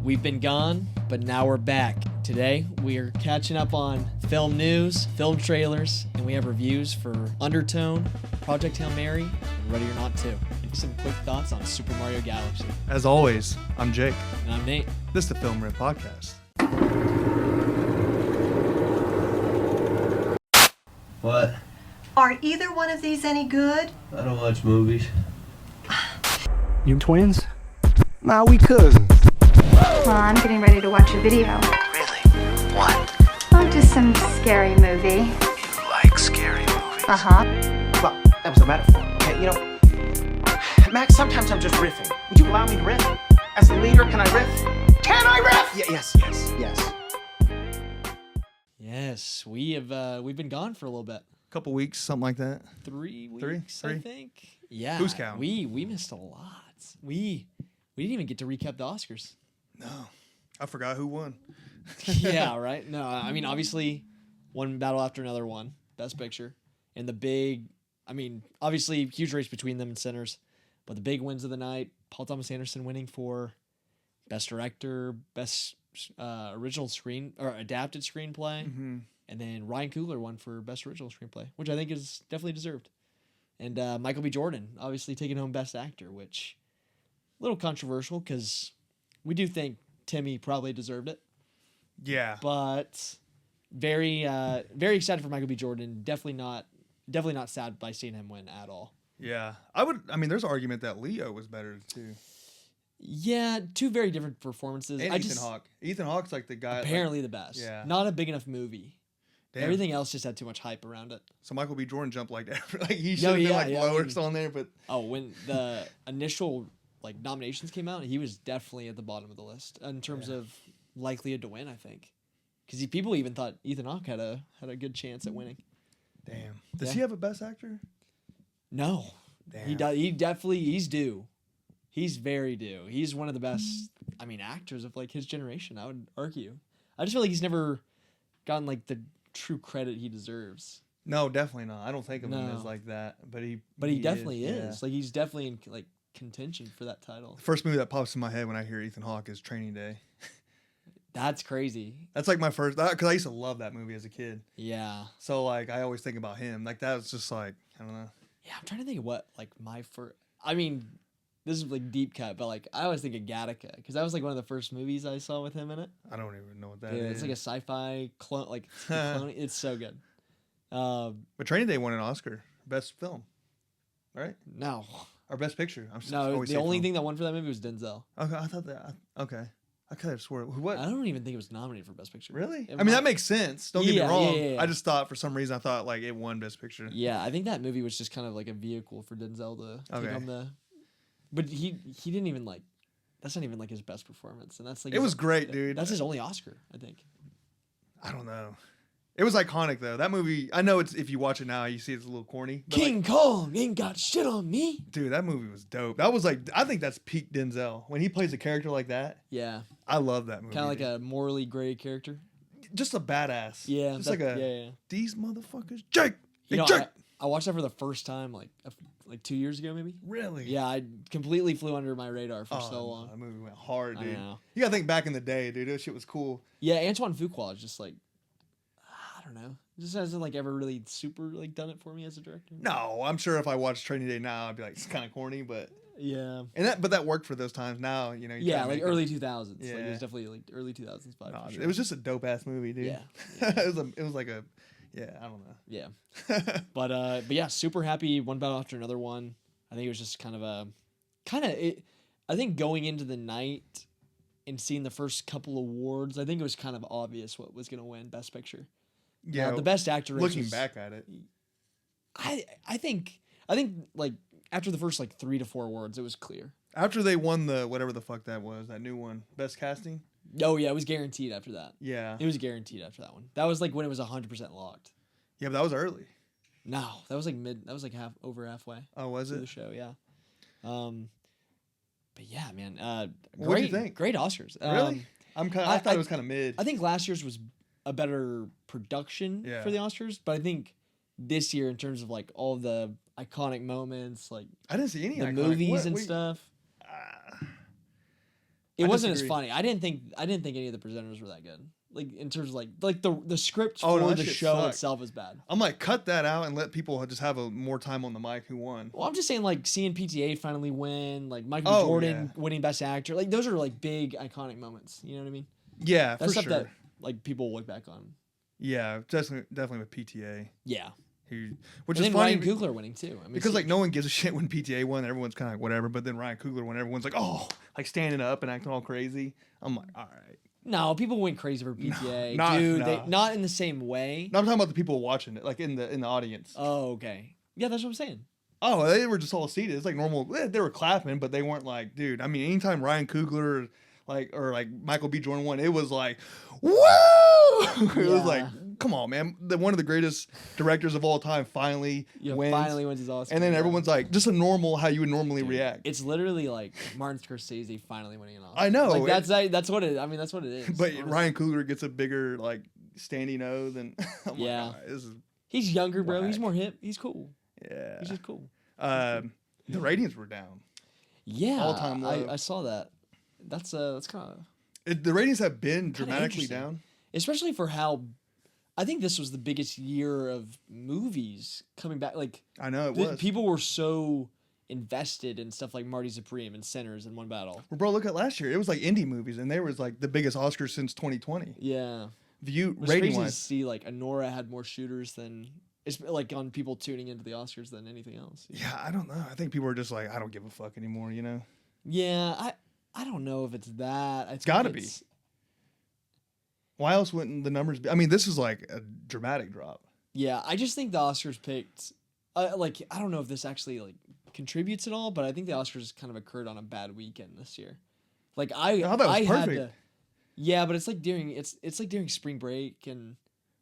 We've been gone, but now we're back. Today, we are catching up on film news, film trailers, and we have reviews for Undertone, Project Hail Mary, and Ready or Not 2. Give some quick thoughts on Super Mario Galaxy. As always, I'm Jake. And I'm Nate. This is the Film Riff Podcast. What? Are either one of these any good? I don't watch movies. You twins? Nah, we cousins. Well, I'm getting ready to watch a video. Really? What? Oh, just some scary movie. You like scary movies? Uh-huh. Well, that was a metaphor, okay? You know, Max, sometimes I'm just riffing. Would you allow me to riff? As the leader, can I riff? Can I riff? Yes. Yes, we've been gone for a little bit. Couple weeks, something like that. 3 weeks, Three? I think. Yeah. Who's counting? We missed a lot. We didn't even get to recap the Oscars. No. I forgot who won. Yeah, right? No, I mean, obviously, one battle after another one. Best Picture. And the big, I mean, obviously, huge race between them and Sinners. But the big wins of the night, Paul Thomas Anderson winning for Best Director, Best Original Screen, or Adapted Screenplay. Mm-hmm. And then Ryan Coogler won for Best Original Screenplay, which I think is definitely deserved. And Michael B. Jordan, obviously, taking home Best Actor, which a little controversial because we do think Timmy probably deserved it. Yeah. But very excited for Michael B. Jordan. Definitely not sad by seeing him win at all. Yeah. There's an argument that Leo was better too. Yeah, two very different performances. And Ethan Hawke. Ethan Hawke's like the guy. Apparently the best. Yeah. Not a big enough movie. Damn. Everything else just had too much hype around it. So Michael B. Jordan jumped like that. Like he should have been lower on there, but when the initial nominations came out, he was definitely at the bottom of the list in terms of likelihood to win, I think. Because people even thought Ethan Hawke had a good chance at winning. Damn. Does he have a Best Actor? No. Damn. He does. He's due. He's very due. He's one of the best, actors of his generation, I would argue. I just feel like he's never gotten the true credit he deserves. No, definitely not. I don't think of him as like that, but he definitely is. Yeah. He's definitely in contention for that title. The first movie that pops in my head when I hear Ethan Hawke is Training Day. That's crazy. That's my first, because I used to love that movie as a kid. Yeah. So I always think about him. That was just I don't know. Yeah, I'm trying to think of what my first. This is deep cut, but I always think of Gattaca because that was one of the first movies I saw with him in it. I don't even know what that is. It's a sci-fi clone. It's so good. But Training Day won an Oscar, Best Film, right? No. Or Best Picture. The only thing that won for that movie was Denzel. Okay, I thought that. Okay, I could have swore. What? I don't even think it was nominated for Best Picture. Really? That makes sense. Don't get me wrong. Yeah. I just thought for some reason I thought it won Best Picture. Yeah, I think that movie was just kind of a vehicle for Denzel to take on the. But he didn't even that's not even his best performance, and that's it was great, dude. That's his only Oscar, I think. I don't know. It was iconic though. That movie, I know if you watch it now, you see it's a little corny. But King Kong ain't got shit on me. Dude, that movie was dope. That was I think that's peak Denzel. When he plays a character like that. Yeah. I love that movie. Kind of a morally gray character. Just a badass. Yeah. Just these motherfuckers. Jake! Hey, Jake! I watched that for the first time 2 years ago, maybe. Really? Yeah, I completely flew under my radar for so long. That movie went hard, dude. I know. You gotta think back in the day, dude. That shit was cool. Yeah, Antoine Fuqua is just I don't know. Just hasn't ever really super done it for me as a director. No, I'm sure if I watched Training Day now, I'd be it's kind of corny, but yeah. And that worked for those times. Now, you early 2000s. Yeah. It was definitely early 2000s vibe. No, sure. it was just a dope ass movie, dude. Yeah. it was I don't know. Yeah. but yeah, super happy. One battle after another one. I think it was just I think going into the night and seeing the first couple awards, I think it was kind of obvious what was going to win Best Picture. Yeah. The Best Actor race looking back at it. I think after the first 3 to 4 awards, it was clear. After they won the whatever the fuck that was, that new one, Best Casting. Oh yeah, it was guaranteed after that. Yeah. It was guaranteed after that one. That was when it was 100% locked. Yeah, but that was early. No, that was mid. That was over halfway. Oh, was it? The show, yeah. But yeah, man. What do you think? Great Oscars. Really? I thought it was kind of mid. I think last year's was a better production for the Oscars, but I think this year in terms of all the iconic moments, I didn't see any the iconic movies and stuff. It I wasn't as disagree. funny. I didn't think any of the presenters were that good. Like in terms of like the script Oh, for no, that the shit show sucked. itself is bad. I'm like, cut that out and let people just have more time on the mic who won. Well, I'm just saying, like, seeing PTA finally win, like Michael Oh, Jordan winning Best Actor, like those are like big iconic moments. You know what I mean? Yeah, That's for stuff sure. that like people look back on. Yeah, definitely with PTA. Yeah, Which and is then funny Ryan Coogler winning too. I mean, because like no one gives a shit when PTA won. Everyone's kind of like whatever. But then Ryan Coogler won. Everyone's like, oh, like standing up and acting all crazy. I'm like, all right. no, people went crazy for PTA, not- dude. no. They, not in the same way. No, I'm talking about the people watching it, like in the audience. Oh, okay. Yeah, that's what I'm saying. Oh, they were just all seated. It's like normal. They were clapping, but they weren't like, dude. I mean, anytime Ryan Coogler or Michael B. Jordan won, it was like, woo! It was like, come on, man. One of the greatest directors of all time finally wins. Finally wins his Oscar. And then yeah. everyone's like, just a normal how you would normally react. It's literally like Martin Scorsese finally winning an Oscar. I know. Like that's what it. I mean, that's what it is. But honestly. Ryan Coogler gets a bigger like standing O than. I'm Yeah. like, all right, this is He's younger, bro. He's whack. more hip. He's cool. yeah. He's just cool. The ratings were down. Yeah, All-time low. I saw that. That's kind of The ratings have been Kinda dramatically interesting. down. especially for how I think this was the biggest year of movies coming back. Like I know it was. people were so invested in stuff like Marty Supreme and Sinners in One Battle. Well, bro, look at last year. It was like indie movies, and they was like the biggest Oscars since 2020. Yeah, View it was rating crazy to wise. see like Anora had more shooters than it's like on people tuning into the Oscars than anything else. Yeah, I don't know. I think people are just like, I don't give a fuck anymore. You know. Yeah, I don't know if it's that. It's gotta be. Why else wouldn't the numbers be? I mean, this is like a dramatic drop. Yeah, I just think the Oscars picked. Like I don't know if this actually like contributes at all, but I think the Oscars kind of occurred on a bad weekend this year. Like I thought that was had perfect. to. Yeah, but it's like during spring break and.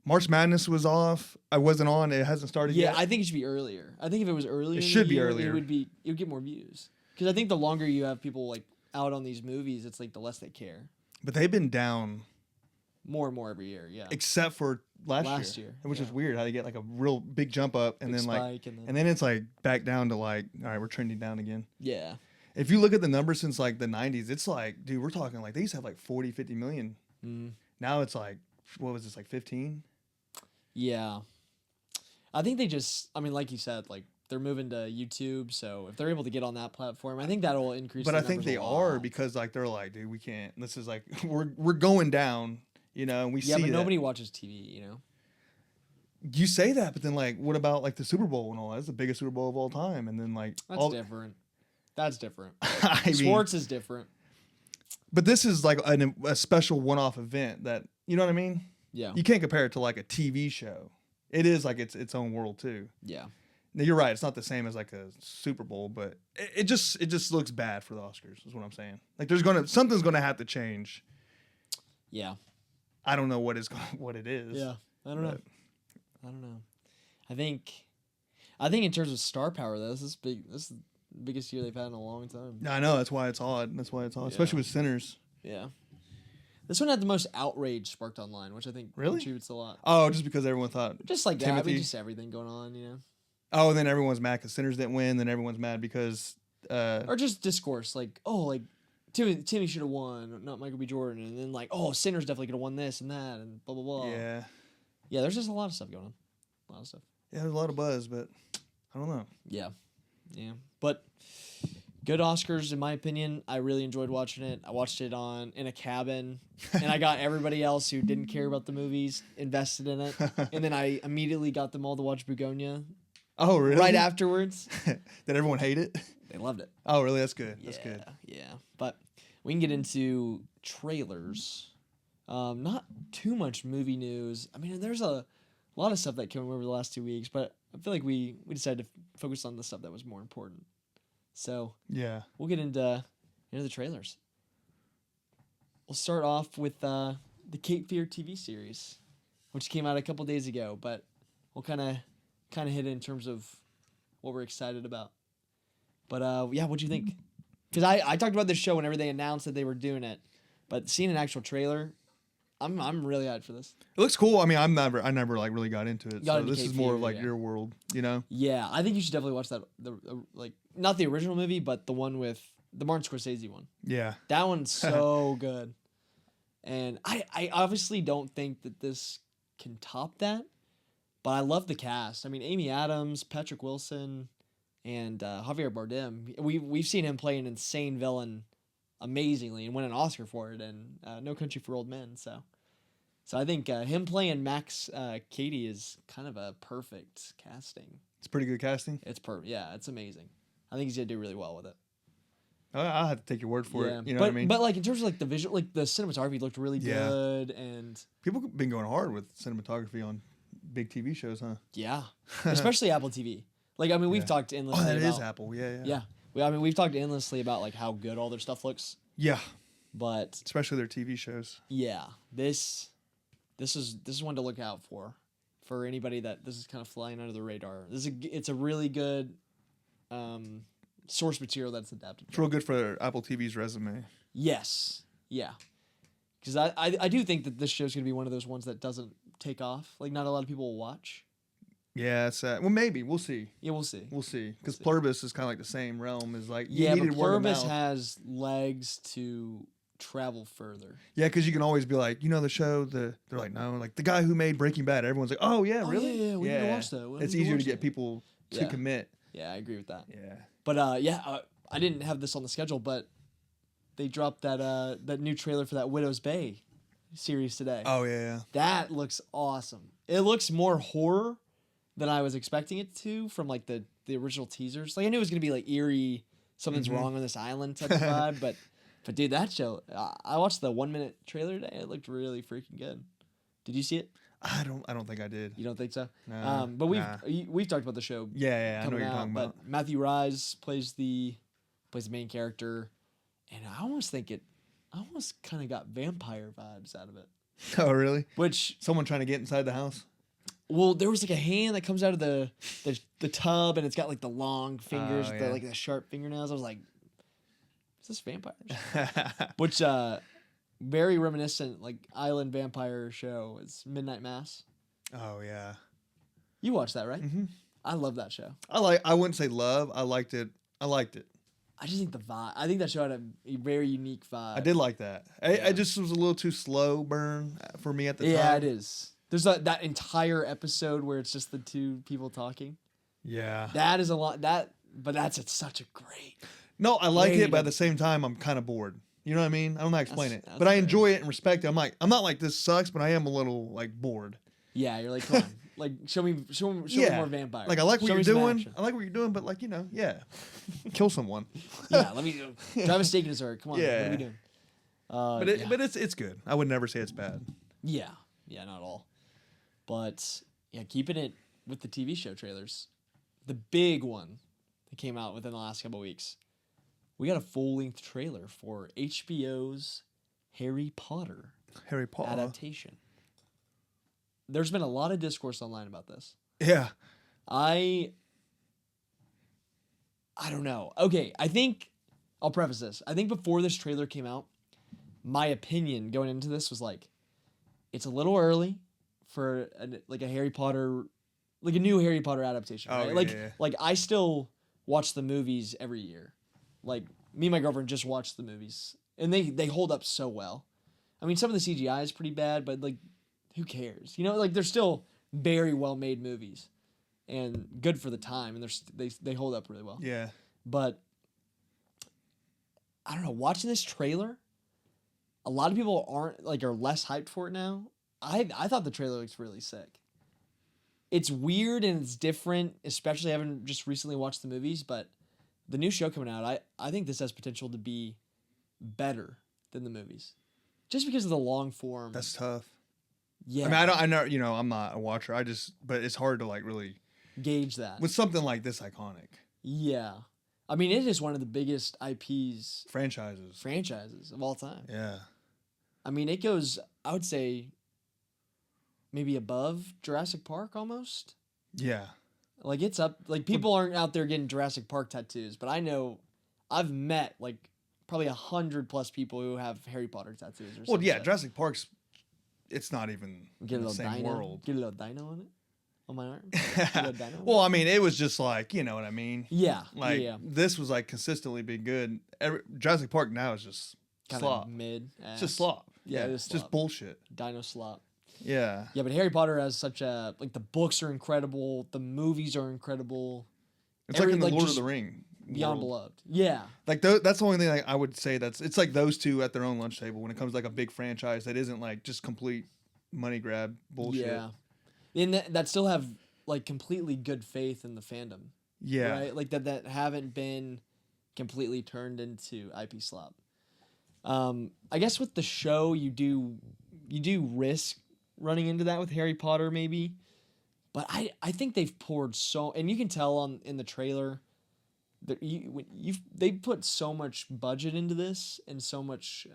March Madness was off. I wasn't on. It hasn't started Yeah, yet. I think it should be earlier. I think if it was earlier, It in should the be year, earlier. It would get more views. Because I think the longer you have people like out on these movies, it's like the less they care. But they've been down More and more every year. Yeah. except for last year, which is yeah. weird how they get like a real big jump up and Big then like spike and then- and then it's like back down to like, all right, we're trending down again. Yeah. If you look at the numbers since like the 90s, it's like, dude, we're talking like they used to have like 40, 50 million. Mm. Now it's like, what was this, like 15? Yeah. I think they just, I mean, like you said, like they're moving to YouTube. So if they're able to get on that platform, I think that'll increase. But the I think numbers they a are lot. because like they're like, dude, we can't. This is like we're going down, you know. And we Yeah, see but that. nobody watches TV, you know? You say that, but then like, what about like the Super Bowl and all that? It's the biggest Super Bowl of all time, and then like That's all, different. That's different. I mean, Sports is different. but this is like a special one-off event that you know what I mean. Yeah. You can't compare it to like a TV show. It is like its own world too. Yeah. Now, you're right. It's not the same as like a Super Bowl, but it just looks bad for the Oscars. Is what I'm saying. Like something's gonna have to change. Yeah. I don't know what it is. Yeah. I don't know. But- I don't know. I think in terms of star power though, this is big. This is the biggest year they've had in a long time. I know that's why it's odd. Especially with Sinners. Yeah. This one had the most outrage sparked online, which I think Really? contributes a lot. Oh, just because everyone thought. Just like that. I Timothy. mean, just everything going on, you know? Oh, and then everyone's mad because Sinners didn't win. Then everyone's mad because. Or just discourse, like, oh, like, Timmy should have won, not Michael B. Jordan. And then, like, oh, Sinners definitely could have won this and that, and blah, blah, blah. Yeah. Yeah, there's just a lot of stuff going on. A lot of stuff. Yeah, there's a lot of buzz, but I don't know. Yeah. Yeah. But good Oscars, in my opinion. I really enjoyed watching it. I watched it in a cabin, and I got everybody else who didn't care about the movies invested in it. And then I immediately got them all to watch Begonia Oh, really? right afterwards. Did everyone hate it? They loved it. Oh, really? That's good. That's good. Yeah. But we can get into trailers. Not too much movie news. I mean, there's a lot of stuff that came over the last 2 weeks, but I feel like we decided to focus on the stuff that was more important. So Yeah. we'll get into the trailers. We'll start off with the Cape Fear TV series, which came out a couple days ago, but we'll kind of hit it in terms of what we're excited about. But yeah, what'd you think? Because I talked about this show whenever they announced that they were doing it, but seeing an actual trailer, I'm really hyped for this. It looks cool. I mean, I never like really got into it. Got So into this Cape is more Fear, of like yeah. your world, you know? Yeah, I think you should definitely watch that. Like not the original movie, but the one with the Martin Scorsese one. Yeah. That one's so good. And I obviously don't think that this can top that, but I love the cast. I mean, Amy Adams, Patrick Wilson, and Javier Bardem. We've seen him play an insane villain amazingly and win an Oscar for it, and No Country for Old Men. So I think him playing Max Cady is kind of a perfect casting. It's pretty good casting. It's perfect. Yeah, it's amazing. I think he's gonna do really well with it. I'll have to take your word for it. You know but, what I mean? But like in terms of like the visual, like the cinematography looked really Yeah. good, and People have been going hard with cinematography on big TV shows, huh? yeah, especially Apple TV. Like I mean, we've Yeah. talked endlessly. Oh, that is about, Apple. Yeah. Yeah, I mean, we've talked endlessly about like how good all their stuff looks, Yeah. but Especially their TV shows. yeah, this is one to look out for anybody that this is kind of flying under the radar. It's a really good source material that's adapted. It's real good for Apple TV's resume. Yes, yeah, because I do think that this show's gonna be one of those ones that doesn't take off. Like not a lot of people will watch. Yeah, it's well, maybe we'll see. Yeah, we'll see. We'll see, because Pluribus is kind of like the same realm as like you Yeah, but needed word of Pluribus mouth. has legs to travel further. Yeah, because you can always be like, you know, the show. They're like, no, like the guy who made Breaking Bad. Everyone's like, oh yeah, Oh, really? yeah, we need to watch that. We It's need to easier to watch get that. people to Yeah. commit. Yeah, I agree with that. Yeah. But I didn't have this on the schedule, but they dropped that new trailer for that Widow's Bay series today. Oh yeah. That looks awesome. It looks more horror than I was expecting it to from like the original teasers. Like I knew it was gonna be like eerie, something's Mm-hmm. wrong on this island type of vibe, but dude, that show. I watched the 1 minute trailer today. It looked really freaking good. Did you see it? I don't think I did. You don't think so? No, But nah. we've talked about the show. Yeah, I know what coming you're out, talking about. But Matthew Rise plays the main character, and I almost kind of got vampire vibes out of it. Oh really? Which, Someone trying to get inside the house? well, there was like a hand that comes out of the tub, and it's got like the long fingers, Oh, with yeah. the sharp fingernails. I was like, is this vampires? Which very reminiscent, like island vampire show is Midnight Mass. Oh yeah. You watched that, right? Mm-hmm. I love that show. I wouldn't say love. I liked it. I just think the vibe. I think that show had a very unique vibe. I did like that. I just was a little too slow burn for me at the time. Yeah, it is. There's that entire episode where it's just the two people talking. Yeah. That is a lot. But that's such a great. No, I like Way it, but to- at the same time, I'm kind of bored. You know what I mean? I don't know how to explain That's- it, that's but I fair. enjoy it and respect it. I'm not like this sucks, but I am a little like bored. Yeah, you're like, come on, like show me Yeah. more vampires. Like I like what Show you're me some doing. action. I like what you're doing, but like yeah, kill someone. Yeah, let me drive a stake in his heart. Come on, what are Yeah. we doing? But it's good. I would never say it's bad. Yeah, not at all. But yeah, keeping it with the TV show trailers, the big one that came out within the last couple of weeks, we got a full-length trailer for HBO's Harry Potter Harry Potter. adaptation. There's been a lot of discourse online about this. Yeah. I don't know. Okay, I think I'll preface this. I think before this trailer came out, my opinion going into this was like, it's a little early for a Harry Potter, like a new Harry Potter adaptation. Oh, Right? yeah. Like I still watch the movies every year. Like me and my girlfriend just watched the movies, and they hold up so well. I mean, some of the CGI is pretty bad, but like, who cares? You know, like they're still very well made movies, and good for the time, and they hold up really well. Yeah. But I don't know. Watching this trailer, a lot of people are less hyped for it now. I thought the trailer looks really sick. It's weird and it's different, especially having just recently watched the movies. But the new show coming out, I think this has potential to be better than the movies, just because of the long form. That's tough. Yeah. I mean, I know, you know, I'm not a watcher. But it's hard to like really gauge that. with something like this iconic Yeah. I mean, it is one of the biggest IPs franchises. of all time. Yeah. I mean, it goes, I would say, maybe above Jurassic Park almost. Yeah. Like, it's up. Like, people aren't out there getting Jurassic Park tattoos, but I know I've met, like, probably 100+ people who have Harry Potter tattoos or something. Well, yeah, Jurassic Park's. It's not even Get a in the little same dino. world. Get a little dino on it. on my arm? Dino? Well, I mean, it was just like, you know what I mean? Yeah. Like, yeah. this was like consistently been good. Jurassic Park now is just Kind slop. of mid. It's just slop. Yeah, it is it's just slop. bullshit. Dino slop. Yeah. Yeah, but Harry Potter has such a like the books are incredible, the movies are incredible. It's like in the Lord of the Ring. Beyond world. beloved. Yeah. Like that's the only thing I would say it's like those two at their own lunch table when it comes to like a big franchise that isn't like just complete money grab bullshit. Yeah. And that still have like completely good faith in the fandom. Yeah. Right? Like that haven't been completely turned into IP slop. I guess with the show you do risk running into that with Harry Potter maybe. But I think they've poured and you can tell in the trailer that they put so much budget into this and so much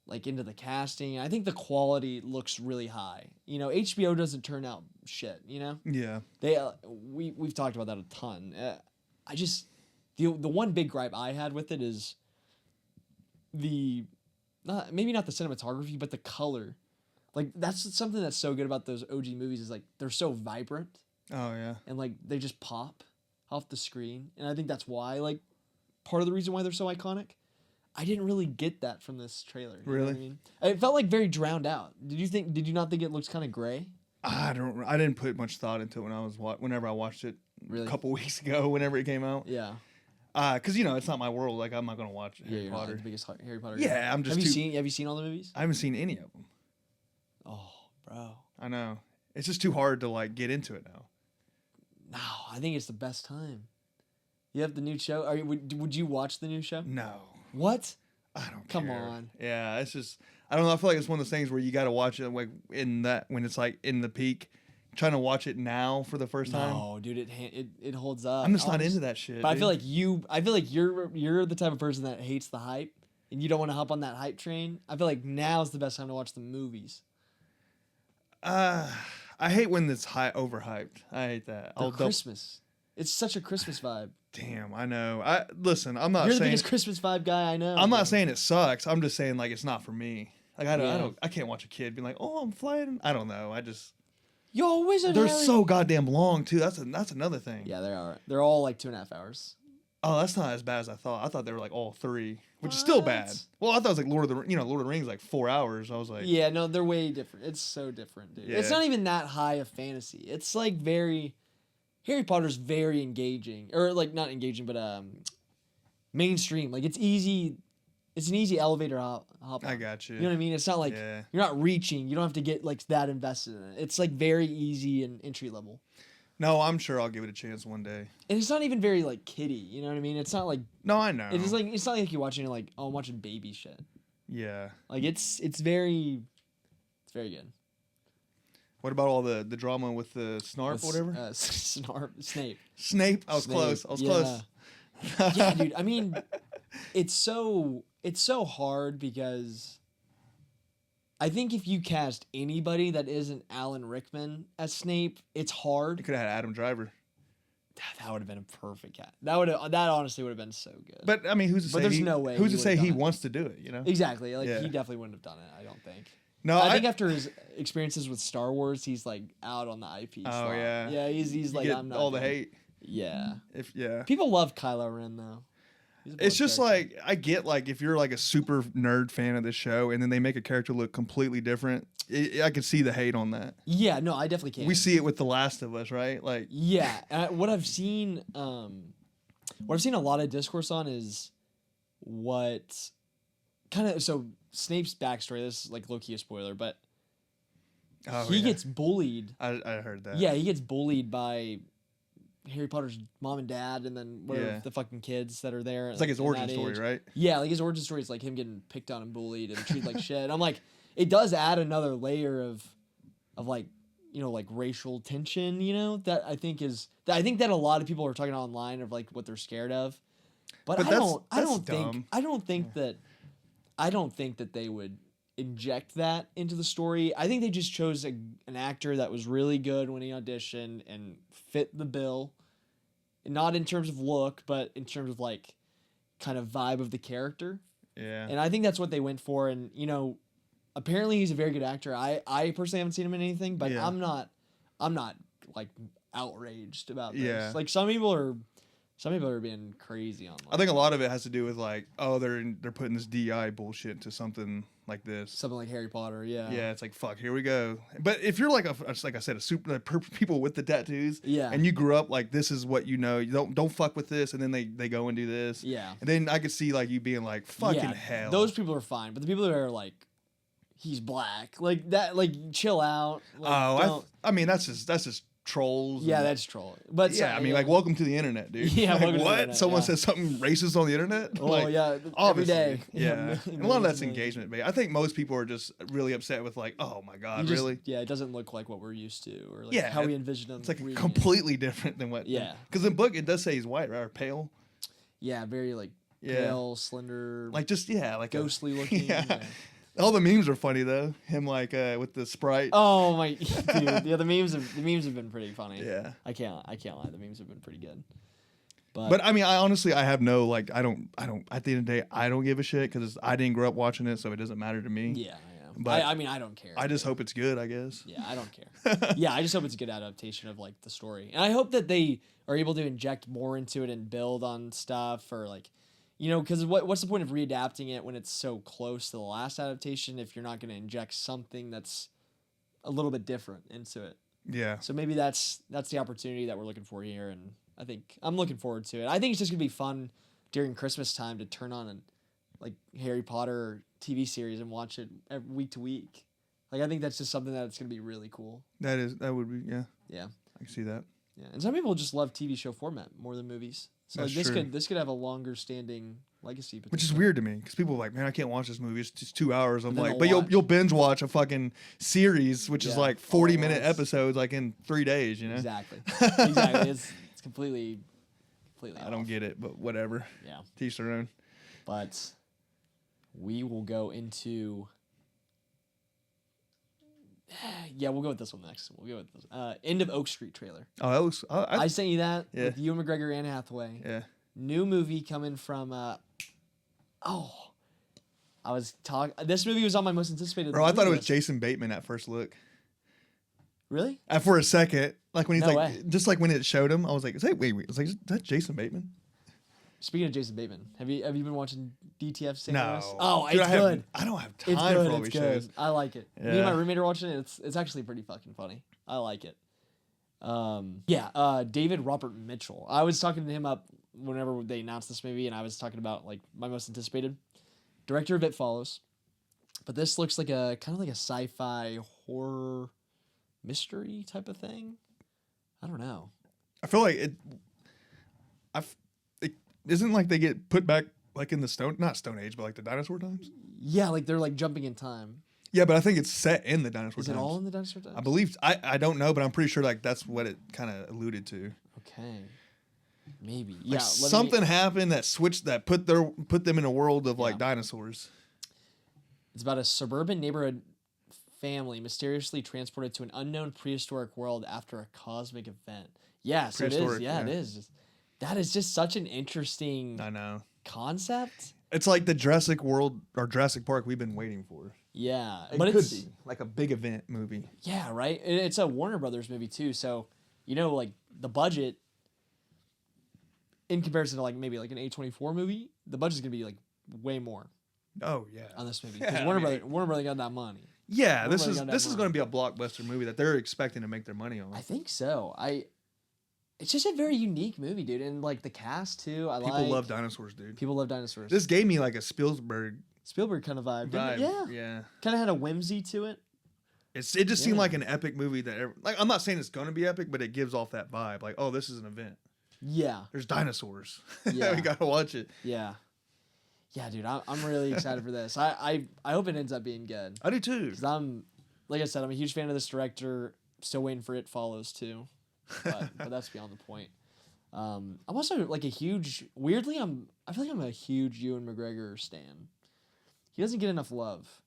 like into the casting. I think the quality looks really high. You know, HBO doesn't turn out shit. You know. Yeah. They we've talked about that a ton. I just the one big gripe I had with it is maybe not the cinematography but the color. Like that's something that's so good about those OG movies is like they're so vibrant. Oh yeah. And like they just pop off the screen, and I think that's why like part of the reason why they're so iconic. I didn't really get that from this trailer. You know what I mean? It felt like very drowned out. Did you not think it looks kind of gray? I didn't put much thought into it whenever I watched it a couple weeks ago whenever it came out. Yeah. Because you know it's not my world. Like I'm not gonna watch Harry You're Potter. not the biggest Harry Potter. Yeah, guy. I'm just. Have you seen all the movies? I haven't seen any of them. Oh, bro. I know. It's just too hard to like get into it now. No, I think it's the best time. You have the new show. Would you watch the new show? No. What? I don't Come care. on. Yeah, it's just I don't know. I feel like it's one of those things where you got to watch it like when it's like in the peak. Trying to watch it now for the first time. No, dude, it holds up. I'm just not into that shit. But dude. I feel like you're the type of person that hates the hype, and you don't want to hop on that hype train. I feel like now's the best time to watch the movies. I hate when it's overhyped. I hate that. Christmas. It's such a Christmas vibe. Damn, I know. Listen. I'm not You're saying the biggest Christmas vibe guy I know. I'm not saying it sucks. I'm just saying like it's not for me. Like I can't watch a kid being like, oh, I'm flying. I don't know. Yo, Wizard They're Harry. so goddamn long too. That's another thing. Yeah, they are. They're all like 2.5 hours. Oh, that's not as bad as I thought. I thought they were like all 3, which is still bad. Well, I thought it was like Lord of the Rings like 4 hours. I was like, yeah, no, they're way different. It's so different, dude. Yeah. It's not even that high of fantasy. It's like Harry Potter's very engaging, or like not engaging, but mainstream. Like it's easy. It's an easy elevator hop on. I got you. You know what I mean? It's not like Yeah. you're not reaching. You don't have to get like that invested in it. It's like very easy and entry level. No, I'm sure I'll give it a chance one day. And it's not even very like kiddie. You know what I mean? It's not like No, I know. it's not like you're watching like, oh, I'm watching baby shit. Yeah. Like it's very good. What about all the drama with the Snarf or whatever? Snape. Snape. I was Snape. close. I was Yeah. close. Yeah, dude. I mean, it's so hard because I think if you cast anybody that isn't Alan Rickman as Snape, it's hard. You could have had Adam Driver. That would have been a perfect cat. That honestly would have been so good. But I mean, who's to say? there's no way Who's he to say would've he done it. wants to do it? You know. Exactly. Like Yeah. he definitely wouldn't have done it. I don't think. No, I think after his experiences with Star Wars, he's like out on the IP. Oh slot. yeah. Yeah. He's You like get I'm not all the gonna- hate. Yeah. Yeah. People love Kylo Ren though. He's a It's beloved just character. like I get like if you're like a super nerd fan of this show and then they make a character look completely different, I could see the hate on that. Yeah. No, I definitely can. We see it with The Last of Us, right? Like Yeah, what I've seen a lot of discourse on is what kind of so Snape's backstory. This is like low key a spoiler, but he gets bullied. I heard that. Yeah, he gets bullied by Harry Potter's mom and dad, and then whatever Yeah. the fucking kids that are there. It's like his in origin that story, age. right? Yeah, like his origin story is like him getting picked on and bullied and treated like shit. I'm like, it does add another layer of like, you know, like racial tension, you know, that I think that a lot of people are talking online of like what they're scared of. But I don't think that they would inject that into the story. I think they just chose an actor that was really good when he auditioned and fit the bill. Not in terms of look, but in terms of like kind of vibe of the character. Yeah. And I think that's what they went for. And, you know, apparently he's a very good actor. I personally haven't seen him in anything, but Yeah. I'm not I'm not like outraged about this. Yeah. Like some people are being crazy on. Like, I think a lot of it has to do with like, oh, they're putting this DI bullshit into something like this. something like Harry Potter. Yeah. Yeah, it's like fuck. Here we go. But if you're like like I said, people with the tattoos. Yeah. And you grew up like this is what you know. You don't fuck with this, and then they go and do this. Yeah. And then I could see like you being like fucking Yeah, hell. Those people are fine, but the people that are like, he's black, like that, like chill out. Like, I mean that's just trolls. yeah, and- that's troll. But yeah, I mean, like, welcome to the internet, dude. Yeah, like, welcome to the what? internet, Someone yeah. says something racist on the internet? Oh like, yeah, every obviously, day. Yeah, and a lot of that's engagement, but I think most people are just really upset with like, oh my god, really? Yeah, it doesn't look like what we're used to, or like Yeah, how we envision them. It's like reading it. completely different than what. Yeah. because in the book it does say he's white, right, or pale. Yeah, very like Yeah. pale, slender, Like just like a- ghostly looking. Yeah. Yeah. All the memes are funny though. Him like with the Sprite. Oh my dude, yeah, the memes have been pretty funny. Yeah. I can't lie, the memes have been pretty good. But I mean, I honestly, I have no like, I don't. At the end of the day, I don't give a shit because I didn't grow up watching it, so it doesn't matter to me. yeah, I know. But I mean, I don't care. I just hope it's good. I guess. Yeah, I don't care. Yeah, I just hope it's a good adaptation of like the story, and I hope that they are able to inject more into it and build on stuff, or like, you know, because what's the point of readapting it when it's so close to the last adaptation if you're not going to inject something that's a little bit different into it? Yeah. So maybe that's the opportunity that we're looking for here, and I think I'm looking forward to it. I think it's just gonna be fun during Christmas time to turn on a like Harry Potter TV series and watch it week to week. Like I think that's just something that's gonna be really cool. That would be yeah. Yeah, I can see that. yeah. And some people just love TV show format more than movies. So like, That's true. this could have a longer standing legacy. Which is potentially. weird to me because people are like, man, I can't watch this movie. It's just 2 hours. I'm then like, they'll but watch. you'll binge watch a fucking series, which is Yeah, like all at 40-minute once. episodes, like in 3 days. You know. Exactly. Exactly. It's completely. I don't get it, but whatever. Yeah. Teach their own. But we will go into. Yeah, we'll go with this one next. We'll go with this. End of Oak Street trailer. Oh, that was. I sent you that Yeah. with Ewan McGregor, Anne Hathaway. yeah. New movie coming from. I was talking. This movie was on my most anticipated. Bro, I thought it was list. Jason Bateman at first look. Really? For a second, like when he's No like, way. just like when it showed him, I was like, wait. I was like, is that Jason Bateman? Speaking of Jason Bateman, have you been watching DTF St. No. Louis? Oh, Dude, it's good. I don't have It's time good. for all It's these good. shows. I like it. Me and Yeah. my roommate are watching it. It's actually pretty fucking funny. I like it. David Robert Mitchell. I was talking to him up whenever they announced this movie, and I was talking about like my most anticipated. Director of It Follows, but this looks like a kind of like a sci-fi horror mystery type of thing. I don't know. I feel like it isn't like they get put back like in the not Stone Age, but like the dinosaur times. Yeah, like they're like jumping in time. Yeah, but I think it's set in the dinosaur Is times. it all in the dinosaur times? I believe I don't know, but I'm pretty sure like that's what it kind of alluded to. Okay. Maybe. Like Yeah. something happened that switched that put them in a world of like Yeah. dinosaurs. It's about a suburban neighborhood family mysteriously transported to an unknown prehistoric world after a cosmic event. Yeah, so it is. Prehistoric, Yeah, it yeah. is. That is just such an interesting I know. concept. It's like the Jurassic World or Jurassic Park we've been waiting for. Yeah, It but could it's be like a big event movie. yeah, right. It's a Warner Brothers movie too, so you know, like the budget in comparison to like maybe like an A24 movie, the budget's gonna be like way more Oh yeah. on this movie Yeah, because I Warner mean- Brothers got that money. Yeah, We're this really is gonna this have is going to be a blockbuster movie that they're expecting to make their money on. I think so. It's just a very unique movie, dude, and like the cast too. People love dinosaurs, dude. People love dinosaurs. This gave me like a Spielberg Spielberg kind of vibe, didn't it? vibe. Yeah, Yeah. kind of had a whimsy to it. It just seemed Yeah. like an epic movie that like I'm not saying it's going to be epic, but it gives off that vibe. Like, oh, this is an event. Yeah, There's dinosaurs. Yeah. we got to watch it. yeah, dude. I'm really excited for this. I hope it ends up being good I do too. because like I said, I'm a huge fan of this director. Still waiting for It Follows too, but that's beyond the point. I'm also like a huge. Weirdly, I feel like I'm a huge Ewan McGregor stan. He doesn't get enough love.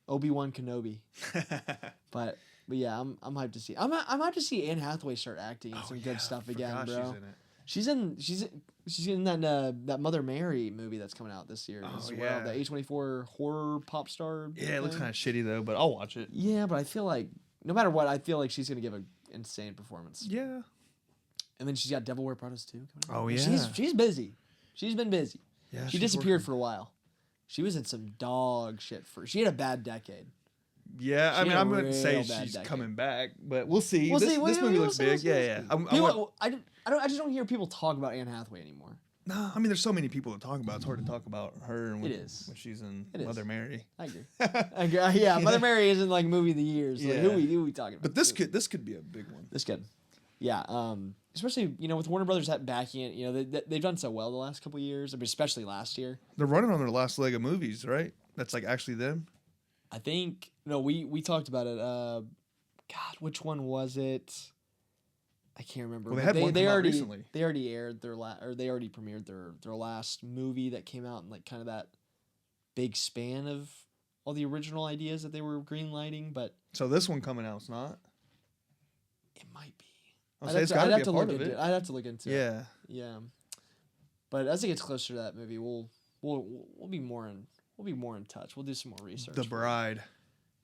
Obi-Wan Kenobi. But yeah, I'm hyped to see. I'm hyped to see Anne Hathaway start acting in some good stuff again, Forgot bro. She's in it. She's in that Mother Mary movie that's coming out this year as well. yeah. The A24 horror pop star. Yeah, it looks thing. kind of shitty though, but I'll watch it. Yeah, but I feel like no matter what, I feel like she's gonna give an insane performance. Yeah. And then she's got Devil Wear Prada's too. Oh, She's busy. She's been busy. Yeah, She she's disappeared working. for a while. She was in some dog shit she had a bad decade. Yeah, I She mean, had a I'm going to say real bad she's decade. coming back, but we'll see. We'll this see. this movie looks big. Yeah. I just don't hear people talk about Anne Hathaway anymore. No, I mean, there's so many people to talk about. It's hard to talk about her and It is. when she's in It is. Mother Mary. I agree. Yeah, Mother Mary isn't like movie of the year. So like, Yeah. who we talking about? But this could be a big one. This good. Yeah. Especially with Warner Brothers backing it. They've done so well the last couple of years. I mean, especially last year. They're running on their last leg of movies, right? That's like actually them. I think we talked about it. God, which one was it? I can't remember. Well, they but had one come out already recently. they already aired they already premiered their last movie that came out in like kind of that big span of all the original ideas that they were greenlighting, but So this one coming out, it's not. it might be. I'll say it's got to be a part of it. I'd have to look into it. Yeah. Yeah. But as it gets closer to that movie, we'll be more in touch. We'll do some more research. The Bride.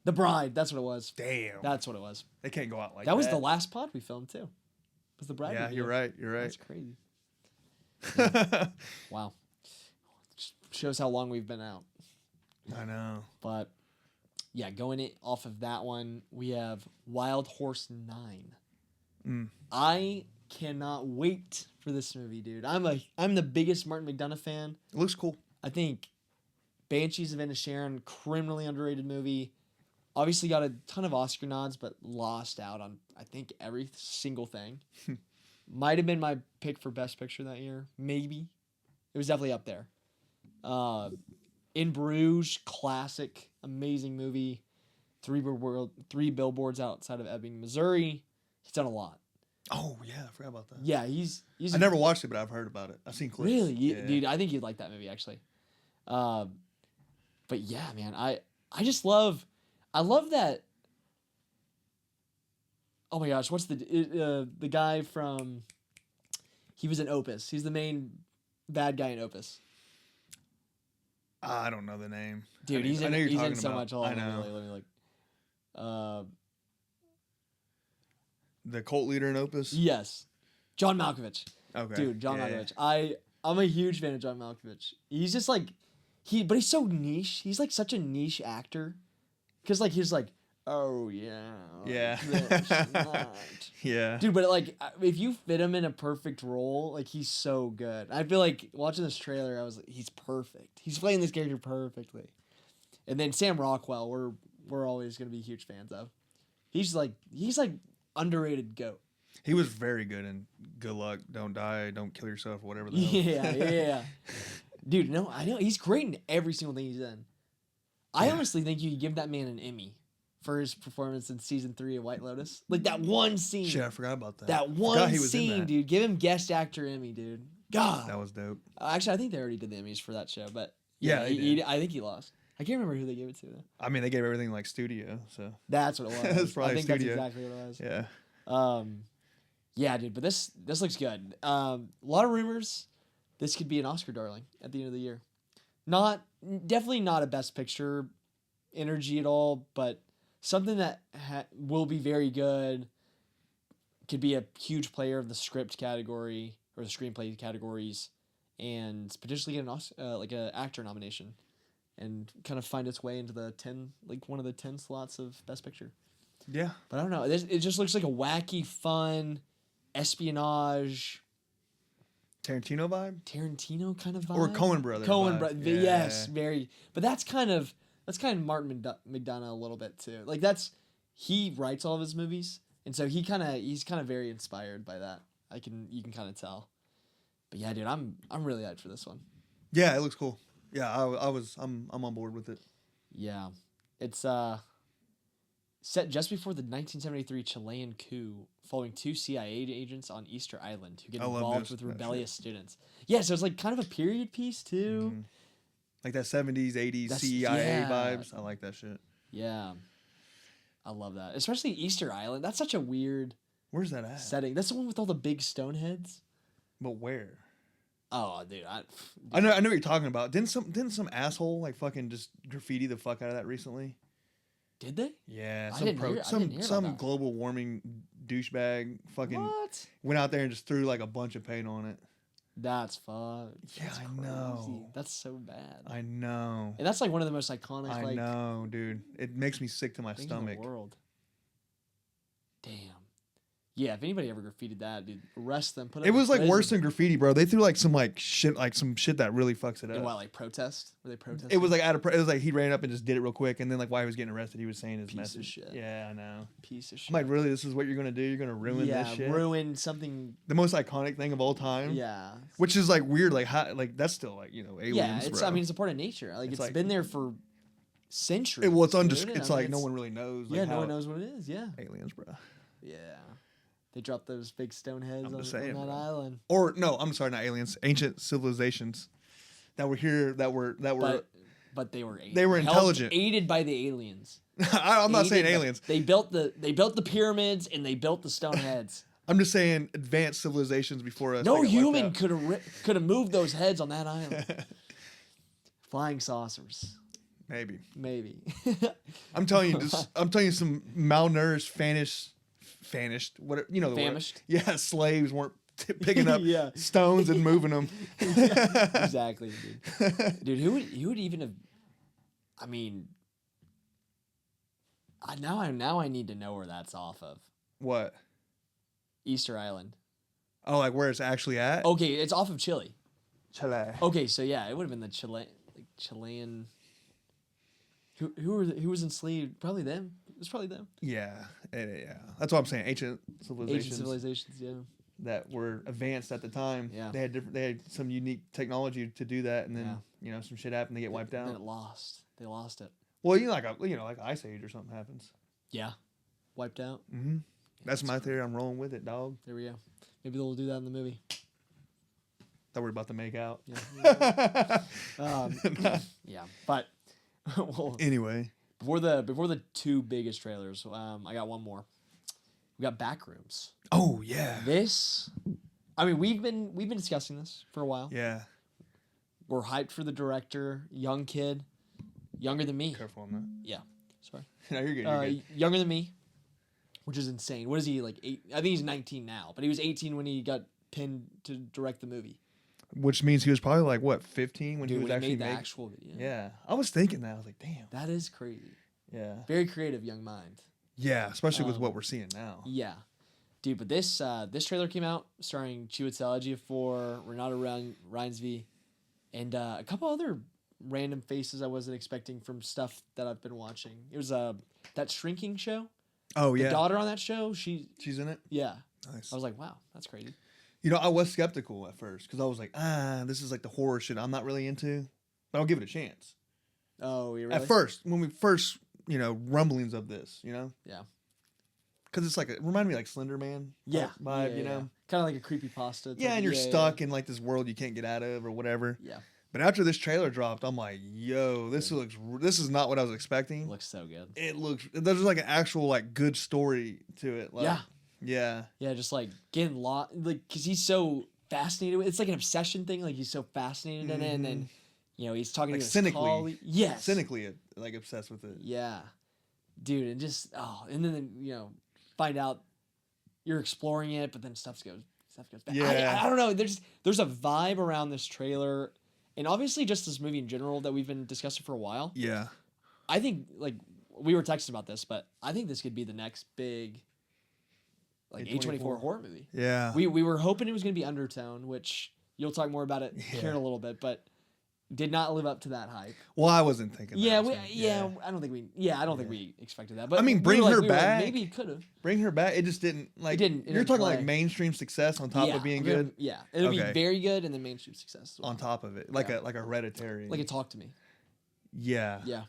The Bride. That's what it was. Damn. That's what it was. They can't go out like that. That was the last pod we filmed too. Was The Bride? Yeah, review. you're right. You're right. That's crazy. Wow. Shows how long we've been out. I know. But yeah, going off of that one, we have Wild Horse 9. I cannot wait for this movie, dude. I'm the biggest Martin McDonagh fan. It looks cool. I think Banshees of Inisherin, criminally underrated movie. Obviously got a ton of Oscar nods, but lost out on, I think, every single thing. Might have been my pick for Best Picture that year. Maybe. It was definitely up there. In Bruges, classic, amazing movie. Three billboards outside of Ebbing, Missouri. He's done a lot. Oh yeah, I forgot about that. Yeah, he's I never watched it, but I've heard about it. I've seen clips. really, Yeah. dude. I think you'd like that movie actually. But yeah, man, I love that. Oh my gosh, what's the guy from? He was in Opus. He's the main bad guy in Opus. I don't know the name. Dude, I he's know in you're he's in talking so about. much. Hold I on, know. let me look. The cult leader in Opus. Yes, John Malkovich. Okay. Dude, John Yeah. Malkovich. I'm a huge fan of John Malkovich. He's just like but he's so niche. He's like such a niche actor. Cause like he's like, oh yeah. Yeah. this, that." Yeah. Dude, but like if you fit him in a perfect role, like he's so good. I feel like watching this trailer, I was like, he's perfect. He's playing this character perfectly. And then Sam Rockwell, we're always gonna be huge fans of. He's like underrated goat. He was very good in Good Luck, Don't Die, Don't Kill Yourself, whatever the hell. Yeah. Dude, no, I know. He's great in every single thing he's in. I honestly think you could give that man an Emmy for his performance in season 3 of White Lotus. Like that one scene. Shit, I forgot about that. That Forgot one he was in scene, that. dude. Give him guest actor Emmy, dude. God. That was dope. Actually, I think they already did the Emmys for that show, but Yeah, they did. I think he lost. I can't remember who they gave it to though. I mean, they gave everything like studio, so That's what it was. It's probably I think studio. that's exactly what it was. yeah. Yeah, dude, but this looks good. A lot of rumors. This could be an Oscar darling at the end of the year. Definitely not a Best Picture energy at all, but something that will be very good. Could be a huge player of the script category or the screenplay categories, and potentially get an actor nomination, and kind of find its way into the one of the 10 slots of Best Picture. Yeah. But I don't know. It just looks like a wacky, fun espionage Tarantino vibe? Tarantino kind of vibe, Or Coen Brothers Coen vibe. Brothers, Yeah. yes, very. But that's kind of Martin McDonagh a little bit too. Like he writes all of his movies, and so he's kind of very inspired by that. You can kind of tell. But yeah, dude, I'm really hyped for this one. Yeah, it looks cool. Yeah, I'm on board with it. Yeah, it's set just before the 1973 Chilean coup, following 2 CIA agents on Easter Island who get I love involved with that rebellious students. Yeah, so it's like kind of a period piece too. Mhm. Like that 70s, 80s CIA yeah. vibes. I like that shit. Yeah, I love that, especially Easter Island. That's such a weird Where's that at? setting. That's the one with all the big stone heads. But where? Oh, dude, I know what you're talking about. Didn't some asshole like fucking just graffiti the fuck out of that recently? Did they? Yeah, I some didn't hear about some that. global warming douchebag fucking What? went out there and just threw like a bunch of paint on it. That's fun. Yeah, That's I crazy. know. That's so bad. I know. And that's like one of the most iconic I like know, dude. It makes me sick to my things in stomach. the world. Damn. Yeah, if anybody ever graffitied that, dude, arrest them. Put them It in was like worse prison. than graffiti, bro. They threw like some shit that really fucks it And up. what, like protest? Were they protesting? It was like it was like he ran up and just did it real quick, and then like while he was getting arrested, he was saying his Piece of message. shit. Yeah, I know. Piece of shit. I'm like, really? This is what you're gonna do? You're gonna ruin this shit? ruin something. The most iconic thing of all time. Yeah. Which is like weird. Like how? Like that's still like aliens. Yeah, it's. bro. I mean, it's a part of nature. Like It's it's like- been there for centuries. Well, it's dude. It's I like mean, no one really knows. Like, Yeah, no how one knows what it is. Yeah. aliens, bro. Yeah. They dropped those big stone heads I'm on just saying, that bro. island. Or no, I'm sorry, not aliens. Ancient civilizations that were here. That were. But they were They were intelligent. aided by the aliens. I'm not saying Aided by- aliens. They built the pyramids and they built the stone heads. I'm just saying advanced civilizations before us. No they got wiped human out. could have moved those heads on that island. Flying saucers, Maybe. maybe. I'm telling you, some malnourished, famished, whatever the word. Famished? Yeah, slaves weren't picking up Yeah. stones and moving them. Exactly, dude. Dude, who would even have? I mean, now I need to know where that's off of. What? Easter Island. Oh, like where it's actually at? Okay, it's off of Chile. Chile. Okay, so yeah, it would have been the Chilean. Who was enslaved? Probably them. It was probably them. Yeah, yeah. That's what I'm saying. Ancient civilizations, Asian civilizations, yeah. that were advanced at the time. Yeah. They had some unique technology to do that, and then some shit happened. They get wiped And then out. it lost. They lost it. Well, like Ice Age or something happens. Yeah, wiped out. Mm-hmm. That's my theory. I'm rolling with it, dog. There we go. Maybe they'll do that in the movie. That we're about to make out. Yeah. Yeah, but well, Anyway. before the two biggest trailers, I got one more. We got Backrooms. Oh yeah. This, I mean, we've been discussing this for a while. Yeah. We're hyped for the director, young kid, younger than me. Careful on that. Yeah, sorry. No, you're good. You're good. Younger than me, which is insane. What is he, like 8? I think he's 19 now, but he was 18 when he got pinned to direct the movie. Which means he was probably like what 15 when Dude, he was when actually made the making. actual video. Yeah, I was thinking that. I was like, damn. That is crazy. Yeah. Very creative young mind. Yeah, especially with what we're seeing now. Yeah. Dude, but this trailer came out starring Chiwetel Ejiofor, Renato Reinsve, and a couple other random faces I wasn't expecting from stuff that I've been watching. It was that Shrinking show. Oh yeah. The daughter on that show, she's in it. yeah. Nice. I was like, wow, that's crazy. I was skeptical at first because I was like, this is like the horror shit I'm not really into, but I'll give it a chance. Oh, you really? At first, when we first, rumblings of this, Yeah. because it's like it reminded me like Slender Man. Yeah. Vibe, Kind of like a creepy pasta. Yeah, and you're stuck in like this world you can't get out of or whatever. Yeah. But after this trailer dropped, I'm like, yo, this is not what I was expecting. It looks so good. There's like an actual like good story to it. Like, Yeah. Yeah. Yeah, just like getting lost, like, because he's so fascinated with it's like an obsession thing. Like, he's so fascinated in it, and then, he's talking Like to his cynically. colleague. Yes. Cynically, like obsessed with it. Yeah. Dude, and just, and then, find out you're exploring it, but then stuff goes bad. Yeah. I don't know. There's a vibe around this trailer, and obviously just this movie in general that we've been discussing for a while. Yeah. I think, like, we were texting about this, but I think this could be the next big, like, A24 horror movie. Yeah. We were hoping it was going to be Undertone, which you'll talk more about it here in a little bit, but did not live up to that hype. Well, I wasn't thinking. Yeah, that. I don't think we expected that. But I mean, we bring were her we were like, back. maybe it could have. Bring her back. It just didn't like. It didn't You're talking like play. mainstream success on top of being good. Yeah, it'll Okay. be very good and then mainstream success as well. On top of it, like a Hereditary. Like a Talk to Me. Yeah. Yeah.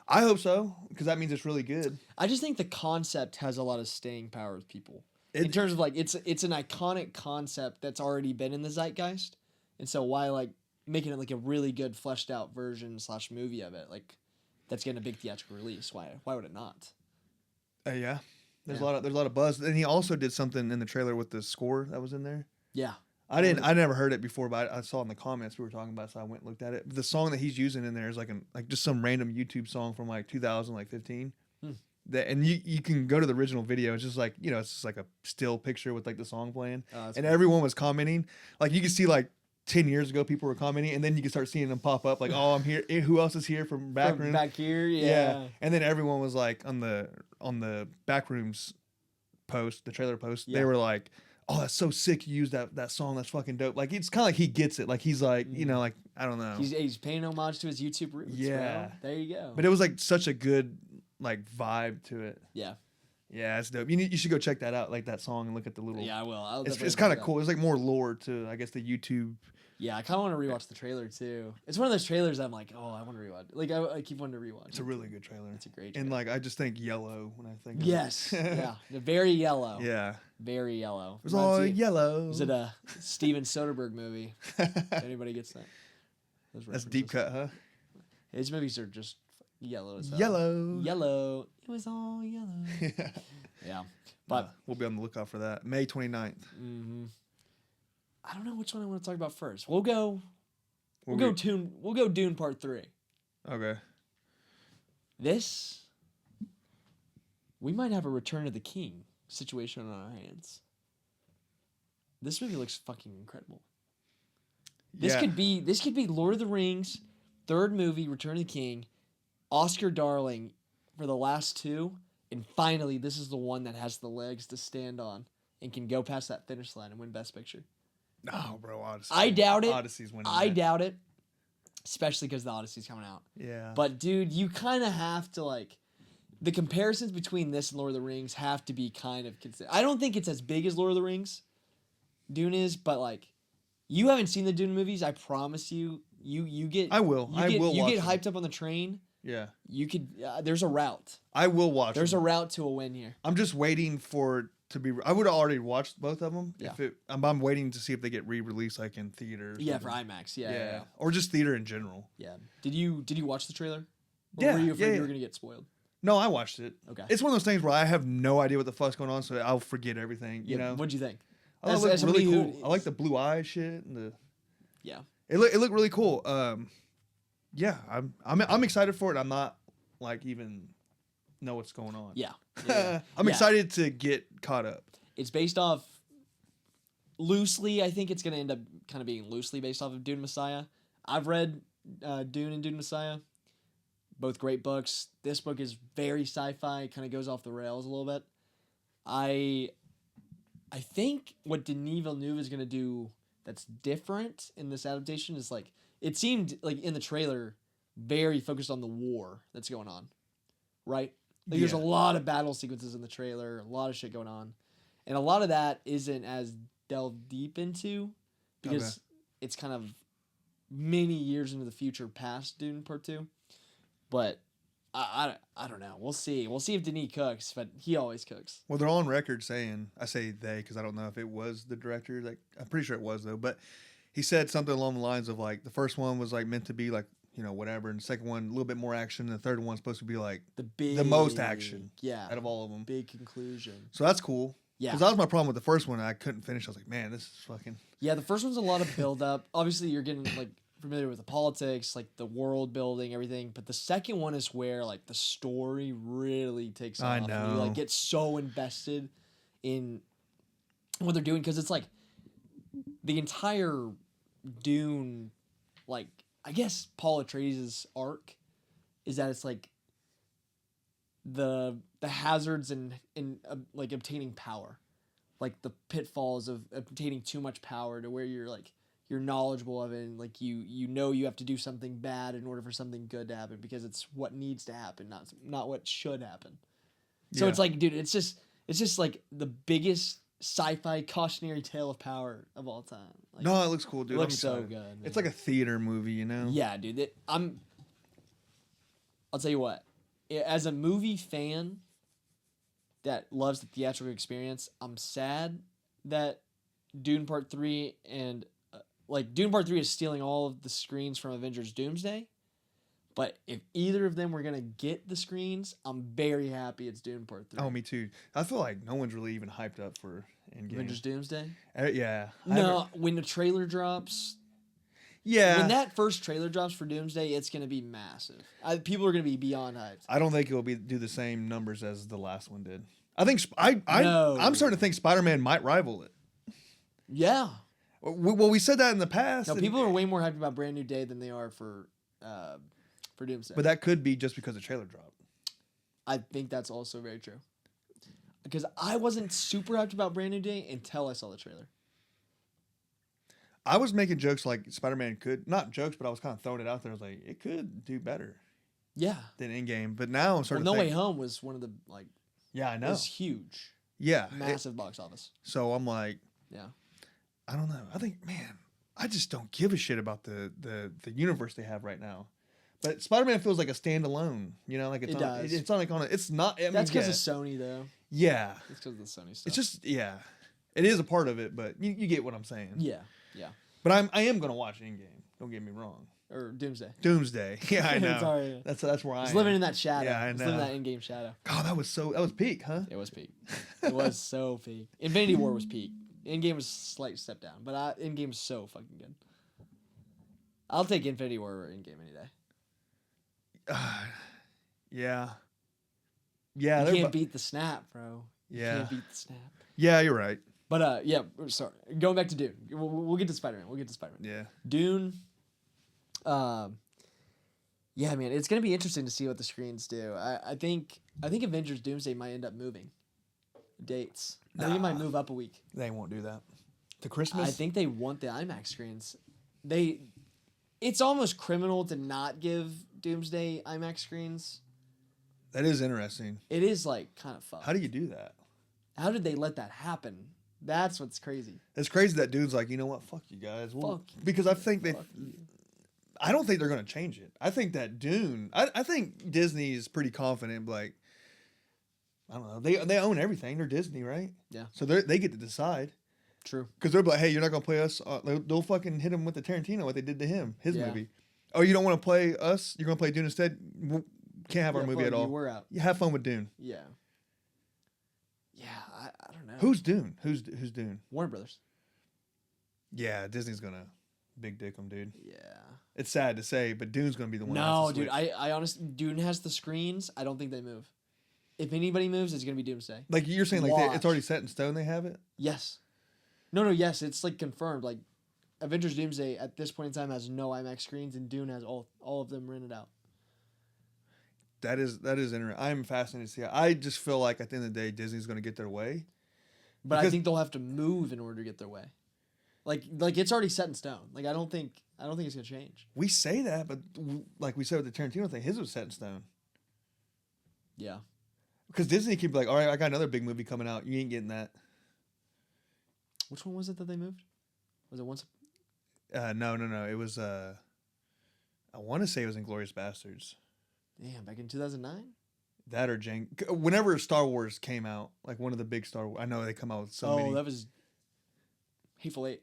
I hope so because that means it's really good. I just think the concept has a lot of staying power with people. In terms of like it's an iconic concept that's already been in the zeitgeist, and so why like making it like a really good fleshed out version / movie of it, like that's getting a big theatrical release. Why would it not? Yeah. There's Yeah. a lot of buzz, and he also did something in the trailer with the score that was in there. Yeah. I never heard it before, but I saw in the comments we were talking about, so I went and looked at it. The song that he's using in there is like just some random YouTube song from like 2015. That, and you can go to the original video. It's just like, it's just like a still picture with like the song playing, and cool. everyone was commenting. Like you can see like 10 years ago people were commenting, and then you can start seeing them pop up like, oh, I'm here. Who else is here from Backrooms? Back here, yeah. And then everyone was like on the Backrooms post, the trailer post. Yeah. They were like, oh, that's so sick. You used that song. That's fucking dope. Like it's kind of like he gets it. Like he's like, like I don't know. He's paying homage to his YouTube roots. Yeah. Bro. There you go. But it was like such a good like vibe to it. Yeah. Yeah, it's dope. You should go check that out, like that song, and look at the little. Yeah, I will. It's kind of cool. It's like more lore to, I guess, the YouTube. Yeah, I kind of want to rewatch the trailer too. It's one of those trailers I'm like, oh, I want to rewatch. Like I keep wanting to rewatch. It's a really good trailer. It's a great. And trailer. like I just think yellow when I think. Yes. Of it. Yeah. They're very yellow. Yeah. Very yellow. It was all Reminds me- yellow. Is it a Steven Soderbergh movie? If anybody gets that? Those That's deep references. cut, huh? His movies are just yellow as hell. Yellow. Yellow. It was all yellow. Yeah. Yeah. But We'll be on the lookout for that. May 29th. I don't know which one I want to talk about first. We'll go Dune Part 3. Okay. This, we might have a Return of the King situation on our hands. This movie looks fucking incredible. This Yeah. could be Lord of the Rings, third movie, Return of the King, Oscar darling for the last two, and finally this is the one that has the legs to stand on and can go past that finish line and win Best Picture. No, bro. Odyssey. I doubt it. Odyssey's winning. I that. doubt it, especially because the Odyssey's coming out. Yeah. But dude, you kind of have to like the comparisons between this and Lord of the Rings have to be kind of considered. I don't think it's as big as Lord of the Rings, Dune is, but like you haven't seen the Dune movies. I promise you, you get. I will. I will You watch get them. hyped up on the train. Yeah. You could. There's a route. I will watch. There's a them. route to a win here. I'm just waiting for it to be. I would have already watched both of them. Yeah. I'm waiting to see if they get re-released like in theaters. Yeah, for IMAX. Yeah. Or just theater in general. Yeah. Did you watch the trailer? Or Yeah, Were you afraid yeah, you were yeah. gonna get spoiled? No, I watched it. Okay. It's one of those things where I have no idea what the fuck's going on, so I'll forget everything. You Yeah. know. What'd you think? I thought it As looked really somebody cool. who- I like the blue eye shit and the. Yeah. It looked really cool. Yeah, I'm excited for it. I'm not like even know what's going on. Yeah. Yeah. I'm Yeah. excited to get caught up. It's based off loosely. I think it's going to end up kind of being loosely based off of Dune Messiah. I've read Dune and Dune Messiah, both great books. This book is very sci-fi. Kind of goes off the rails a little bit. I think what Denis Villeneuve is going to do that's different in this adaptation is like it seemed like in the trailer very focused on the war that's going on, right? Like there's a Yeah. lot of battle sequences in the trailer, a lot of shit going on. And a lot of that isn't as delved deep into because it's kind of many years into the future past Dune Part 2. But I don't know. We'll see. We'll see if Denis cooks, but he always cooks. Well, they're on record saying, I say they because I don't know if it was the director. Like I'm pretty sure it was though. But he said something along the lines of like the first one was like meant to be like whatever, and the second one a little bit more action, and the third one's supposed to be like the most action. Yeah. Out of all of them. Big conclusion. So that's cool. Yeah. Because that was my problem with the first one. I couldn't finish. I was like, man, this is fucking. Yeah, the first one's a lot of build up. Obviously, you're getting like familiar with the politics, like the world building, everything. But the second one is where like the story really takes off. I And you know. like get so invested in what they're doing because it's like the entire Dune, like I guess Paul Atreides' arc is that it's like the hazards in like obtaining power, like the pitfalls of obtaining too much power to where you're like you're knowledgeable of it and like you know you have to do something bad in order for something good to happen because it's what needs to happen, not what should happen. So Yeah. it's like, dude, it's just like the biggest sci-fi cautionary tale of power of all time. Like, No, it looks cool, dude. it looks I'm so excited. good. Man. It's like a theater movie, Yeah, dude. I'll tell you what. As a movie fan that loves the theatrical experience, I'm sad that Dune Part 3 and Dune Part 3 is stealing all of the screens from Avengers Doomsday. But if either of them were gonna get the screens, I'm very happy it's Dune Part 3. Oh, me too. I feel like no one's really even hyped up for Endgame. Avengers Doomsday? Yeah. No, when the trailer drops, Yeah. when that first trailer drops for Doomsday, it's gonna be massive. People are gonna be beyond hyped. I don't think it'll do the same numbers as the last one did. I think No. I'm starting to think Spider-Man might rival it. Yeah. Well, we said that in the past. No, and- people are way more hyped about Brand New Day than they are for Doomsday. But that could be just because the trailer dropped. I think that's also very true. Because I wasn't super hyped about Brand New Day until I saw the trailer. I was making jokes like Spider-Man could, not jokes, but I was kind of throwing it out there. I was like, it could do better Yeah. than Endgame. But now I'm Well, starting No to Way think, Home was one of the, yeah, I it know. was huge. Yeah. Massive box office. So I'm like, Yeah. I don't know. I think, man, I just don't give a shit about the universe they have right now. But Spider-Man feels like a standalone, like it's It does. It's on like on a, it's not. I mean, That's because yeah. of Sony, though. Yeah. It's because of the Sony stuff. It's just, yeah. It is a part of it, but you get what I'm saying. Yeah. Yeah. But I am gonna watch Endgame. Don't get me wrong. Or Doomsday. Doomsday. Yeah, I know. Sorry. That's where I It's am. living in that shadow. Yeah, I It's know. living in that in-game shadow. God, that was peak, huh? It was peak. It was so peak. Infinity War was peak. Endgame was a slight step down, but Endgame is so fucking good. I'll take Infinity War over Endgame any day. Yeah. Yeah. You they're can't bu- beat the snap, bro. You Yeah. can't beat the snap. Yeah, you're right. But yeah, sorry. Going back to Dune. We'll get to Spider-Man. Yeah. Dune. Yeah, man, it's gonna be interesting to see what the screens do. I think Avengers Doomsday might end up moving dates. I think it might move up a week. They won't do that. To Christmas? I think they want the IMAX screens. It's almost criminal to not give Doomsday IMAX screens. That is interesting. It is kind of fucked. How do you do that? How did they let that happen? That's what's crazy. It's crazy that dude's like, you know what? Fuck you guys. Fuck you. Because I think Fuck you. I don't think they're going to change it. I think that Dune, I think Disney is pretty confident. Like, I don't know. They own everything. They're Disney, right? Yeah. So they get to decide. True. Because they're like, hey, you're not going to play us. They'll fucking hit him with the Tarantino, what they did to him, his Yeah. movie. Oh, you don't want to play us? You're going to play Dune instead? Can't have our Yeah, movie fuck at you, all. we're out. You have fun with Dune. Yeah. Yeah, I don't know. Who's Dune? Who's Dune? Warner Brothers? Yeah, Disney's going to big dick him, dude. Yeah. It's sad to say, but Dune's going to be the one. that No, has to dude. switch. I honestly, Dune has the screens. I don't think they move. If anybody moves, it's gonna be Doomsday. Like you're saying, like Watch. it's already set in stone. They have it. Yes. No, yes, it's confirmed. Like Avengers Doomsday at this point in time has no IMAX screens, and Dune has all of them rented out. That is interesting. I'm fascinated to see. I just feel like at the end of the day, Disney's going to get their way. But I Because- think they'll have to move in order to get their way. Like it's already set in stone. Like I don't think it's gonna change. We say that, but like we said with the Tarantino thing, his was set in stone. Yeah. Because Disney could be like, all right, I got another big movie coming out. You ain't getting that. Which one was it that they moved? Was it once? No. It was. I want to say it was Inglourious Bastards. Damn, back in 2009. That or whenever Star Wars came out, like one of the big Star Wars. I know they come out with so many. that was Hateful Eight.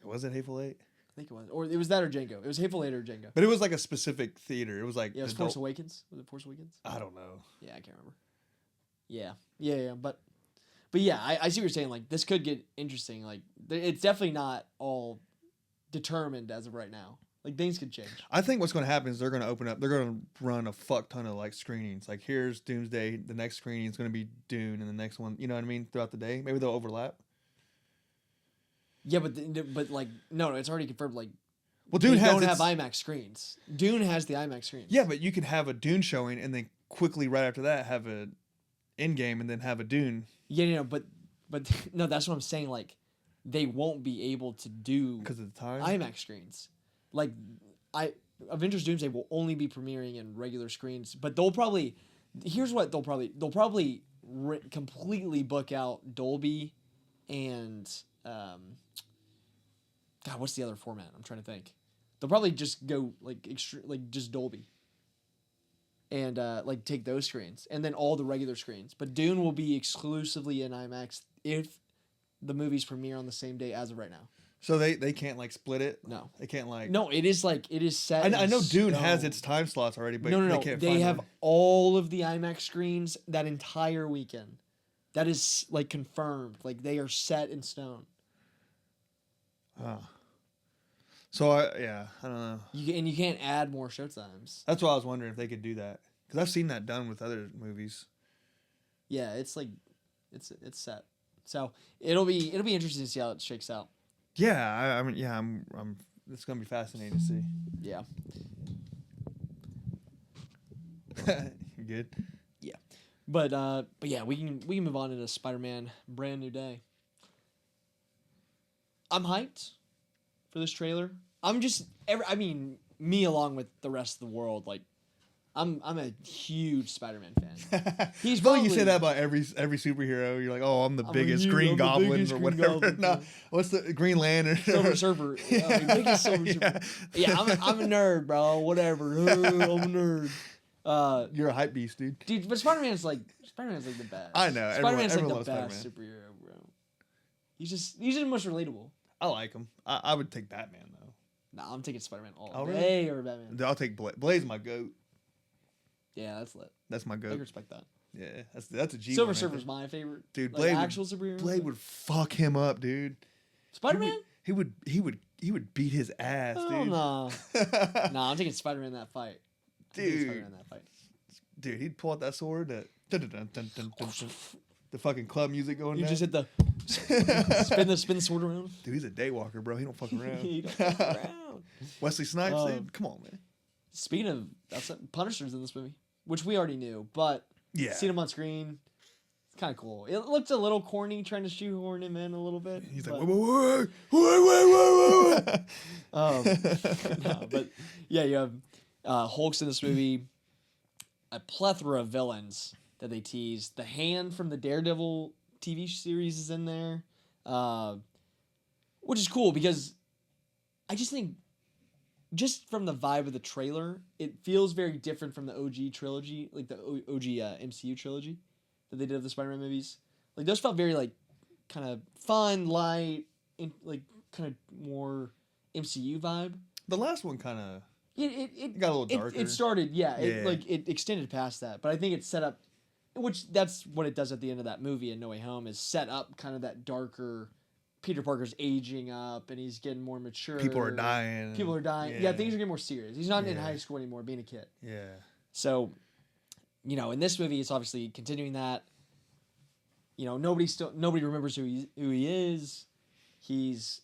Was it Hateful Eight? I think it was, or it was that or Django. It was Hateful Eight or Django. But it was like a specific theater. It was like Yeah, it was adult- Force Awakens. Was it Force Awakens? I don't know. Yeah, I can't remember. Yeah. But yeah, I see what you're saying. Like this could get interesting. Like it's definitely not all determined as of right now. Like things could change. I think what's going to happen is they're going to open up. They're going to run a fuck ton of like screenings. Like here's Doomsday. The next screening is going to be Dune, and the next one, you know what I mean, throughout the day. Maybe they'll overlap. Yeah, but like no, it's already confirmed. Like Well, they Dune has don't its- have IMAX screens. Dune has the IMAX screens. Yeah, but you can have a Dune showing, and then quickly right after that have a Endgame, and then have a Dune. Yeah, but no, that's what I'm saying. Like they won't be able to do Because of the time? IMAX screens. Like Avengers Doomsday will only be premiering in regular screens, but they'll probably completely book out Dolby and God, what's the other format? I'm trying to think. They'll probably just go like just Dolby and like take those screens and then all the regular screens. But Dune will be exclusively in IMAX if the movies premiere on the same day as of right now. So they can't like split it. No. They can't like. No, it is set. I know Dune has stone. its time slots already, but No. they can't. They find have one. all of the IMAX screens that entire weekend. That is like confirmed. Like they are set in stone. So I don't know. You can't add more showtimes. That's why I was wondering if they could do that because I've seen that done with other movies. Yeah, it's like it's set. So it'll be interesting to see how it shakes out. Yeah, I'm. It's gonna be fascinating to see. Yeah. You good? Yeah. But yeah, we can move on into Spider-Man Brand New Day. I'm hyped for this trailer. I'm just me along with the rest of the world, like I'm a huge Spider-Man fan. He's I feel like you probably- say that about every superhero. You're like, oh, I'm the biggest Green I'm the Goblin biggest or Green whatever. Goblin, No, yeah. what's the Green Lantern? Silver Surfer. Biggest Silver Surfer. Yeah, I'm a nerd, bro. Whatever. I'm a nerd. You're a hype beast, dude. Dude, but Spider-Man's like the best. I know, Spider-Man's everyone like the loves best Spider-Man. superhero, bro. He's just the most relatable. I like him. I would take Batman though. Nah, I'm taking Spider-Man all Oh, day really? or Batman. I'll take Blaze. Blaze my goat. Yeah, that's lit. That's my I goat. can respect that. Yeah, that's a G. Silver one right Surfer's there. my favorite. Dude, like, Blade actual superhero. Blade would fuck him up, dude. Spider-Man? He would beat his ass, Oh dude. no. Nah, I'm taking Spider-Man in that fight. I'm taking Dude. Spider-Man in that fight. Dude, he'd pull out that sword. That the fucking club music going. You down. just hit the spin the sword around. Dude, he's a daywalker, bro. He don't fuck around. He don't fuck around. Wesley Snipes, Um, dude. Come on, man. Speaking of Punisher's in this movie, which we already knew, but Yeah. seeing him on screen, it's kind of cool. It looked a little corny trying to shoehorn him in a little bit. He's but, like, wait. no, but yeah, you have Hulk's in this movie, a plethora of villains that they teased. The Hand from the Daredevil TV series is in there, which is cool because I just think, just from the vibe of the trailer, it feels very different from the OG trilogy, like the OG MCU trilogy that they did of the Spider-Man movies. Like those felt very like kind of fun, light, like kind of more MCU vibe. The last one kind of It got a little darker. It started, yeah. Yeah. It extended past that, but I think it's set up, which that's what it does at the end of that movie in No Way Home, is set up kind of that darker. Peter Parker's aging up and he's getting more mature. people are dying. People are dying. Yeah, things are getting more serious. He's not in high school anymore, being a kid. Yeah. So, in this movie, it's obviously continuing that. Nobody remembers who he is. He's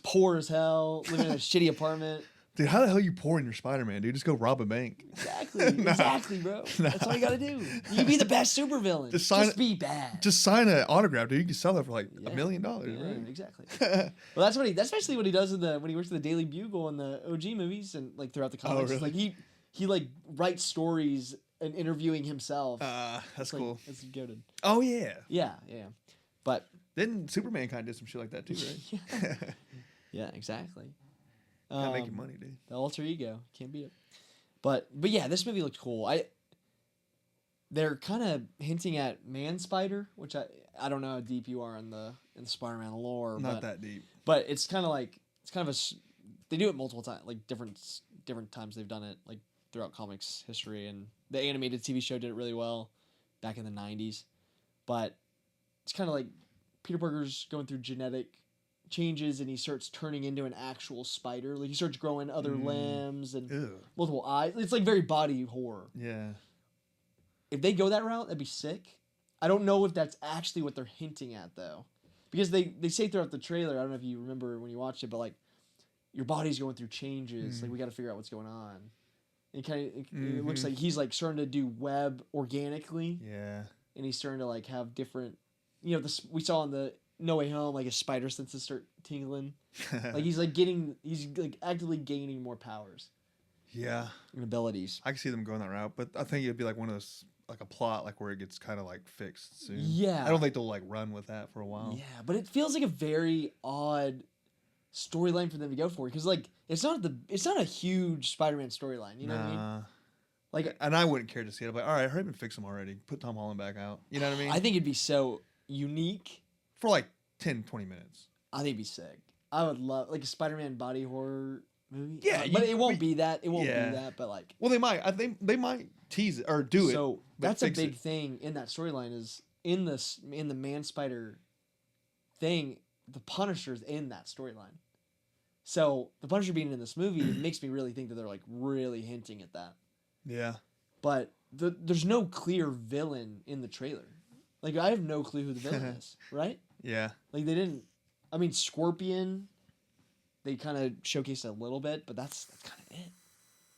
poor as hell, living in a shitty apartment. Dude, how the hell you poor in your Spider-Man, dude? Just go rob a bank. Exactly, bro. That's all you gotta do. You can be the best supervillain. Just be bad. Just sign an autograph, dude. You can sell that for like $1 million, Yeah, right? exactly. Well, that's basically what he does when he works at the Daily Bugle in the OG movies and like throughout the comics. really? Like he like writes stories and interviewing himself. That's Like, cool. it's goated. Oh yeah. Yeah. But Then Superman kind of did some shit like that too, right? yeah, exactly. Gotta make your money, dude. The alter ego, can't beat it. But yeah, this movie looked cool. They're kind of hinting at Man Spider, which I don't know how deep you are in the Spider-Man lore. Not that deep. But it's kind of they do it multiple times, like different times they've done it, like throughout comics history, and the animated TV show did it really well back in the 90s. But it's kind of like Peter Parker's going through genetic changes and he starts turning into an actual spider. Like he starts growing other limbs and Ew. multiple eyes. It's like very body horror. Yeah. If they go that route, that'd be sick. I don't know if that's actually what they're hinting at though. Because they say throughout the trailer, I don't know if you remember when you watched it, but like your body's going through changes. Like we got to figure out what's going on. It looks like he's like starting to do web organically. Yeah. And he's starting to like have different, we saw in the No Way Home, like his spider senses start tingling. Like he's like actively gaining more powers Yeah. and abilities. I can see them going that route, but I think it'd be like one of those, like a plot, like where it gets kind of like fixed soon. Yeah. I don't think they'll like run with that for a while. Yeah, but it feels like a very odd storyline for them to go for, because like it's not a huge Spider-Man storyline. You know what I mean? Like, and I wouldn't care to see it. I'm like, all right, hurry up and fix him already. Put Tom Holland back out. You know what I mean? I think it'd be so unique. For like 10, 20 minutes. I think it'd be sick. I would love like a Spider-Man body horror movie. Yeah, but it won't be that. It won't Yeah. be that. But like, Well, they might. I think they might tease it or do it. so but that's a fix big it. thing in that storyline. Is in the Man Spider thing, the Punisher's in that storyline. So the Punisher being in this movie it makes me really think that they're like really hinting at that. Yeah. But there's no clear villain in the trailer. Like I have no clue who the villain is, right? Yeah. Like they didn't. I mean, Scorpion. They kind of showcased a little bit, but that's kind of it.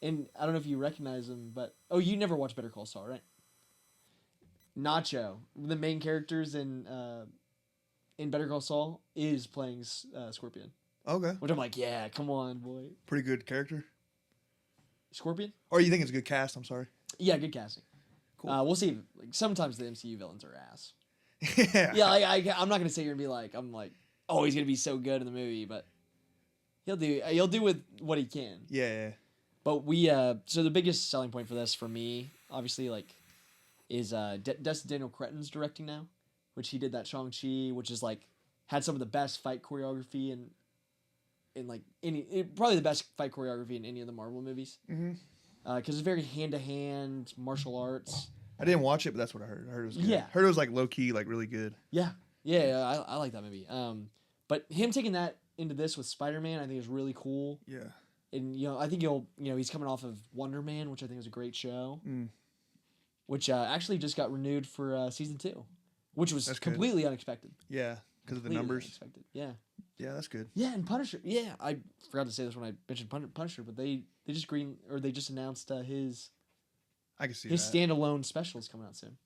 And I don't know if you recognize him, but you never watched Better Call Saul, right? Nacho, the main characters in Better Call Saul, is playing Scorpion. Okay. Which I'm like, yeah, come on, boy. Pretty good character. Scorpion? Or you think it's a good cast? I'm sorry. Yeah, good casting. Cool. We'll see. Like sometimes the MCU villains are ass. Yeah. Yeah, I'm not gonna sit here and be like, oh, he's gonna be so good in the movie, but he'll do with what he can. Yeah. But so the biggest selling point for this, for me, obviously, like, is Daniel Cretton's directing now, which he did that Shang-Chi, which is like had some of the best fight choreography in like probably the best fight choreography in any of the Marvel movies. Mm-hmm. Because it's very hand-to-hand martial arts. I didn't watch it, but that's what I heard. I heard it was good. Yeah. Heard it was like low key, like really good. Yeah, I like that movie. But him taking that into this with Spider-Man, I think is really cool. Yeah. And I think he's coming off of Wonder Man, which I think is a great show. Mm. Which actually just got renewed for season 2, which was That's good. completely unexpected. Yeah, because of the Completely numbers. Unexpected. Yeah. Yeah, that's good. Yeah, and Punisher. Yeah, I forgot to say this when I mentioned Punisher, but they just announced his I can see his that. standalone special is coming out soon.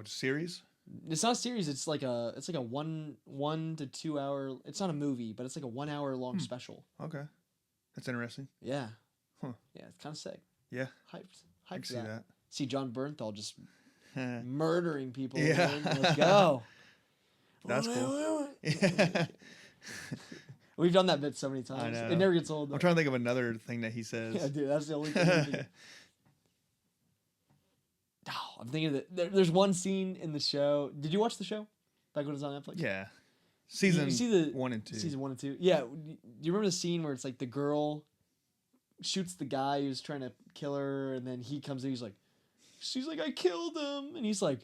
Series? It's not a series. It's like a 1 to 2 hour. It's not a movie, but it's like a 1 hour long special. Okay, that's interesting. Yeah. Huh. Yeah, it's kind of sick. Yeah, Hyped. I can Hyped see for that. See John Bernthal just murdering people. Yeah. Man. Let's go. That's cool. Yeah. We've done that bit so many times. I know. It never gets old. I'm trying to think of another thing that he says. Yeah, dude, that's the only thing. I can think of. Oh, I'm thinking that there's one scene in the show. Did you watch the show back when it was on Netflix? Yeah. Season You see the 1 and 2. Season 1 and 2. Yeah. Do you remember the scene where it's like the girl shoots the guy who's trying to kill her, and then he comes in, she's like, I killed him, and he's like,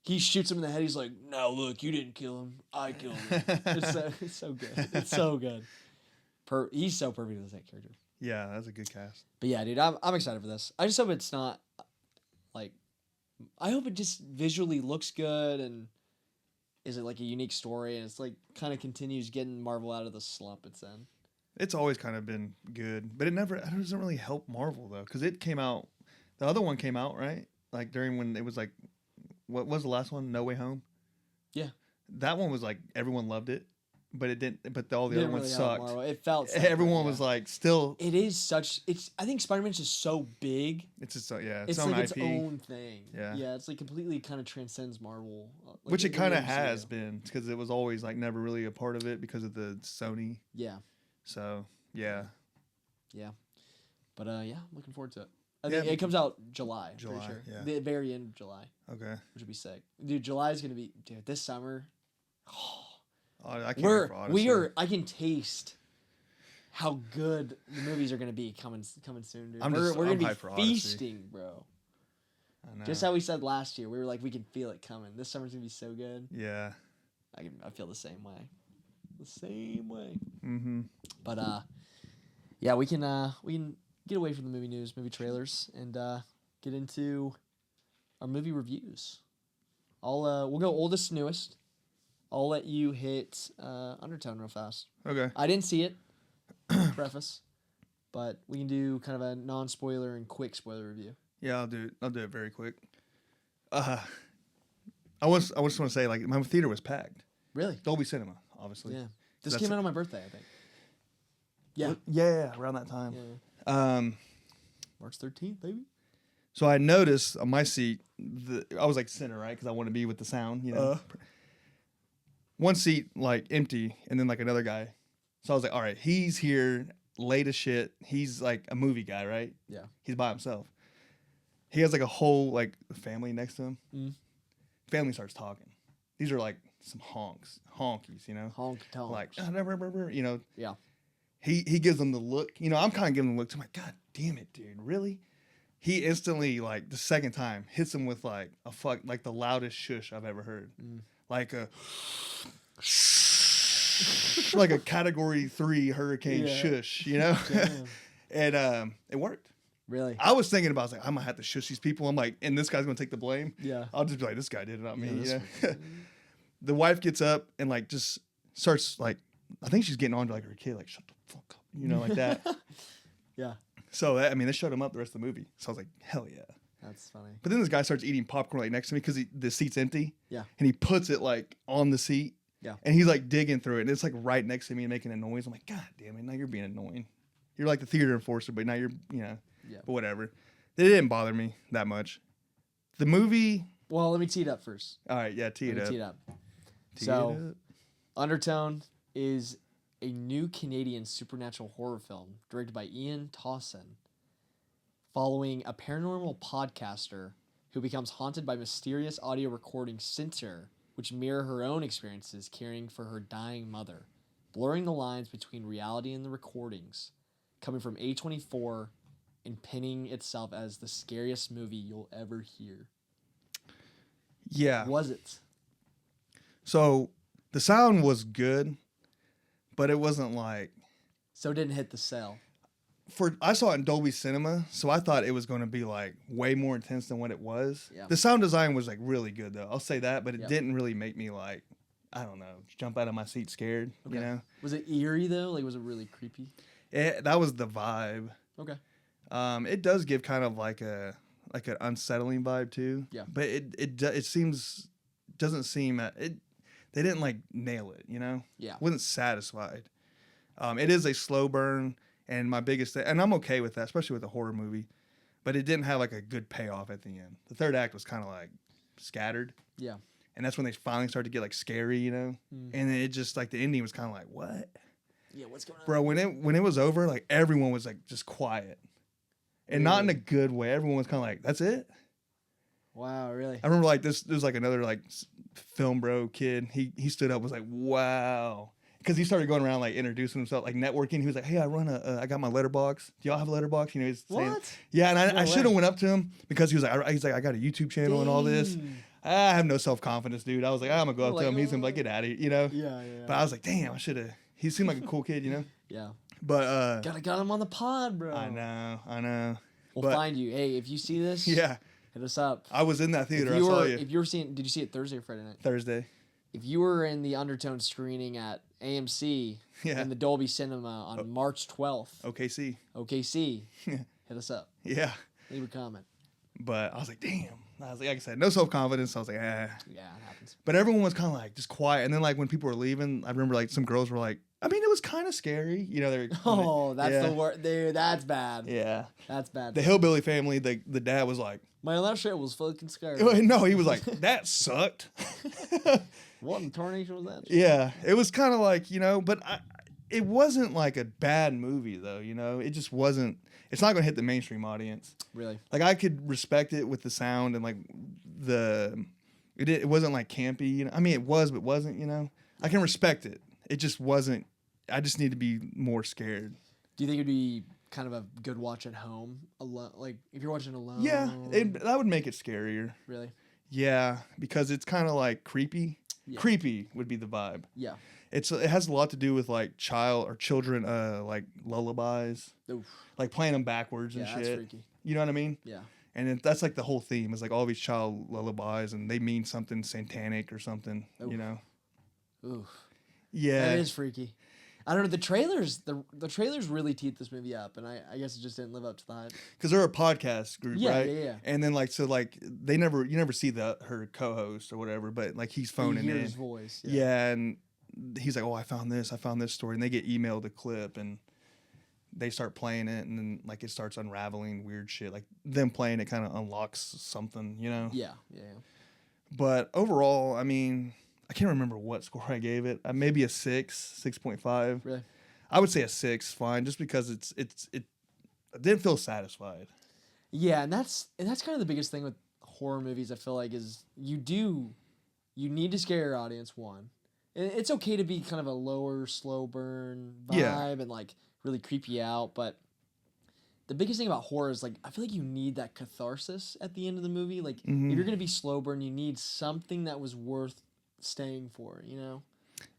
he shoots him in the head. He's like, no, look, you didn't kill him. I killed him. It's so good. It's so good. He's so perfect as that character. Yeah, that's a good cast. But yeah, dude, I'm excited for this. I just hope it's not like, I hope it just visually looks good and is it like a unique story and it's like kind of continues getting Marvel out of the slump it's in. It's always kind of been good, but it doesn't really help Marvel though, because it came out. The other one came out right, like during when it was like, what was the last one? No Way Home. Yeah, that one was like everyone loved it, but it didn't. But all the Didn't other ones really help sucked. Marvel. It felt Everyone yeah. was like still. It is such. I think Spider-Man's just so big. It's just its It's own like IP, its own thing. Yeah. Yeah, it's like completely kind of transcends Marvel. Like which it kind of MCU. has been, because it was always like never really a part of it because of the Sony. Yeah. So yeah. Yeah. But yeah, I'm looking forward to it. I Yeah, think it comes out July. July, Pretty sure. yeah. The very end of July, Okay. which would be sick. Dude, July is gonna be this summer. Oh, I can't wait for Odyssey. I can taste how good the movies are gonna be coming soon, dude. I'm We're gonna hyped be for Odyssey. feasting, bro. I know. Just how we said last year, we were like, we can feel it coming. This summer's gonna be so good. Yeah. I feel the same way. The same way. Mm-hmm. But yeah, we can get away from the movie news, movie trailers, and get into our movie reviews. We'll go oldest to newest. I'll let you hit Undertone real fast. Okay. I didn't see it. Preface, but we can do kind of a non-spoiler and quick spoiler review. Yeah, I'll do it very quick. I just want to say, like, my theater was packed. Really? Dolby Cinema, obviously. Yeah. This That's came out on my birthday, I think. Yeah. Yeah, around that time. Yeah. March 13th, baby. So I noticed on my seat, I was like center, right? Because I want to be with the sound, you know. One seat like empty, and then like another guy. So I was like, all right, he's here late as shit. He's like a movie guy, right? Yeah. He's by himself. He has like a whole like family next to him. Mm. Family starts talking. These are like some honkies, you know, Honky tonks. like you know, yeah. he gives them the look. You know, I'm kind of giving them the look to my God damn it, dude, really? He instantly, like, the second time hits him with like like the loudest shush I've ever heard, like a like a Category 3 hurricane shush, you know, and it worked. Really? I was thinking about, I was like, I'm gonna have to shush these people. I'm like, and this guy's gonna take the blame. Yeah. I'll just be like, this guy did it, not me. this You know? The wife gets up and like just starts like, I think she's getting on to like her kid, like shut the fuck up, you know, like that. Yeah. So I mean, they shut him up the rest of the movie. So I was like, hell yeah. That's funny. But then this guy starts eating popcorn like next to me because the seat's empty. Yeah. And he puts it like on the seat. Yeah. And he's like digging through it, and it's like right next to me and making a noise. I'm like, God damn it! Now you're being annoying. You're like the theater enforcer, but now you're, you know. Yeah. But whatever. It didn't bother me that much. The movie. Well, let me tee it up first. All right, yeah, tee it up. Tee it up. Tee So, it up. Undertone is a new Canadian supernatural horror film directed by Ian Towson, following a paranormal podcaster who becomes haunted by mysterious audio recordings sent to her, which mirror her own experiences caring for her dying mother, blurring the lines between reality and the recordings, coming from A24 and pinning itself as the scariest movie you'll ever hear. Yeah. Was it? So the sound was good, but it wasn't like. So it didn't hit the sale. I saw it in Dolby Cinema, so I thought it was going to be like way more intense than what it was. Yeah. The sound design was like really good though. I'll say that, but it Yeah. didn't really make me like, I don't know, jump out of my seat scared. Okay. You know, Was it eerie though? Like, was it really creepy? that was the vibe. Okay. It does give kind of like an unsettling vibe too. Yeah. But it doesn't seem they didn't like nail it. You know. Yeah. Wasn't satisfied. It is a slow burn. And my biggest thing, and I'm okay with that, especially with a horror movie, but it didn't have like a good payoff at the end. The third act was kind of like scattered. Yeah. And that's when they finally started to get like scary, you know? And it just like the ending was kind of like, what? Yeah, what's going on? Bro, when it was over, like everyone was like just quiet. And not in a good way. Everyone was kind of like, that's it? Wow, really? I remember like there was like another like film bro kid. He stood up, was like, wow. Because he started going around like introducing himself, like networking. He was like, "Hey, I got my letterbox. Do y'all have a letterbox?" You know, he's saying, What? yeah. And No I should have way. went up to him because he was like, I got a YouTube channel and all this. Dang. I have no self confidence, dude. I was like, I'm gonna go up Like, to him. He's gonna be like, get out of here, you know. Yeah. But I was like, damn, I should have. He seemed like a cool kid, you know. Yeah. But Gotta got him on the pod, bro. I know. We'll But- find you. Hey, if you see this, Yeah, hit us up. I was in that theater. If I you saw were, you if you were seeing, did you see it Thursday or Friday night? Thursday. If you were in the Undertone screening at AMC Yeah. in the Dolby Cinema on March 12th, OKC. OKC, hit us up. Yeah. Leave a comment. But I was like, damn. Like I said, no self confidence. I was like, ah. Yeah, it happens. But everyone was kind of like just quiet. And then like when people were leaving, I remember like some girls were like, I mean, it was kind of scary. You know, they're Oh, that's yeah. the word. Dude, that's bad. Yeah. That's bad. The Hillbilly Family, the dad was like, My last shit was fucking scary. no, he was like, that sucked. What in tarnation was that? Yeah. It was kind of like, you know, but it wasn't like a bad movie though, you know? It just wasn't, it's not going to hit the mainstream audience. Really? Like I could respect it with the sound and like it wasn't like campy, you know? I mean, it was, but wasn't, you know? I can respect it. It just wasn't, I just need to be more scared. Do you think it'd be kind of a good watch at home? Alone, like if you're watching alone? Yeah, that would make it scarier. Really? Yeah, because it's kind of like creepy. Yeah. Creepy would be the vibe. Yeah. It has a lot to do with like children like lullabies, Oof. like playing them backwards and Yeah, shit. that's freaky. You know what I mean? Yeah. And that's like the whole theme is like all these child lullabies and they mean something satanic or something. Oof. You know? Oof. Yeah. That is freaky. I don't know. The trailers really teed this movie up, and I guess it just didn't live up to the hype. Because they're a podcast group, Yeah, right? yeah. And then like you never see her co-host or whatever, but like he's phoning You hear in. his voice. Yeah, and he's like, "Oh, I found this story," and they get emailed a clip, and they start playing it, and then like it starts unraveling weird shit. Like them playing it kind of unlocks something, you know? Yeah. But overall, I mean, I can't remember what score I gave it. Maybe a 6.5. Really? I would say a 6, fine, just because it I didn't feel satisfied. Yeah, and that's kind of the biggest thing with horror movies. I feel like is you you need to scare your audience, one. And it's okay to be kind of a lower, slow burn vibe Yeah. and like really creep you out, but the biggest thing about horror is like I feel like you need that catharsis at the end of the movie. Like if you're gonna be slow burn, you need something that was worth staying for, you know?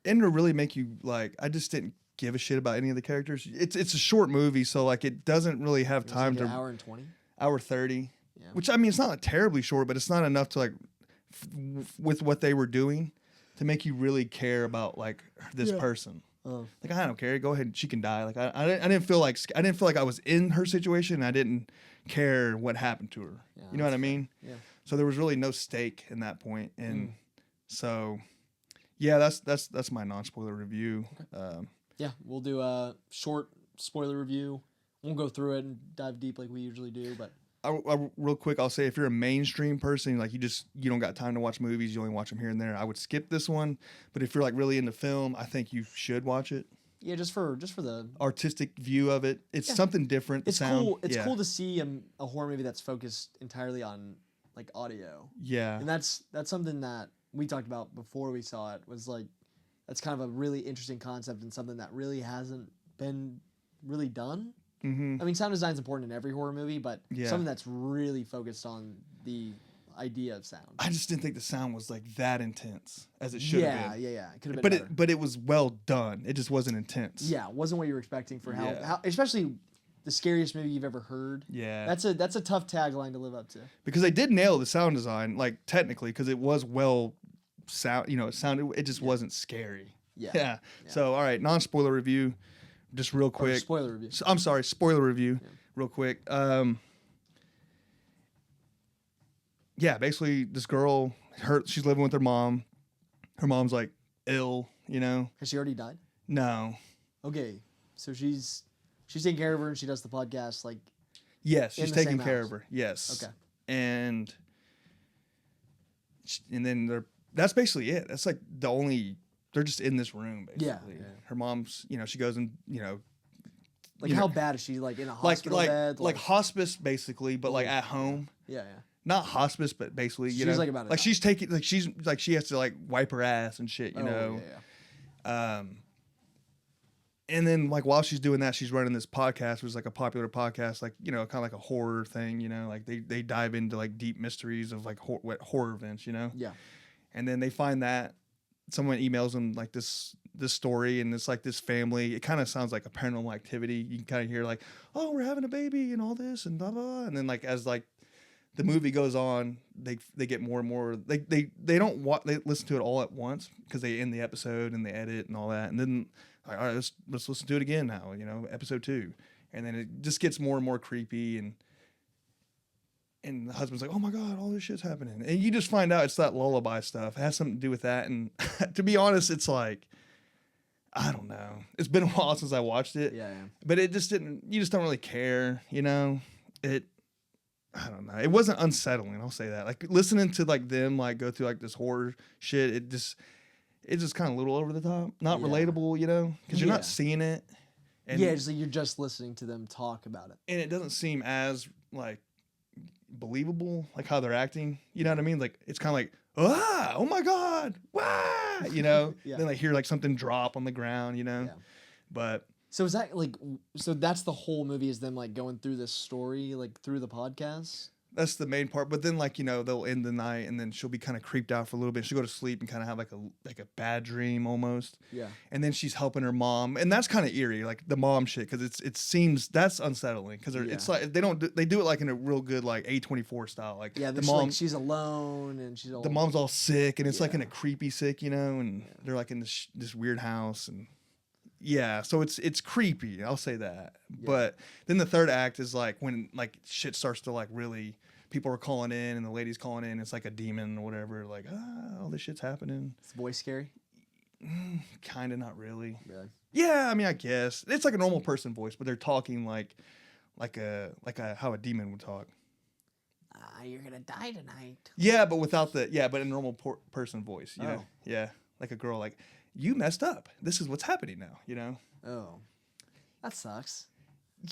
And to really make you like, I just didn't give a shit about any of the characters. It's a short movie, so like it doesn't really have It was time like to an hour and 20. hour 30. Yeah. Which I mean, it's not like terribly short, but it's not enough to like with what they were doing to make you really care about like this person. Like I don't care. Go ahead. She can die. Like I didn't feel like I was in her situation. And I didn't care what happened to her. Yeah, you know what I that's fair. mean? Yeah. So there was really no stake in that point. And so, yeah, that's my non-spoiler review. Yeah, we'll do a short spoiler review. Won't go through it and dive deep like we usually do, but I real quick, I'll say if you're a mainstream person, like you don't got time to watch movies, you only watch them here and there, I would skip this one. But if you're like really into film, I think you should watch it. yeah, just for the Artistic view of it, it's something different. The it's sound, cool. It's yeah. cool to see a horror movie that's focused entirely on like audio, Yeah, and that's something that we talked about before we saw it. Was like that's kind of a really interesting concept and something that really hasn't been really done. mm-hmm. I mean, sound design is important in every horror movie, but Yeah. something that's really focused on the idea of sound. I just didn't think the sound was like that intense as it should have been. Yeah. It could have been But better. but it was well done. It just wasn't intense. Yeah, it wasn't what you were expecting for Yeah. how especially the scariest movie you've ever heard. Yeah. That's a tough tagline to live up to. Because they did nail the sound design, like technically, because it was well sound. You know, it just wasn't scary. Yeah. So all right, non-spoiler review, just real Or quick. spoiler review. I'm sorry, spoiler review, real quick. Yeah, basically this girl, she's living with her mom. Her mom's like ill, you know. Has she already died? No. Okay. So she's taking care of her and she does the podcast like Yes, In she's the taking same care house. of her. Yes. Okay. And then that's basically it. That's like the only. They're just in this room basically. Yeah. Her mom's, she goes and like you how know, bad is she like in a like hospital bed? like hospice basically, but like at home. yeah. Not hospice, but basically, She's like about to like die. she's taking like she has to like wipe her ass and shit, you know. Yeah. And then like while she's doing that, she's running this podcast, which is like a popular podcast, like kind of like a horror thing, like they dive into like deep mysteries of like horror events, Yeah. And then they find that someone emails them like this story, and it's like this family. It kind of sounds like a Paranormal Activity. You can kind of hear like, oh, we're having a baby and all this and blah blah. And then like as like the movie goes on, they get more and more. They don't they listen to it all at once because they end the episode and they edit and all that. And then like, all right, let's listen to it again now. Episode 2, and then it just gets more and more creepy. And the husband's like, oh my God, all this shit's happening. And you just find out it's that lullaby stuff. It has something to do with that. And to be honest, it's like, I don't know. It's been a while since I watched it. Yeah. But it just didn't, you just don't really care, I don't know. It wasn't unsettling, I'll say that. Like listening to like them like go through like this horror shit, it's just kind of a little over the top. Not Yeah. relatable, because you're Yeah. not seeing it. And, Yeah, just like you're just listening to them talk about it. and it doesn't seem as like believable, like how they're acting. You know what I mean? Like it's kind of like, oh my God, wah, Yeah. Then like hear like something drop on the ground, Yeah. But So is that like so that's the whole movie is them like going through this story like through the podcast? that's the main part. But then like they'll end the night, and then she'll be kind of creeped out for a little bit. She'll go to sleep and kind of have like a bad dream almost. Yeah. And then she's helping her mom, and that's kind of eerie, like the mom shit, because it seems that's unsettling because it's like they do it like in a real good like A24 style, like Yeah, the the mom like she's alone and she's all the mom's all sick, and it's like in Yeah. a creepy sick, and they're like in this weird house, and so it's creepy, I'll say that. But then the third act is like when like shit starts to like really, people are calling in and the lady's calling in, it's like a demon or whatever, like all this shit's happening. Is the voice scary? Kind of, not really. Really? Yeah, I mean, I guess it's like a normal person voice, but they're talking like how a demon would talk. You're gonna die tonight. Yeah, but without but a normal person voice, you Oh. know? Yeah, like a girl, like, you messed up. This is what's happening now, Oh. That sucks.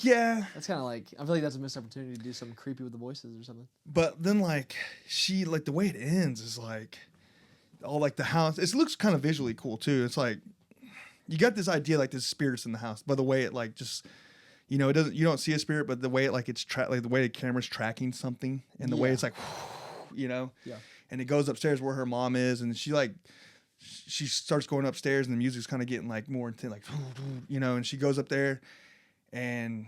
Yeah, That's kind of like I feel like that's a missed opportunity to do something creepy with the voices or something. but then like she, like the way it ends is like, all like the house. It looks kind of visually cool too. It's like you got this idea like there's spirits in the house, by the way it like just you don't see a spirit, but the way it like it's like the way the camera's tracking something and the way it's like Yeah. and it goes upstairs where her mom is, and she starts going upstairs, and the music's kind of getting like more intense, like and she goes up there, and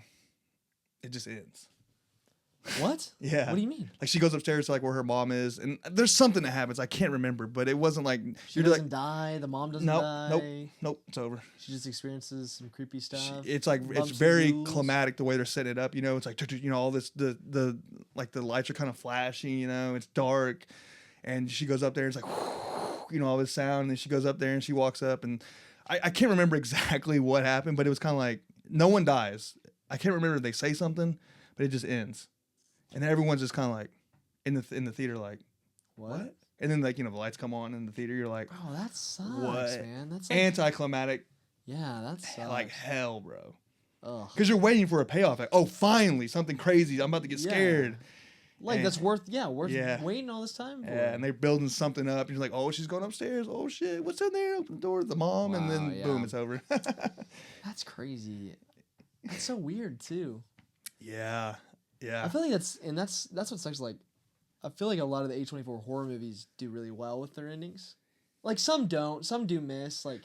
it just ends. What? Yeah. What do you mean? Like she goes upstairs to like where her mom is, and there's something that happens. I can't remember, but it wasn't like She doesn't die. The mom doesn't die. Nope. It's over. She just experiences some creepy stuff. It's like Bumps it's very and climatic the way they're setting it up. It's like all this the like the lights are kind of flashing. It's dark, and she goes up there. And it's like all this sound, and she goes up there and she walks up, and I can't remember exactly what happened, but it was kind of like no one dies. I can't remember if they say something, but it just ends. And then everyone's just kind of like in the theater, like what? And then like the lights come on in the theater. You're like, bro, that sucks, what? man. That's like, anticlimactic. Yeah, that sucks. Like hell, bro. Because you're waiting for a payoff. Like, oh, finally something crazy. I'm about to get scared. Like that's worth waiting all this time for. Yeah, and they're building something up. And you're like, oh, she's going upstairs. Oh shit, what's in there? Open the door, the mom, and then boom, it's over. That's crazy. That's so weird too. Yeah. Yeah. I feel like that's what sucks. Like, I feel like a lot of the A24 horror movies do really well with their endings. Like some don't, some do miss. Like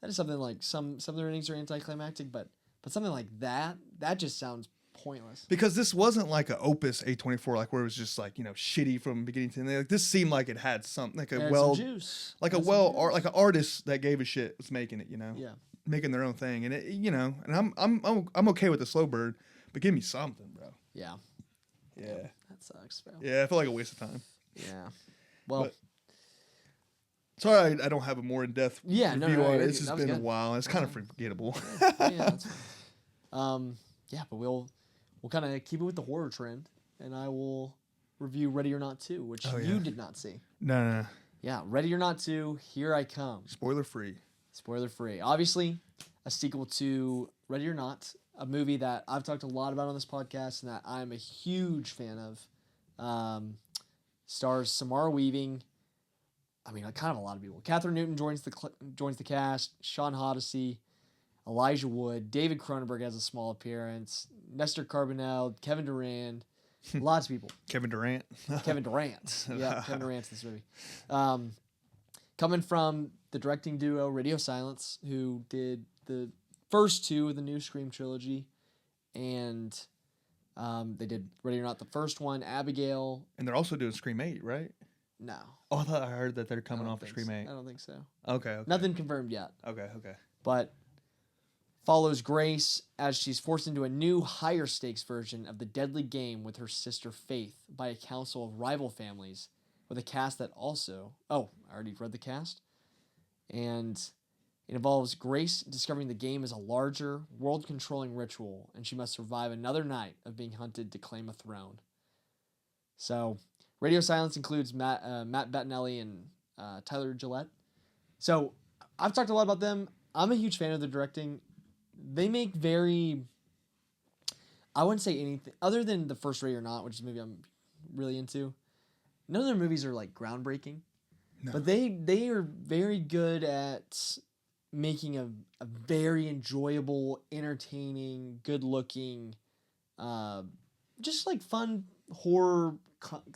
that is something like some of their endings are anticlimactic, but something like that just sounds pointless. Because this wasn't like an opus A24, like where it was just like shitty from beginning to end. Like this seemed like it had something like juice. Like like an artist that gave a shit was making it. Yeah. Making their own thing, and it and I'm okay with the slow burn, but give me something, bro. Yeah. Yeah. That sucks, bro. Yeah, I feel like a waste of time. Yeah. Well, sorry I don't have a more in-depth review on it. It's just been good. a while. It's kind of forgettable. Yeah, that's fine. But we'll kind of keep it with the horror trend, and I will review Ready or Not 2, which you did not see. No. Yeah, Ready or Not 2, Here I Come. Spoiler free. Obviously, a sequel to Ready or Not, a movie that I've talked a lot about on this podcast and that I'm a huge fan of. Stars Samara Weaving. I mean, kind of a lot of people. Catherine Newton joins the cast. Sean Hoddesy, Elijah Wood, David Cronenberg has a small appearance. Nestor Carbonell, Kevin Durand, lots of people. Kevin Durant. Yeah, Kevin Durant's in this movie. Coming from the directing duo Radio Silence, who did the first two of the new Scream trilogy, and they did Ready or Not, the first one, Abigail. And they're also doing Scream 8, right? No. Oh, I thought I heard that they're coming off of Scream 8. I don't think so. Okay. Nothing confirmed yet. Okay. But follows Grace as she's forced into a new, higher stakes version of the deadly game with her sister Faith by a council of rival families, with a cast that also... Oh, I already read the cast. And it involves Grace discovering the game is a larger, world-controlling ritual, and she must survive another night of being hunted to claim a throne. So, Radio Silence includes Matt Bettinelli and Tyler Gillette. So, I've talked a lot about them. I'm a huge fan of their directing. They make very... I wouldn't say anything... Other than the first Ready or Not, which is a movie I'm really into, none of their movies are, like, groundbreaking. No. But they are very good at making a very enjoyable, entertaining, good-looking, just, like, fun horror,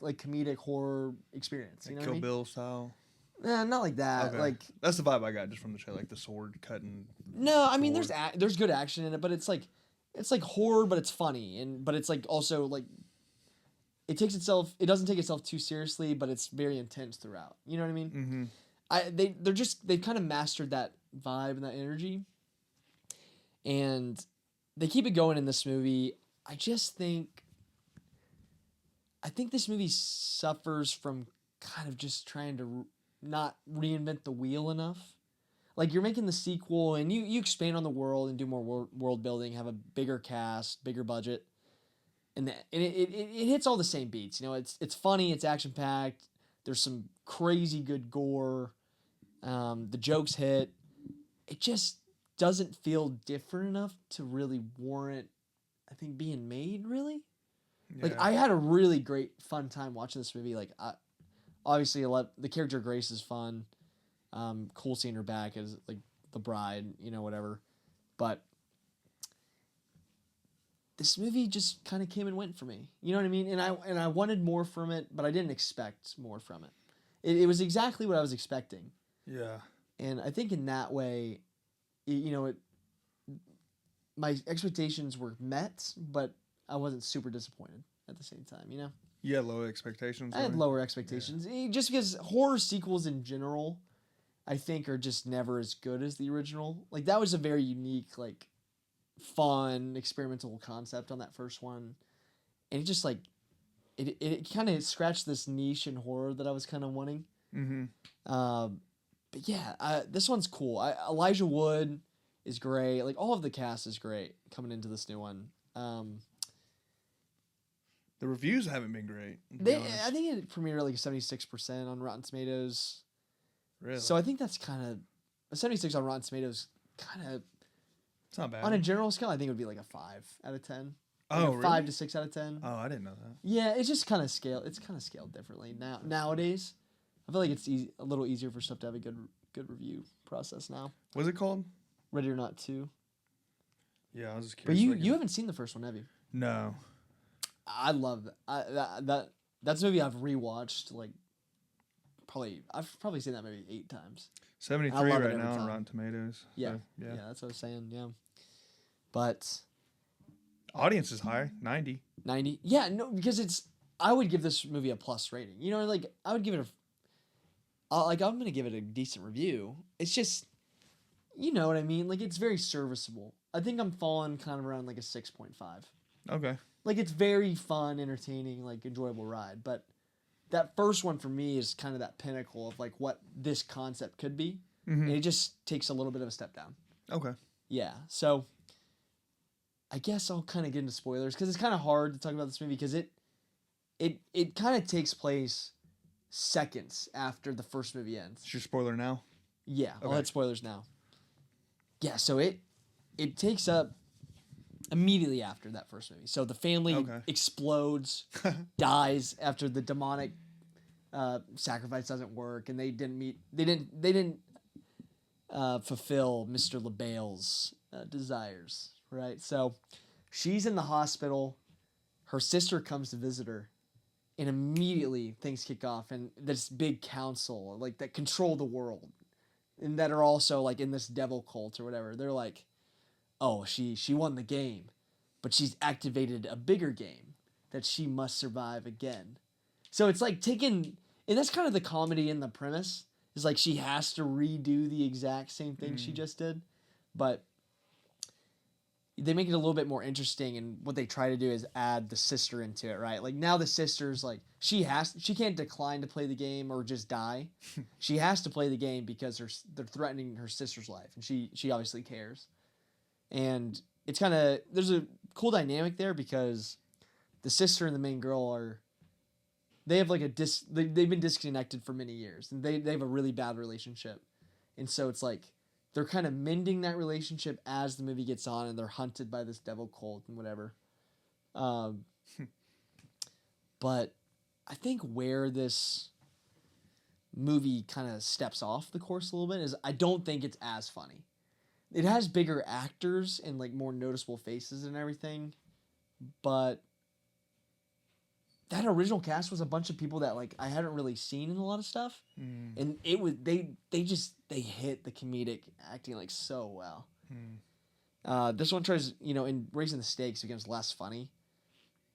like, comedic horror experience. You know Kill Bill style? Nah, not like that. Okay. Like, that's the vibe I got just from the trailer, like the sword cutting. No, I mean, there's good action in it, but it's like horror, but it's funny, but it's like also like it doesn't take itself too seriously, but it's very intense throughout. You know what I mean? Mm-hmm. They've kind of mastered that vibe and that energy, and they keep it going in this movie. I think this movie suffers from kind of just trying to not reinvent the wheel enough. Like, you're making the sequel, and you expand on the world and do more world building, have a bigger cast, bigger budget, and it hits all the same beats. You know, it's funny, it's action packed. There's some crazy good gore. The jokes hit. It just doesn't feel different enough to really warrant, I think, being made. Really, yeah. Like, I had a really great fun time watching this movie. Like, obviously the character Grace is fun. Cool seeing her back as like the bride, whatever. But this movie just kind of came and went for me. You know what I mean? And I wanted more from it, but I didn't expect more from it. It was exactly what I was expecting. Yeah. And I think in that way, my expectations were met, but I wasn't super disappointed at the same time, You had low expectations. I had lower expectations. Just because horror sequels in general, I think, are just never as good as the original. Like, that was a very unique, like, fun, experimental concept on that first one. And it just, like, it kind of scratched this niche in horror that I was kind of wanting. Mm-hmm. But yeah, this one's cool. Elijah Wood is great. Like, all of the cast is great coming into this new one. The reviews haven't been great. I think it premiered like 76% on Rotten Tomatoes. Really? So I think that's kind of a 76 on Rotten Tomatoes. Kind of, it's not bad. on a general scale, I think it would be like a 5 out of 10. Oh, like a 5 really? to 6 out of 10. Oh, I didn't know that. Yeah, it's just kind of scaled. It's kind of scaled differently nowadays. I feel like it's a little easier for stuff to have a good review process now. What's it called? Ready or Not 2. Yeah, I was just But curious. you haven't seen the first one, have you? No. I love that. That's a movie I've rewatched like I've probably seen that movie 8 times. 73 I love it right every now on time. Rotten Tomatoes. Yeah, So, yeah, that's what I was saying. Yeah, but audience is high, 90. 90. Yeah, no, because I would give this movie a plus rating. Like I would give it I'm gonna give it a decent review. It's just, you know what I mean. Like, it's very serviceable. I think I'm falling kind of around like a 6.5. Okay. Like, it's very fun, entertaining, like, enjoyable ride. But that first one for me is kind of that pinnacle of, like, what this concept could be. Mm-hmm. And it just takes a little bit of a step down. Okay. Yeah. So, I guess I'll kind of get into spoilers because it's kind of hard to talk about this movie because it kind of takes place seconds after the first movie ends. It's your spoiler now? Yeah. I'll Okay. hit spoilers now. Yeah. So, it takes up immediately after that first movie. So the family explodes, dies after the demonic sacrifice doesn't work, and they didn't fulfill Mr. LaBelle's desires, right? So she's in the hospital. Her sister comes to visit her, and immediately things kick off, and this big council like that control the world, and that are also like in this devil cult or whatever. They're like, oh, she won the game, but she's activated a bigger game that she must survive again. So it's like and that's kind of the comedy in the premise, is like she has to redo the exact same thing she just did, but they make it a little bit more interesting, and what they try to do is add the sister into it, right? Like, now the sister's like, she can't decline to play the game or just die. She has to play the game because they're threatening her sister's life, and she obviously cares. And it's kind of, there's a cool dynamic there because the sister and the main girl they have like they've been disconnected for many years, and they have a really bad relationship. And so it's like they're kind of mending that relationship as the movie gets on, and they're hunted by this devil cult and whatever. But I think where this movie kind of steps off the course a little bit is I don't think it's as funny. It has bigger actors and like more noticeable faces and everything, but that original cast was a bunch of people that like I hadn't really seen in a lot of stuff, and it was they hit the comedic acting like so well. This one tries, in raising the stakes, becomes less funny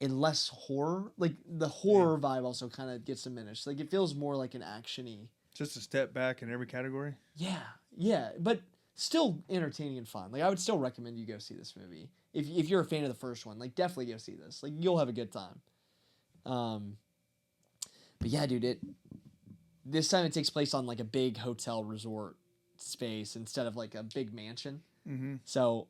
and less horror. Like the horror vibe also kind of gets diminished. Like it feels more like an action-y. Just a step back in every category. Yeah, but still entertaining and fun. Like I would still recommend you go see this movie if you're a fan of the first one. Like definitely go see this. Like you'll have a good time. But yeah, dude, this time it takes place on like a big hotel resort space instead of like a big mansion. Mm-hmm. So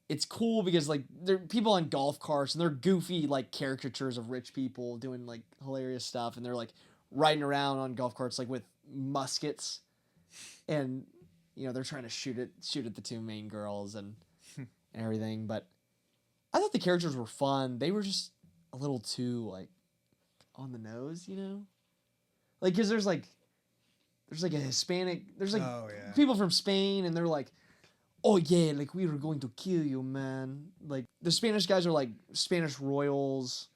it's cool because like there are people on golf carts and they're goofy like caricatures of rich people doing like hilarious stuff, and they're like riding around on golf carts like with muskets, and they're trying to shoot at the two main girls and everything. But I thought the characters were fun. They were just a little too like on the nose, you know? Like, cause there's like a Hispanic, there's like people from Spain, and they're like, oh yeah, like we were going to kill you, man. Like the Spanish guys are like Spanish royals,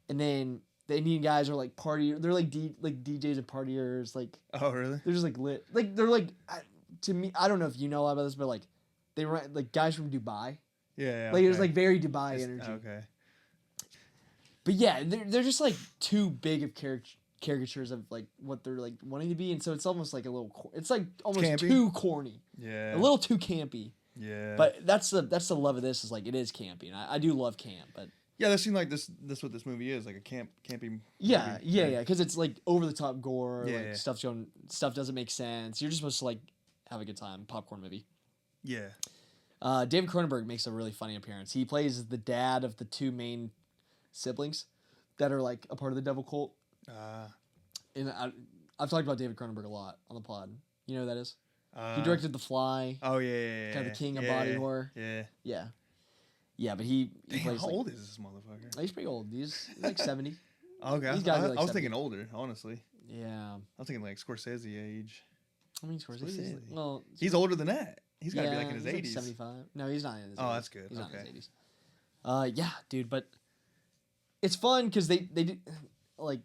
and then the Indian guys are like they're like DJs and partiers. Like, oh really? They're just like lit. Like they're like to me, I don't know if you know about this, but like they were like guys from Dubai. Yeah. Like it was like very Dubai energy. Okay. But yeah, they're just like too big of caricatures of like what they're like wanting to be, and so it's almost like a little. It's like almost campy? too corny. Yeah. A little too campy. Yeah. But that's the love of this, is like it is campy, and I do love camp, but yeah, that seemed like this what this movie is, like a campy yeah, movie. yeah, because it's like over the top gore, Yeah, like yeah. stuff doesn't make sense. You're just supposed to like have a good time, popcorn movie. Yeah. David Cronenberg makes a really funny appearance. He plays the dad of the two main siblings that are like a part of the devil cult. And I've talked about David Cronenberg a lot on the pod. You know who that is? He directed The Fly. Oh yeah. Kind of the king of body horror. Yeah. Yeah, but he Damn, plays how like, old is this motherfucker? he's pretty old. He's like 70. Okay, He's gotta be, I like, was 70. thinking older, honestly. Yeah. I was thinking like Scorsese age. I mean, Scorsese's Scorsese. like, well, He's older than that. He's got to yeah, be like in his he's 80s. Like 75. No, he's not in his 80s. Oh, that's good. He's not in Okay. his 80s. Yeah, dude, but it's fun because they do like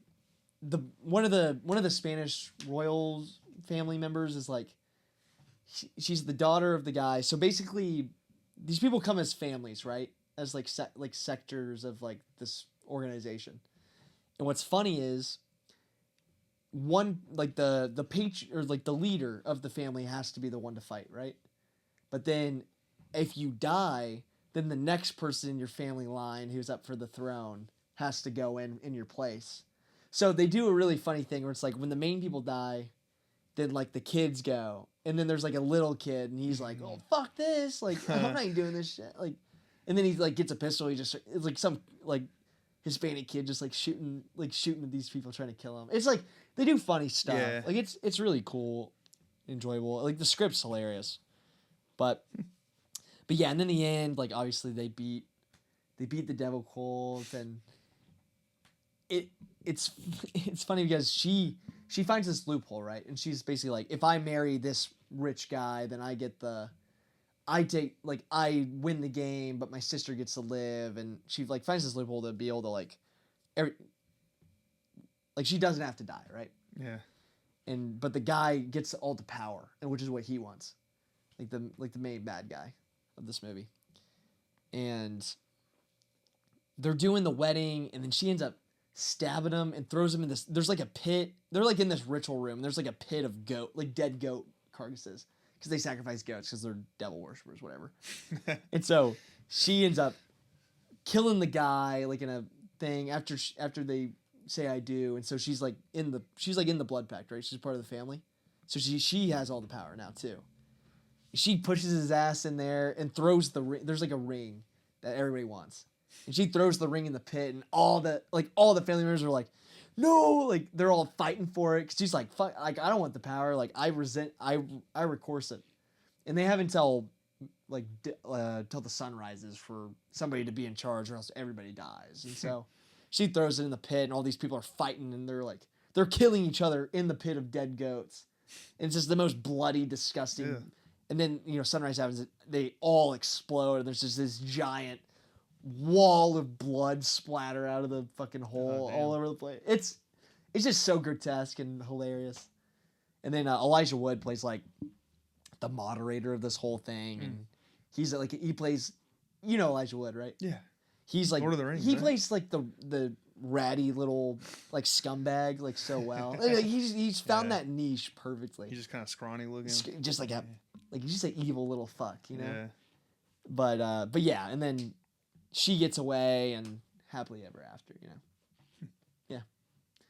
one of the Spanish royals family members is like she's the daughter of the guy. So basically, these people come as families, right? As like sectors of like this organization. And what's funny is one like the or like the leader of the family has to be the one to fight, right? But then if you die, then the next person in your family line who's up for the throne has to go in your place. So they do a really funny thing where it's like when the main people die, then like the kids go, and then there's like a little kid, and he's like, "Oh fuck this! Like I'm not doing this shit!" Like, and then he like gets a pistol. It's like some like Hispanic kid just like shooting at these people trying to kill him. It's like they do funny stuff. Yeah. Like it's really cool, enjoyable. Like the script's hilarious, but yeah, and then the end, like obviously they beat the devil cult, and it's funny because she finds this loophole, right? And she's basically like, if I marry this rich guy, then I win the game, but my sister gets to live, and she like finds this loophole to be able to like she doesn't have to die, right? Yeah. But the guy gets all the power, and which is what he wants, like the main bad guy of this movie. And they're doing the wedding, and then she ends up stabbing him and throws him in this. There's like a pit. They're like in this ritual room. There's like a pit of dead goat carcasses, because they sacrifice goats because they're devil worshippers, whatever. And so she ends up killing the guy like in a thing after they say I do, and so she's like in the blood pact, right? She's part of the family, so she has all the power now too. She pushes his ass in there and throws the ring. There's like a ring that everybody wants, and she throws the ring in the pit, and all the family members are like, no, like they're all fighting for it. 'Cause she's like, fuck, like I don't want the power. Like I recourse it, and they have until like till the sun rises for somebody to be in charge, or else everybody dies. And so she throws it in the pit, and all these people are fighting, and they're killing each other in the pit of dead goats. And it's just the most bloody, disgusting. Yeah. And then sunrise happens. They all explode, and there's just this giant wall of blood splatter out of the fucking hole all over the place. It's just so grotesque and hilarious. And then Elijah Wood plays like the moderator of this whole thing, and he's like he plays, Elijah Wood, right? Yeah. He's like Lord of the Rings, he right? plays like the ratty little like scumbag like so well. Like, he's found that niche perfectly. He's just kind of scrawny looking. Just like he's just an evil little fuck, Yeah. But yeah, and then she gets away, and happily ever after, Yeah.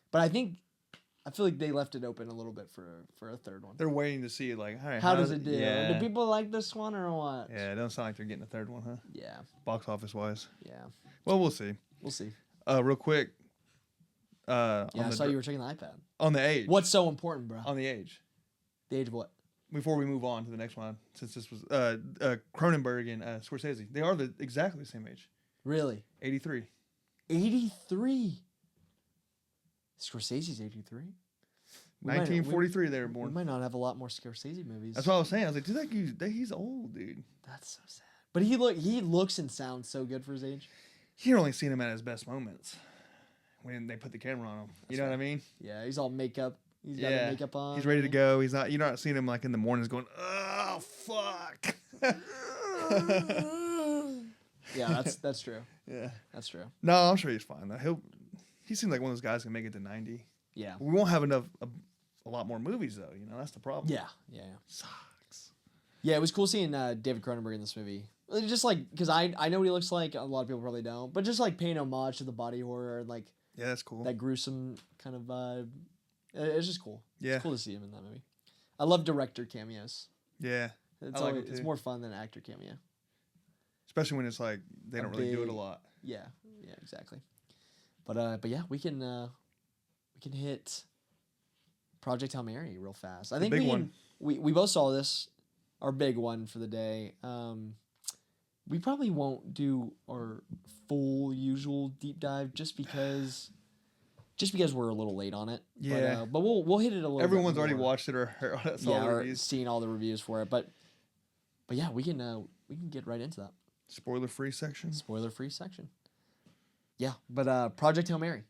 But I feel like they left it open a little bit for a third one. They're waiting to see like, all right, How does it do? Yeah. Do people like this one or what? Yeah, it doesn't sound like they're getting a third one, huh? Yeah. Box office wise. Yeah. Well, we'll see. We'll see. Real quick. Yeah, I saw you were checking the iPad. On the age. What's so important, bro? On the age. The age of what? Before we move on to the next one, since this was Cronenberg and Scorsese, they are exactly the same age. Really? 83. 83. Scorsese's 83. 1943 they were We born. might not have a lot more Scorsese movies. That's what I was saying. I was like, dude, he's old, dude. That's so sad. But he looks and sounds so good for his age. You're only seen him at his best moments when they put the camera on him. You know what I mean? Yeah, he's all makeup. He's got the makeup on. He's ready to go. He's not. You're not seeing him like in the mornings going, oh fuck. Yeah, that's true. Yeah, That's true. no, I'm sure he's fine. Though. He seems like one of those guys who can make it to 90. Yeah. We won't have a lot more movies though. You know, that's the problem. Yeah. Sucks. Yeah, it was cool seeing David Cronenberg in this movie. Just like, because I know what he looks like. A lot of people probably don't. But just like paying homage to the body horror and like Yeah, that's cool. that gruesome kind of vibe. It's just cool. Yeah. It's cool to see him in that movie. I love director cameos. Yeah, It's I like always, it it's too. more fun than an actor cameo. Especially when it's like they don't really do it a big- lot. Yeah, exactly. But yeah, we can hit Project Hail Mary real fast. I think big one. we both saw this, our big one for the day. We probably won't do our full usual deep dive just because we're a little late on it. Yeah. But we'll hit it a little. Everyone's bit already more. watched it or saw Yeah, the or reviews. seen all the reviews for it. But yeah, we can get right into that. Spoiler-free section. Spoiler-free section. Yeah, but Project Hail Mary,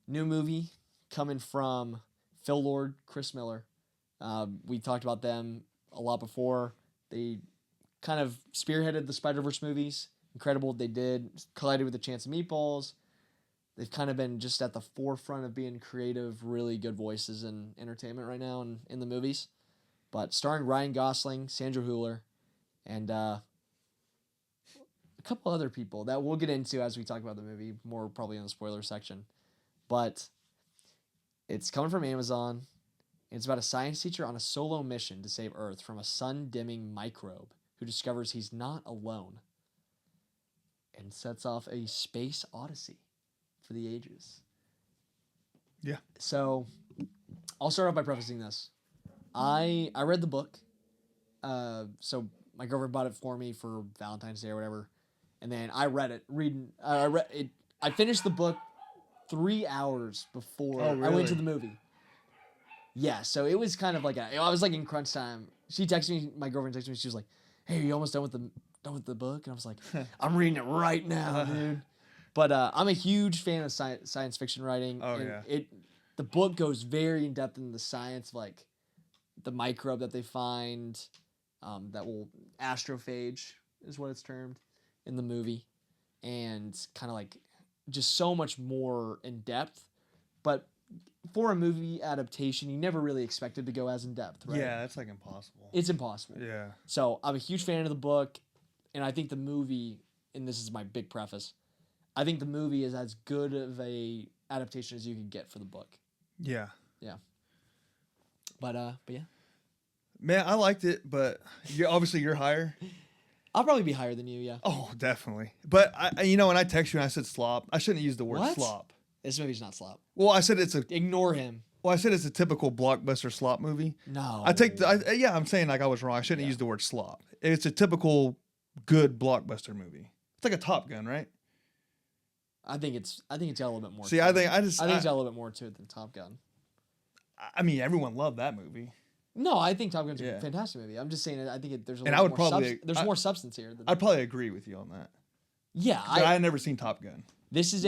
new movie coming from Phil Lord, Chris Miller. We talked about them a lot before. They kind of spearheaded the Spider-Verse movies. Incredible what they did. Collided with the Chance of Meatballs. They've kind of been just at the forefront of being creative, really good voices in entertainment right now and in the movies. But starring Ryan Gosling, Sandra Hüller, and a couple other people that we'll get into as we talk about the movie, more probably in the spoiler section. But it's coming from Amazon. It's about a science teacher on a solo mission to save Earth from a sun-dimming microbe who discovers he's not alone and sets off a space odyssey for the ages. Yeah. So I'll start off by prefacing this. I read the book. So my girlfriend bought it for me for Valentine's Day or whatever. And then I read it. I finished the book 3 hours before Oh, I went really? to the movie. Yeah, so it was kind of like I was like in crunch time. She texted me, my girlfriend texted me, she was like, "Hey, are you almost done with the book?" And I was like, "I'm reading it right now, dude." But I'm a huge fan of science fiction writing. Oh, and yeah. The book goes very in depth into the science, like the microbe that they find, that will astrophage is what it's termed in the movie, and kind of like just so much more in depth. But for a movie adaptation, you never really expected to go as in depth, right? Yeah, that's like impossible. It's impossible. Yeah. So I'm a huge fan of the book, and I think the movie, and this is my big preface, I think the movie is as good of a adaptation as you can get for the book. Yeah. Yeah. But yeah. Man, I liked it, but obviously you're higher. I'll probably be higher than you, yeah. Oh, definitely. But when I text you and I said slop, I shouldn't use the word What? slop. This movie's not slop. Well, I said it's Ignore him. a typical blockbuster slop movie. No. I'm saying like I was wrong. I shouldn't use the word slop. It's a typical good blockbuster movie. It's like a Top Gun, right? I think it's got a little bit more. See, to I it. think it's got a little bit more to it than Top Gun. I mean, everyone loved that movie. No, I think Top Gun's Yeah. a fantastic movie. I'm just saying I think there's a And little I would more probably- there's more substance here. I'd probably agree with you on that. Yeah, But I had never seen Top Gun. this is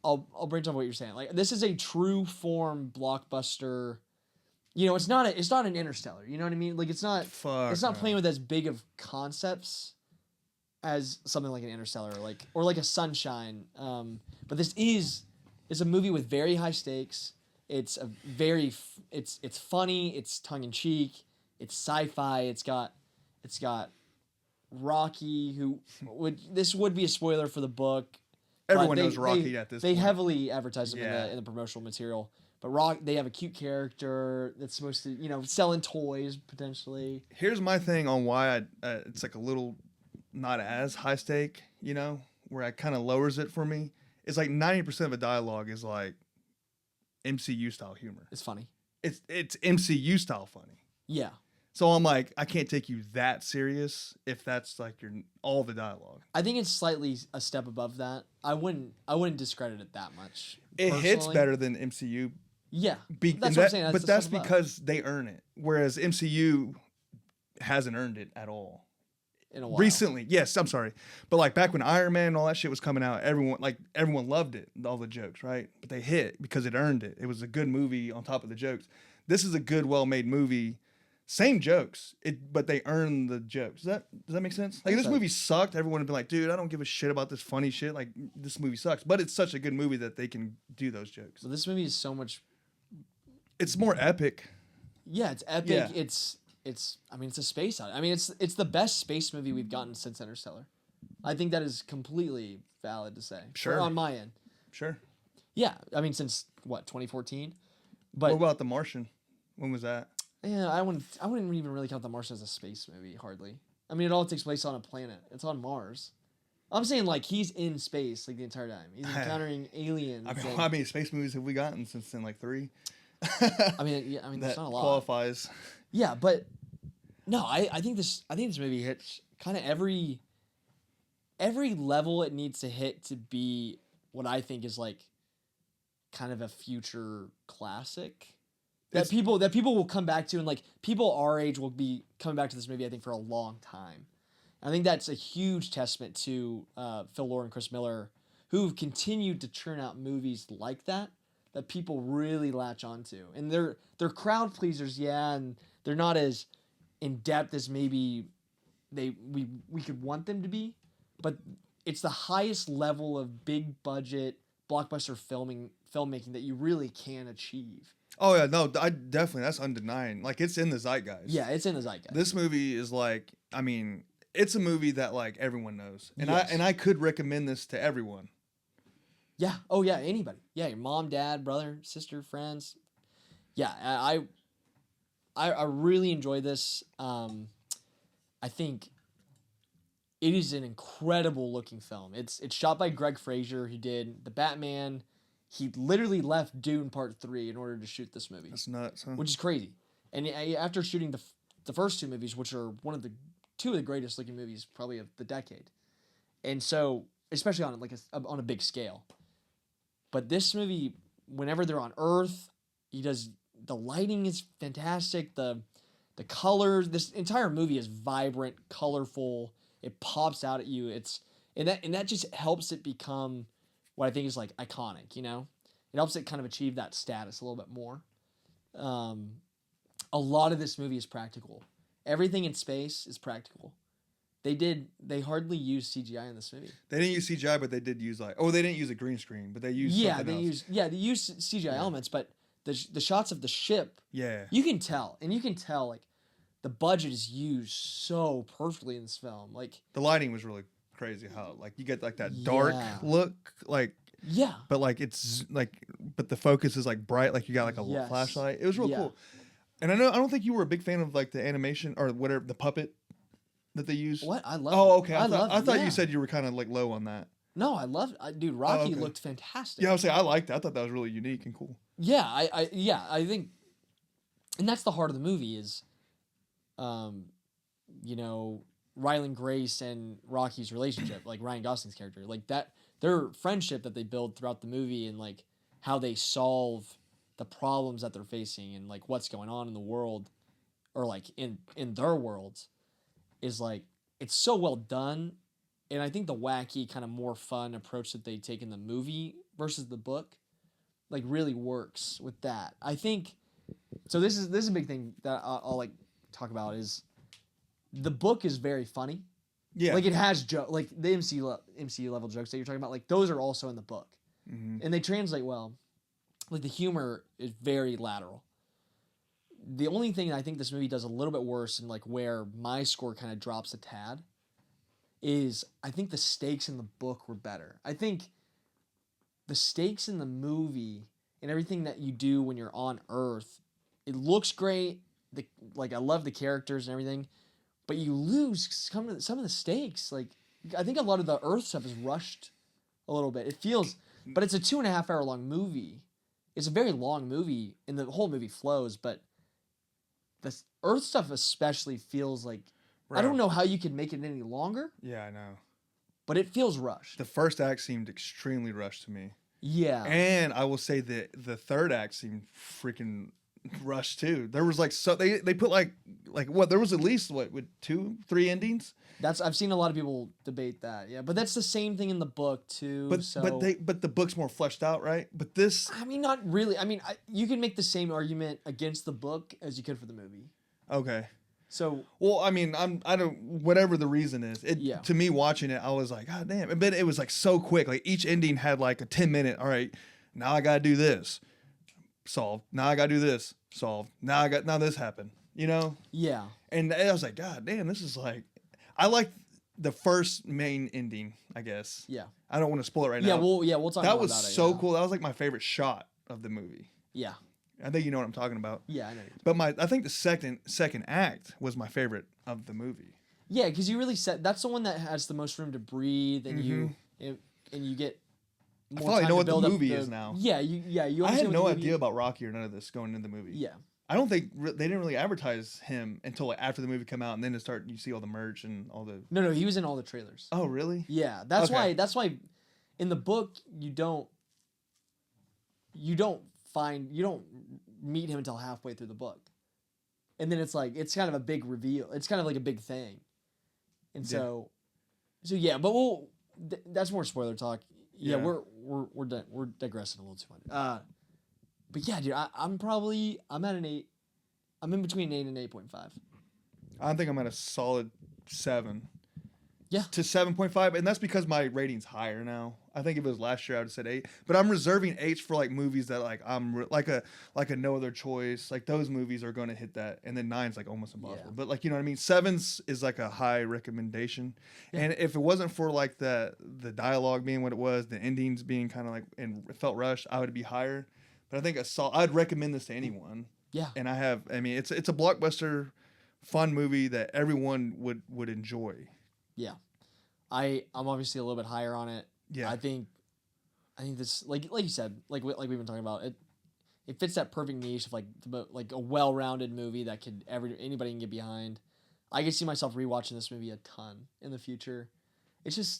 I'll bring up what you're saying. Like, this is a true form blockbuster. You know, it's not an Interstellar. You know what I mean? Like, it's not Fuck, playing with as big of concepts as something like an Interstellar or like a Sunshine. But it's a movie with very high stakes. It's it's funny. It's tongue in cheek. It's sci-fi. It's got Rocky, who this would be a spoiler for the book. Everyone but knows Rocky at this They point. heavily advertise him Yeah. in the promotional material. But they have a cute character that's supposed to, selling toys potentially. Here's my thing on why it's like a little not as high stake, where it kind of lowers it for me. It's like 90% of the dialogue is like MCU style humor. It's funny. It's MCU style funny. Yeah. So I'm like, I can't take you that serious if that's like all the dialogue. I think it's slightly a step above that. I wouldn't discredit it that much. It hits personally. better than MCU. Yeah, That's what I'm saying. but a that's step above. because they earn it, whereas MCU hasn't earned it at all. In a while. Recently, yes, I'm sorry, but like back when Iron Man and all that shit was coming out, everyone loved it, all the jokes, right? But they hit because it earned it. It was a good movie on top of the jokes. This is a good, well-made movie. Same jokes, but they earn the jokes. Does that make sense? Like, if this movie sucked, everyone would be like, dude, I don't give a shit about this funny shit. Like, this movie sucks. But it's such a good movie that they can do those jokes. So this movie is so much. It's more epic. Yeah, it's epic. Yeah. It's I mean, it's a space out. I mean, it's the best space movie we've gotten since Interstellar. I think that is completely valid to say. Sure. On my end. Sure. Yeah, I mean, since what, 2014? But What about The Martian? When was that? yeah, I wouldn't even really count The Martian as a space movie, hardly. I mean, it all takes place on a planet. It's on Mars. I'm saying, like, he's in space, like, the entire time. He's encountering aliens. How many space movies have we gotten since then? Like 3? I mean, That there's not a lot. qualifies. Yeah, but no, I think this movie hits kind of every level it needs to hit to be what I think is like kind of a future classic that people will come back to, and like people our age will be coming back to this movie I think for a long time. I think that's a huge testament to Phil Lord and Chris Miller, who've continued to churn out movies like that people really latch onto, and they're crowd pleasers, yeah, and they're not as in depth as maybe we could want them to be, but it's the highest level of big budget blockbuster filmmaking that you really can achieve. Oh yeah, no, I definitely, that's undenying. Like, it's in the zeitgeist. Yeah, it's in the zeitgeist. This movie is like, I mean, it's a movie that like everyone knows, and Yes. I could recommend this to everyone. Yeah. Oh yeah. Anybody. Yeah. Your mom, dad, brother, sister, friends. Yeah. I really enjoy this. I think it is an incredible looking film. It's shot by Greg Fraser, who did The Batman. He literally left Dune Part 3 in order to shoot this movie. That's nuts, huh? Which is crazy. And after shooting the first two movies, which are two of the greatest looking movies probably of the decade, and so especially on like on a big scale. But this movie, whenever they're on Earth, the lighting is fantastic. The colors, this entire movie is vibrant, colorful. It pops out at you. And that just helps it become what I think is like iconic. You know, it helps it kind of achieve that status a little bit more. A lot of this movie is practical. Everything in space is practical. They hardly use CGI in this movie. They didn't use CGI, but they did use they didn't use a green screen, but they used something else. they use CGI elements, but the shots of the ship, Yeah. you can tell like the budget is used so perfectly in this film. Like The lighting was really crazy. How like you get like that dark Yeah. look, like, yeah, but like it's like, but the focus is like bright, like you got like a Yes. flashlight. It was real Yeah. cool. And I don't think you were a big fan of like the animation or whatever, the puppet that they used. what I love. Oh, okay. I thought yeah. you said you were kind of like low on that. No, I love dude. Rocky okay. looked fantastic. Yeah, I was saying I liked it. I thought that was really unique and cool. Yeah, I think, and that's the heart of the movie is, Ryland Grace and Rocky's relationship, like Ryan Gosling's character, like that, their friendship that they build throughout the movie, and like how they solve the problems that they're facing, and like what's going on in the world, or like in their worlds, is like it's so well done, and I think the wacky kind of more fun approach that they take in the movie versus the book, like really works with that. I think so. This is a big thing that I'll like talk about is the book is very funny. Yeah. Like it has like the MCU level jokes that you're talking about. Like those are also in the book, and they translate well. Like the humor is very lateral. The only thing I think this movie does a little bit worse, and like where my score kind of drops a tad, is I think the stakes in the book were better. I think the stakes in the movie and everything that you do when you're on Earth, it looks great. I love the characters and everything, but you lose some of the stakes. Like I think a lot of the Earth stuff is rushed a little bit. It feels, but it's a 2.5 hour long movie. It's a very long movie, and the whole movie flows, but the Earth stuff especially feels like I Right. don't know how you could make it any longer, Yeah, I know. but it feels rushed. The first act seemed extremely rushed to me. Yeah. And I will say that the third act seemed freaking rushed too. There was like they put like what there was at least what with 2-3 endings. I've seen a lot of people debate that. Yeah, but that's the same thing in the book too. But so. but the book's more fleshed out, right? But this I mean, not really. I mean, you can make the same argument against the book as you could for the movie. okay. So Well, I mean, I don't whatever the reason is. Yeah. To me watching it, I was like, God damn. But it was like so quick. Like each ending had like a 10-minute, all right, now I gotta do this. Solved. Now I gotta do this. Solved. Now this happened. You know? yeah, And I was like, God damn, this is like I like the first main ending, I guess. yeah, I don't want to spoil it right yeah. now. We'll talk that about was it, so yeah. cool. That was like my favorite shot of the movie. Yeah, I think you know what I'm talking about. yeah, I know. But I think the second act was my favorite of the movie. Yeah, because you really said that's the one that has the most room to breathe, and you get more finally time know to what the build up movie is now. Yeah, you. I understand had what no the movie idea is. about Rocky or none of this going into the movie. Yeah, I don't think they didn't really advertise him until like after the movie came out, and then you see all the merch and all the. no, he was in all the trailers. Oh really? Yeah, that's Okay. why in the book you don't meet him until halfway through the book, and then it's kind of a big reveal. It's kind of like a big thing, and Yeah. so yeah. But that's more spoiler talk. Yeah, Yeah. we're digressing a little too much. But yeah, dude, I'm at an 8. I'm in between 8 and 8.5. I think I'm at a solid 7. Yeah. To 7.5, and that's because my rating's higher now. I think if it was last year, I would have said 8. But I'm reserving 8s for like movies that like like a No Other Choice. Like those movies are going to hit that, and then 9's like almost impossible. Yeah. But like you know what I mean. 7's is like a high recommendation, and if it wasn't for like the dialogue being what it was, the endings being kind of like and it felt rushed, I would be higher. But I think I'd recommend this to anyone. Yeah. And I mean, it's a blockbuster, fun movie that everyone would enjoy. Yeah. I'm obviously a little bit higher on it. Yeah. I think this like you said, like we've been talking about, it fits that perfect niche of like a well-rounded movie that anybody can get behind. I could see myself rewatching this movie a ton in the future. It's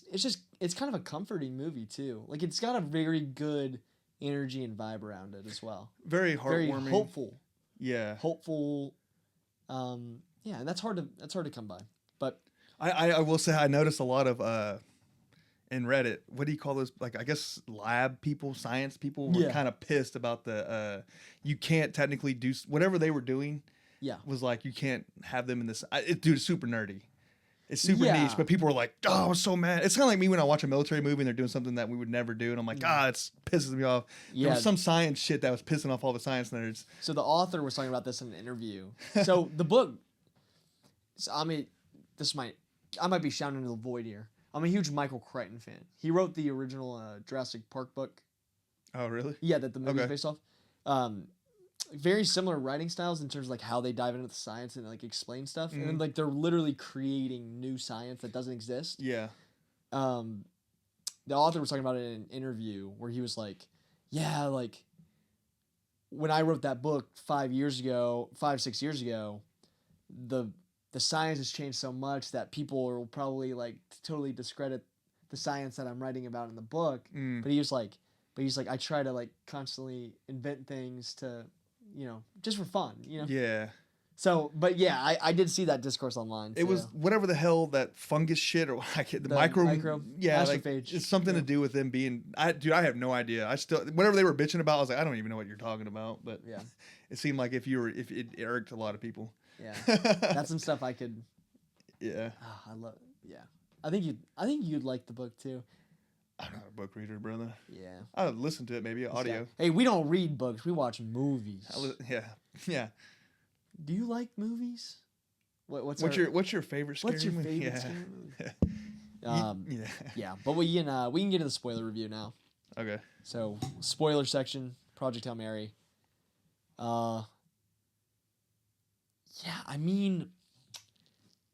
kind of a comforting movie too. Like it's got a very good energy and vibe around it as well. Very Very heartwarming. hopeful. Yeah. Hopeful. Yeah, and that's hard to come by. But I will say I noticed a lot of in Reddit, what do you call those? Like I guess lab people, science people were Yeah. kind of pissed about the you can't technically do whatever they were doing. yeah. Was like you can't have them in this. Dude, it's super nerdy. It's super Yeah. niche, but people were like, "Oh, I was so mad." It's kind of like me when I watch a military movie and they're doing something that we would never do, and I'm like, "It's pisses me off." There Yeah. was some science shit that was pissing off all the science nerds. So the author was talking about this in an interview. So the book, I might be shouting into the void here. I'm a huge Michael Crichton fan. He wrote the original Jurassic Park book. Oh, really? Yeah, that the movie's Okay. based off. Very similar writing styles in terms of like how they dive into the science and like explain stuff. And then, like they're literally creating new science that doesn't exist. Yeah. The author was talking about it in an interview where he was like, yeah, like when I wrote that book 6 years ago, the science has changed so much that people will probably like totally discredit the science that I'm writing about in the book. But he's like, I try to like constantly invent things to, just for fun, Yeah. So, but yeah, I did see that discourse online. It was whatever the hell that fungus shit or the micro. Yeah, like, astrophage. it's something to do with them being. I have no idea. I still whatever they were bitching about. I was like, I don't even know what you're talking about. But Yeah. it seemed like if it irked a lot of people. Yeah, that's some stuff I could. Yeah. I love. Yeah, I think you'd like the book too. I'm not a book reader, brother. Yeah. I would listen to it, maybe audio. Hey, we don't read books. We watch movies. Yeah. Do you like movies? What's your favorite scary what's your movie? favorite Yeah. scary movie? Yeah. Yeah, but we can get to the spoiler review now. Okay. So spoiler section, Project Hail Mary. Yeah, I mean,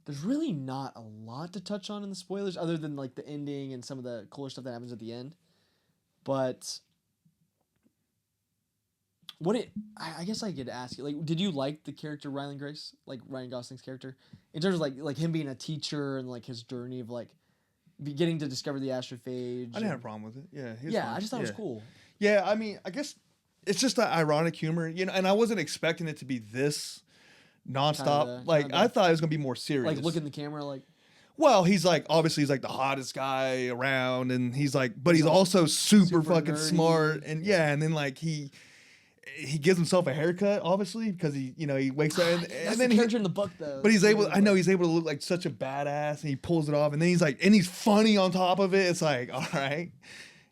there's really not a lot to touch on in the spoilers other than like the ending and some of the cooler stuff that happens at the end. But I guess I could ask you, like, did you like the character Ryan Grace, like Ryan Gosling's character, in terms of like him being a teacher and like his journey of like getting to discover the astrophage? I didn't have a problem with it. Yeah. He was Yeah, fine. I just thought it was cool. Yeah, I mean, I guess it's just that ironic humor, you know, and I wasn't expecting it to be this nonstop. I thought it was gonna be more serious. Like look in the camera, like. Well, he's like obviously he's like the hottest guy around, and he's like, but he's also super fucking nerdy. Smart, and and then like he gives himself a haircut, obviously, because he wakes up and then the character in the book though. But he's able to look like such a badass, and he pulls it off, and then he's funny on top of it. It's like, all right.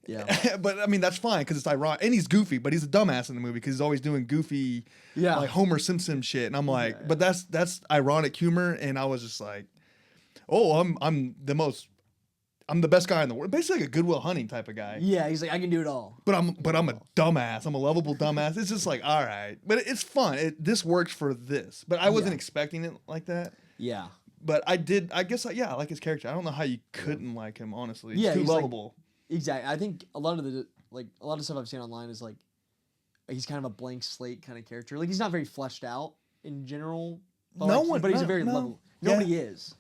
Yeah. But I mean that's fine because it's ironic, and he's goofy, but he's a dumbass in the movie because he's always doing goofy, like Homer Simpson shit, and I'm like, but that's ironic humor, and I was just like, oh, I'm the best guy in the world, basically like a Goodwill Hunting type of guy. Yeah, he's like, I can do it all. But I'm a dumbass. I'm a lovable dumbass. It's just like, all right, but it's fun. This works for this, but I wasn't expecting it like that. Yeah. But I did. I guess I like his character. I don't know how you couldn't like him. Honestly, Yeah, he's too he's like- lovable. Exactly. I think a lot of stuff I've seen online is like he's kind of a blank slate kind of character. Like he's not very fleshed out in general. But but he's a very level. Nobody is.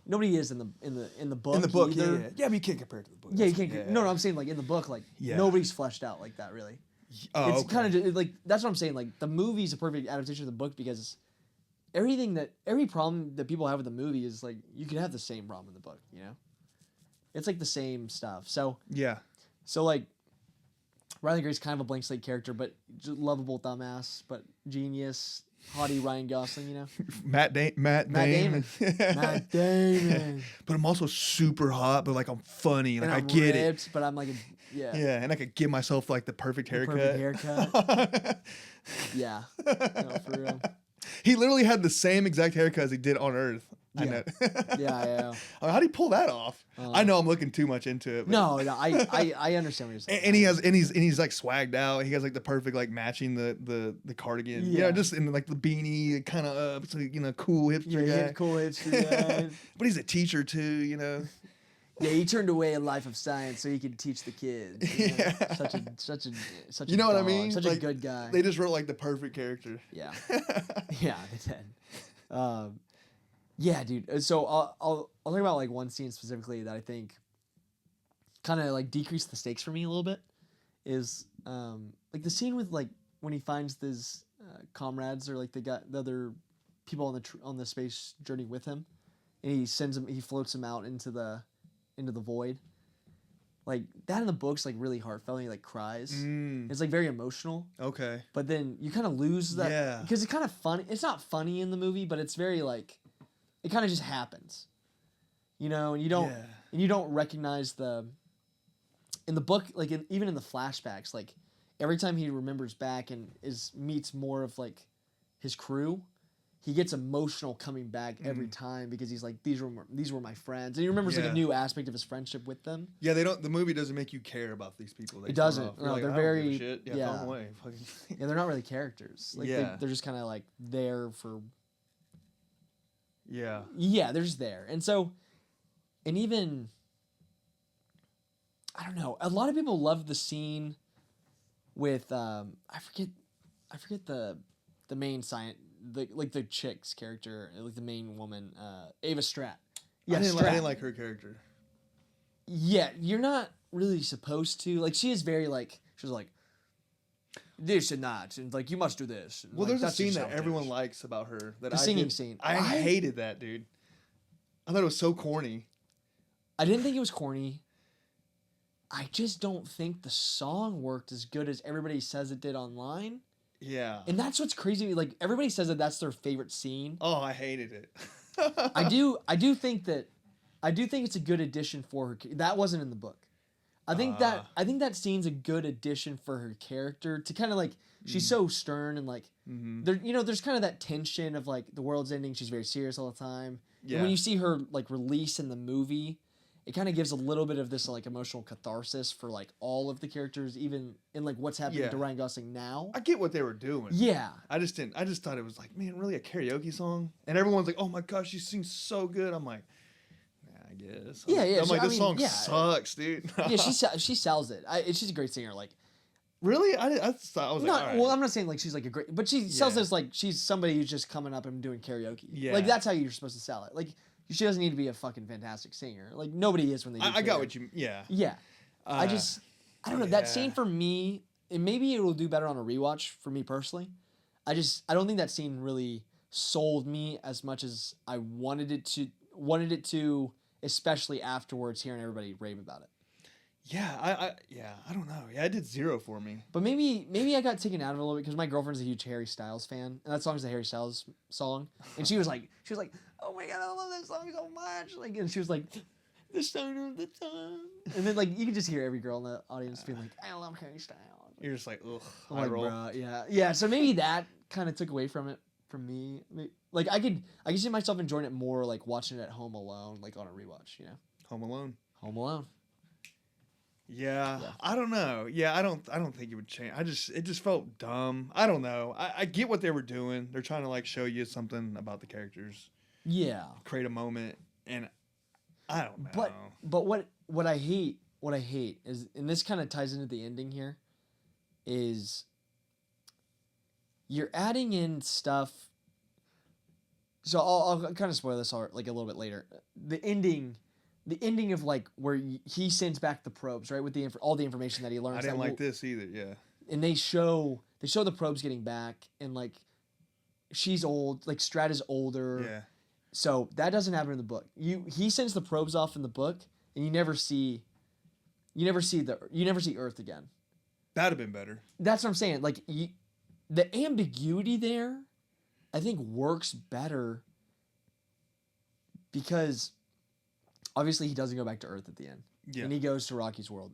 Nobody is in the book. In the book, either. yeah, but you can't compare it to the book. Yeah, you can't. No, I'm saying like in the book, like nobody's fleshed out like that really. Oh, It's kind of like that's what I'm saying. Like the movie's a perfect adaptation of the book because every problem that people have with the movie is like you could have the same problem in the book. You know, it's like the same stuff. So yeah. So like Riley Gray's kind of a blank slate character, but lovable dumbass, but genius, haughty Ryan Gosling, you know. Matt Damon. Matt Damon. But I'm also super hot, but like I'm funny, like And I I'm get ripped, it. but I'm like, Yeah, and I could give myself like the perfect haircut. Yeah, no, for real. He literally had the same exact haircut as he did on Earth. I know. Yeah. I mean, how do you pull that off? I know I'm looking too much into it. But No, I understand what you're saying. And he's like swagged out. He has like the perfect like matching the cardigan. Yeah. Yeah, just in like the beanie, kind of up, so cool hipster guy. Cool hipster guy. But he's a teacher too, you know. Yeah, he turned away a life of science so he could teach the kids. You know? Yeah. Such a You know what I dog, mean? Such Like, a good guy. They just wrote like the perfect character. Yeah. Yeah, they did. Yeah, dude. So I'll talk about like one scene specifically that I think kind of like decreased the stakes for me a little bit is like the scene with like when he finds his comrades or like the other people on the space journey with him, and he floats him out into the void. Like that in the book's like really heartfelt. And he like cries. It's like very emotional. Okay. But then you kind of lose that. Yeah. Because it's kind of funny. It's not funny in the movie, but it's very like, it kind of just happens, you know, and you don't recognize in the book, like even in the flashbacks, like every time he remembers back and meets more of like his crew, he gets emotional coming back every time because he's like, these were my friends, and he remembers like a new aspect of his friendship with them. Yeah, the movie doesn't make you care about these people. It doesn't. No, like, they're I don't very give a shit. Yeah, throw them away. Yeah, they're not really characters. Like they're just kind of like there for. Yeah, they're just there. And so, and even, I don't know, a lot of people love the scene with, I forget the main science, the chick's character, like the main woman, Ava Stratt. Yeah, I didn't like her character. Yeah, you're not really supposed to. Like, she is very like, she's like, this and that, and like you must do this. Well, like, there's a scene that everyone likes about her. The singing scene. I hated that, dude. I thought it was so corny. I didn't think it was corny. I just don't think the song worked as good as everybody says it did online. Yeah. And that's what's crazy. Like everybody says that that's their favorite scene. Oh, I hated it. I do think it's a good addition for her. That wasn't in the book. I think that scene's a good addition for her character to kind of like she's so stern and like there's kind of that tension of like the world's ending. She's very serious all the time. Yeah. And when you see her like release in the movie, it kind of gives a little bit of this like emotional catharsis for like all of the characters, even in like what's happening to Ryan Gosling now. I get what they were doing. Yeah. I just thought it was like, man, really a karaoke song? And everyone's like, oh my gosh, she sings so good. I'm like, I guess. Yeah. I'm like, this song sucks, dude. Yeah, she sells it. She's a great singer. Like Really? I thought I was Not, like, all right. well, I'm not saying like she's like a great, but she sells Yeah. this like she's somebody who's just coming up and doing karaoke. Yeah. Like that's how you're supposed to sell it. Like she doesn't need to be a fucking fantastic singer. Like nobody is when they do I got karaoke. what you. Yeah. Yeah. I don't know. That scene yeah. for me, and maybe it will do better on a rewatch for me personally. I don't think that scene really sold me as much as I wanted it to, especially afterwards hearing everybody rave about it. Yeah. I don't know. Yeah, it did 0 for me. But maybe I got taken out of it a little bit because my girlfriend's a huge Harry Styles fan, and that song's a Harry Styles song, and she was like, oh my god, I love that song so much, like, and she was like, the song of the time, and then like you can just hear every girl in the audience being like, I love Harry Styles. You're just like, ugh. I'm I like, roll. bruh, yeah. So maybe that kind of took away from it from me. Like I could see myself enjoying it more like watching it at home alone, like on a rewatch, you know. Home Alone. Home Alone. Yeah, Yeah. I don't know. Yeah, I don't think it would change. It just felt dumb. I don't know. I get what they were doing. They're trying to like show you something about the characters, Yeah. create a moment, and I don't know. But what I hate is, and this kind of ties into the ending here, is you're adding in stuff. So I'll kind of spoil this like a little bit later. The ending of like where he sends back the probes, right, with all the information that he learns. I didn't like this either. Yeah. And they show the probes getting back, and like she's old, like Strat is older. Yeah. So that doesn't happen in the book. He sends the probes off in the book, and you never see Earth again. That'd have been better. That's what I'm saying. Like the ambiguity there, I think works better because obviously he doesn't go back to Earth at the end, Yeah. and he goes to Rocky's world.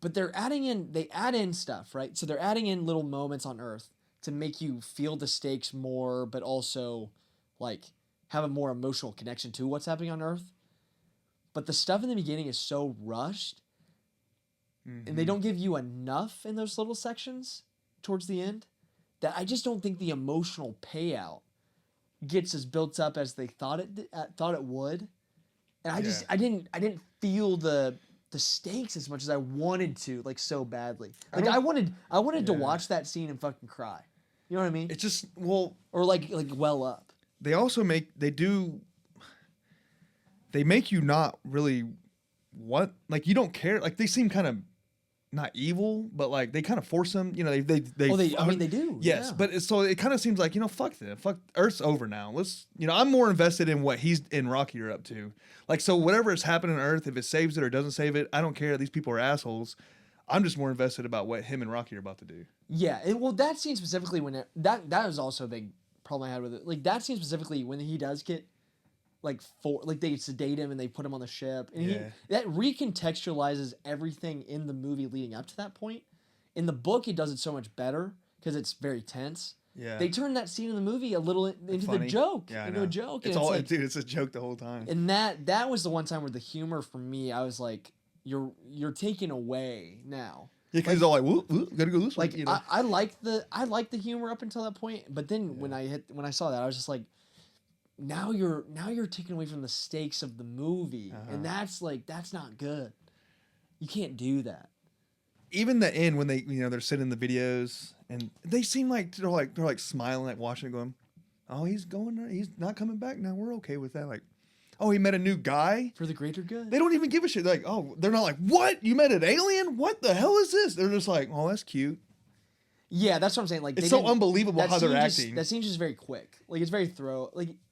But they add in stuff, right? So they're adding in little moments on Earth to make you feel the stakes more, but also like have a more emotional connection to what's happening on Earth. But the stuff in the beginning is so rushed, and they don't give you enough in those little sections towards the end that I just don't think the emotional payout gets as built up as they thought it would. And I didn't feel the stakes as much as I wanted to, like so badly. Like I wanted to watch that scene and fucking cry. You know what I mean? It's just Or like well up. they also make you not really you don't care. Like they seem kind of not evil, but like they kind of force them. You know, they do. Yes, yeah. but so it kind of seems like, fuck them. Fuck, Earth's over now. I'm more invested in what he's in Rocky are up to. Like, so whatever is happening on Earth, if it saves it or doesn't save it, I don't care. These people are assholes. I'm just more invested about what him and Rocky are about to do. Yeah, that scene specifically that was also a big problem I had with it. Like that scene specifically when he does get they sedate him and they put him on the ship, and that recontextualizes everything in the movie leading up to that point. In the book, it does it so much better because it's very tense. Yeah, they turn that scene in the movie a little into funny. the joke, Yeah, into a joke. It's and all, like, dude. It's a joke the whole time. And that was the one time where the humor for me, I was like, you're taking away now. Yeah, because it's all like, whoop, gotta go this way. Like I like the humor up until that point, but then when I saw that, I was just like, now you're taking away from the stakes of the movie, and that's not good. You can't do that. Even the end when they they're sitting in the videos and they seem like they're like smiling, like watching it, going, oh, he's not coming back now. We're okay with that. Like, oh, he met a new guy For the greater good. They don't even give a shit. Like, oh, they're not like, what? You met an alien? What the hell is this? They're just like, oh, that's cute. Yeah, that's what I'm saying. Like, it's so unbelievable how they're acting. That seems just very quick. Like, it's very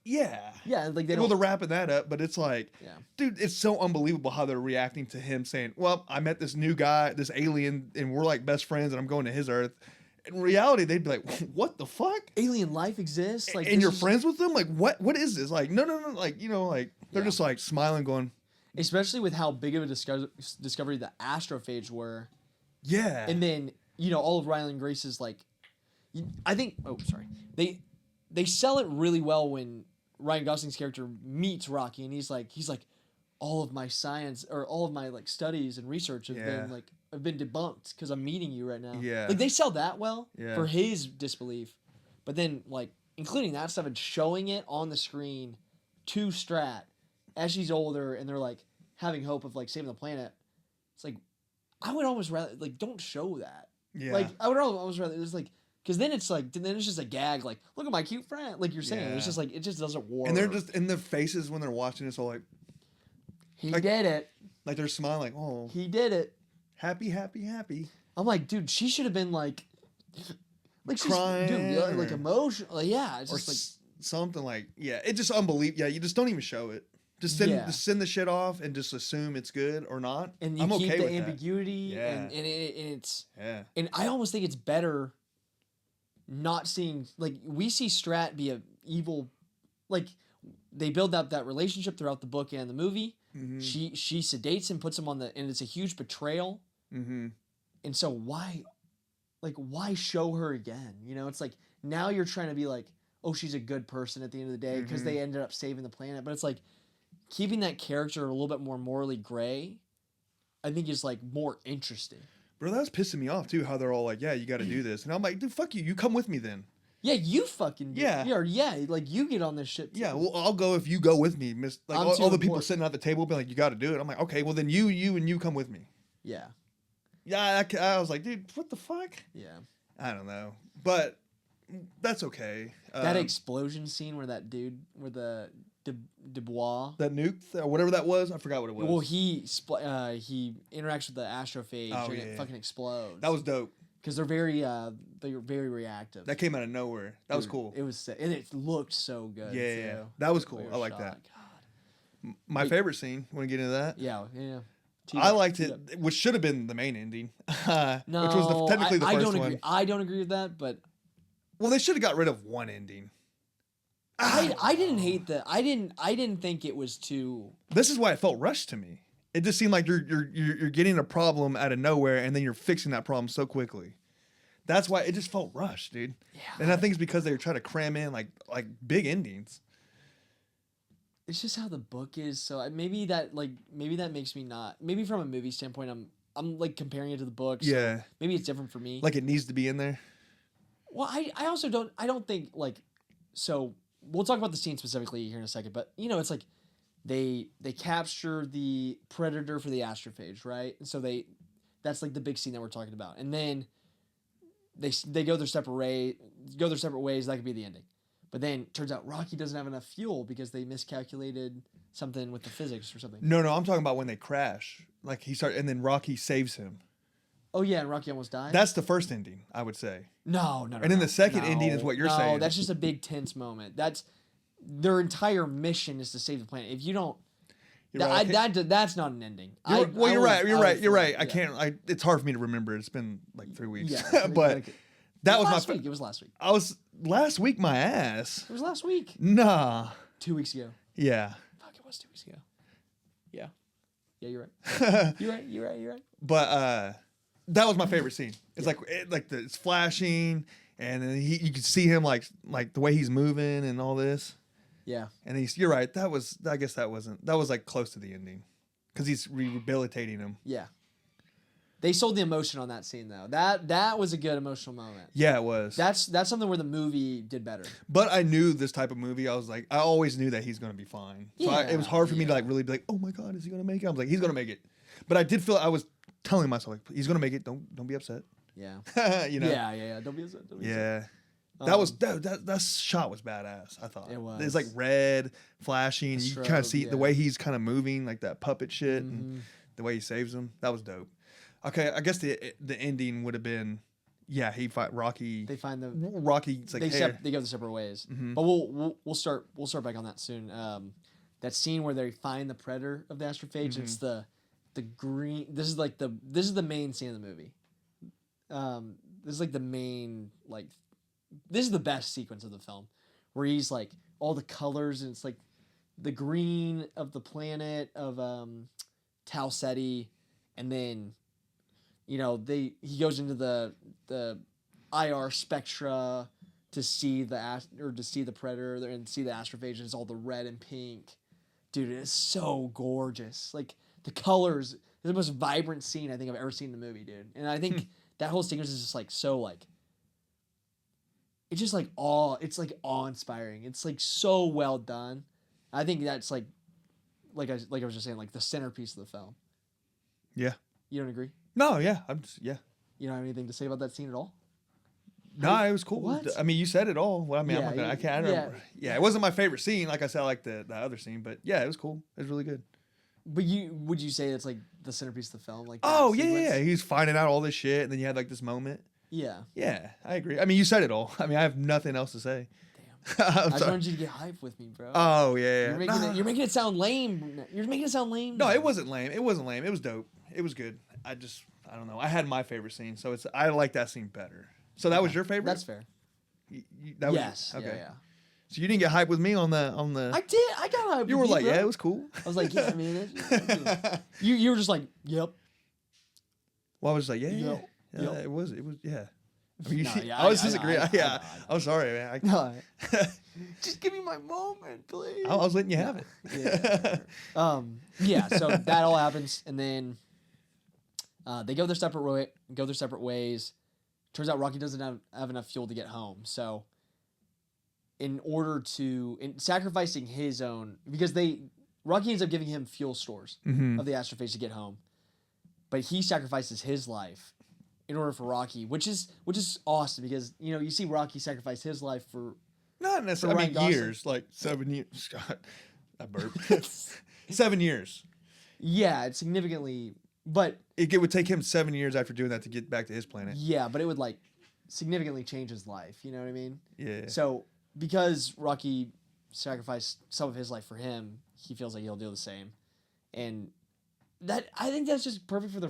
yeah. Like they well, don't. they're wrapping that up, but it's like, Yeah. dude, it's so unbelievable how they're reacting to him saying, well, I met this new guy, this alien, and we're like best friends, and I'm going to his Earth. In reality, they'd be like, what the fuck? Alien life exists. Like, and you're friends with them? Like, what is this? Like, no. Like, they're just like smiling, going, especially with how big of a discovery the astrophage were. yeah. And then, all of Ryland Grace's I think. Oh, sorry. They sell it really well when Ryan Gosling's character meets Rocky, and he's like, all of my science or all of my studies and research have been debunked because I'm meeting you right now. Yeah. Like they sell that well Yeah. for his disbelief, but then including that stuff and showing it on the screen to Strat as she's older, and they're having hope of saving the planet. It's like, I would almost rather like don't show that. Yeah. Like I would almost rather it's like because then it's just a gag. Like look at my cute friend. Like you're saying, Yeah. it's just like it just doesn't work. And they're just in their faces when they're watching this, all like he like- did it. like they're smiling, like oh, He did it. happy, happy, happy. I'm like, dude, she should have been like she's Crying dude, like or- emotional. Like, yeah, it's Or just like something like it just unbelievable. Yeah, you just don't even show it. Just send the shit off and just assume it's good or not. and you I'm keep okay the with ambiguity Yeah. and it's that. and I almost think it's better not seeing like we see Strat be a evil like they build up that relationship throughout the book and the movie. Mm-hmm. She sedates him, puts him on and it's a huge betrayal. Mm-hmm. And so why show her again? You know, it's like now you're trying to be like, oh, she's a good person at the end of the day because Mm-hmm. they ended up saving the planet. But it's like keeping that character a little bit more morally gray, I think is like more interesting. Bro, that was pissing me off too. How they're all like, "Yeah, you got to do this," and I'm like, "Dude, fuck you. You come with me then." Yeah, you fucking do. Yeah. Like you get on this shit. Too. Yeah, well, I'll go if you go with me, Miss. Like I'm all too the people important. sitting at the table be like, "You got to do it." I'm like, "Okay, well then you come with me." Yeah. Yeah, I was like, "Dude, what the fuck?" Yeah. I don't know, but that's okay. That explosion scene where that dude, where the Dubois. that nuke or whatever that was, I forgot what it was. Well, he interacts with the astrophage Oh, and yeah. it fucking explodes. that was dope. because they're very reactive. That came out of nowhere. That was Dude, cool. It was sick. And it looked so good. Yeah, too. yeah, that was cool. We were I like shocked. that. God. My Wait. favorite scene. Want to get into that? Yeah, yeah. I liked it, which should have been the main ending, No, which was technically the I first don't one. agree. I don't agree with that, but Well, they should have got rid of one ending. I didn't hate that. I didn't think it was too. This is why it felt rushed to me. It just seemed like you're getting a problem out of nowhere, and then you're fixing that problem so quickly. That's why it just felt rushed, dude. Yeah. And I think it's because they were trying to cram in like big endings. It's just how the book is. So maybe that makes me not. Maybe from a movie standpoint, I'm like comparing it to the book. So Yeah. maybe it's different for me. Like it needs to be in there. Well, I also don't. I don't think like. So we'll talk about the scene specifically here in a second. But it's like they capture the predator for the astrophage, right? And so that's like the big scene that we're talking about. And then they go their separate ways. That could be the ending. But then turns out Rocky doesn't have enough fuel because they miscalculated something with the physics or something. No, I'm talking about when they crash. Like and then Rocky saves him. Oh yeah, and Rocky almost died. That's the first ending, I would say. No. And then the second ending is what you're saying. No, that's just a big tense moment. That's their entire mission is to save the planet. If you don't, that's not an ending. You're right. Yeah. I can't. It's hard for me to remember. It's been like 3 weeks. Yeah, but that was last my. week. It was last week. I was last week. My ass. It was last week. Nah. 2 weeks ago. Yeah. Fuck, it was 2 weeks ago. Yeah. Yeah, you're right. You're right. But that was my favorite scene. It's it's flashing, and then you can see him like the way he's moving and all this. Yeah. And you're right. That was like close to the ending, because he's rehabilitating him. Yeah. They sold the emotion on that scene though. That was a good emotional moment. Yeah, it was. That's something where the movie did better. But I knew this type of movie. I was like, I always knew that he's gonna be fine. So it was hard for me to like really be like, oh my god, is he gonna make it? I was like, he's gonna make it. But I did feel I was telling myself like, he's gonna make it. Don't be upset. Yeah. Yeah. Don't be upset. Yeah. That shot was badass. I thought It was. It's like red, flashing. You kind of see the way he's kind of moving, like that puppet shit, and the way he saves him. That was dope. Okay, I guess the ending would have been, he fight Rocky. They find the Rocky's like, they go their separate ways. But we'll start back on that soon. That scene where they find the predator of the astrophage. It's the green. This is the main scene of the movie. This is like the main this is the best sequence of the film, where he's like all the colors, and it's like the green of the planet of Tau Ceti, and then he goes into the IR spectra to see the predator and see the astrophage, and it's all the red and pink. Dude, it is so gorgeous. Like the colors is the most vibrant scene I think I've ever seen in a movie, dude. And I think that whole sequence is just like so like. It's just like it's like awe-inspiring. It's like so well done. I think that's like I was just saying, like the centerpiece of the film. Yeah. You don't agree? No, yeah, yeah. You don't have anything to say about that scene at all? No, it was cool. What? I mean, you said it all. Well, I mean, Yeah, I'm not gonna. I can't. I yeah. don't, yeah, it wasn't my favorite scene. Like I said, I like the other scene, but yeah, it was cool. It was really good. But would you say it's like the centerpiece of the film? Like Oh that yeah, sequence? yeah. He's finding out all this shit, and then you had like this moment. Yeah. Yeah, I agree. I mean, you said it all. I mean, I have nothing else to say. Damn. I'm I just sorry. wanted you to get hype with me, bro. Oh yeah, You're making it sound lame. You're making it sound lame. No, it wasn't lame. It wasn't lame. It was dope. It was good. I don't know. I had my favorite scene, so I like that scene better. So that was your favorite? That's fair. That was, Yes. Okay. Yeah. So you didn't get hype with me on the. I did. I got hype. You with were like, bro. yeah, it was cool. I was like, yeah, I mean, you were just like, yep. Well, I was like, yeah, Yep. yeah. Yep. It was, yeah. I mean, No, yeah, I was I disagreeing. know. Yeah, I'm sorry, man. No. Just give me my moment, please. I was letting you have it. Yeah. Yeah. So that all happens, and then they go their separate ways. Turns out Rocky doesn't have enough fuel to get home, so in sacrificing his own, because Rocky ends up giving him fuel stores Mm-hmm. of the astrophage to get home, but he sacrifices his life in order for Rocky, which is awesome, because you see Rocky sacrifice his life for Not necessarily. I Ryan mean, Gosling? years, like 7 years. God, I burped. 7 years. yeah, it's significantly, but It would take him 7 years after doing that to get back to his planet. yeah, but it would like significantly change his life. You know what I mean? Yeah. So because Rocky sacrificed some of his life for him, he feels like he'll do the same, and that I think that's just perfect for the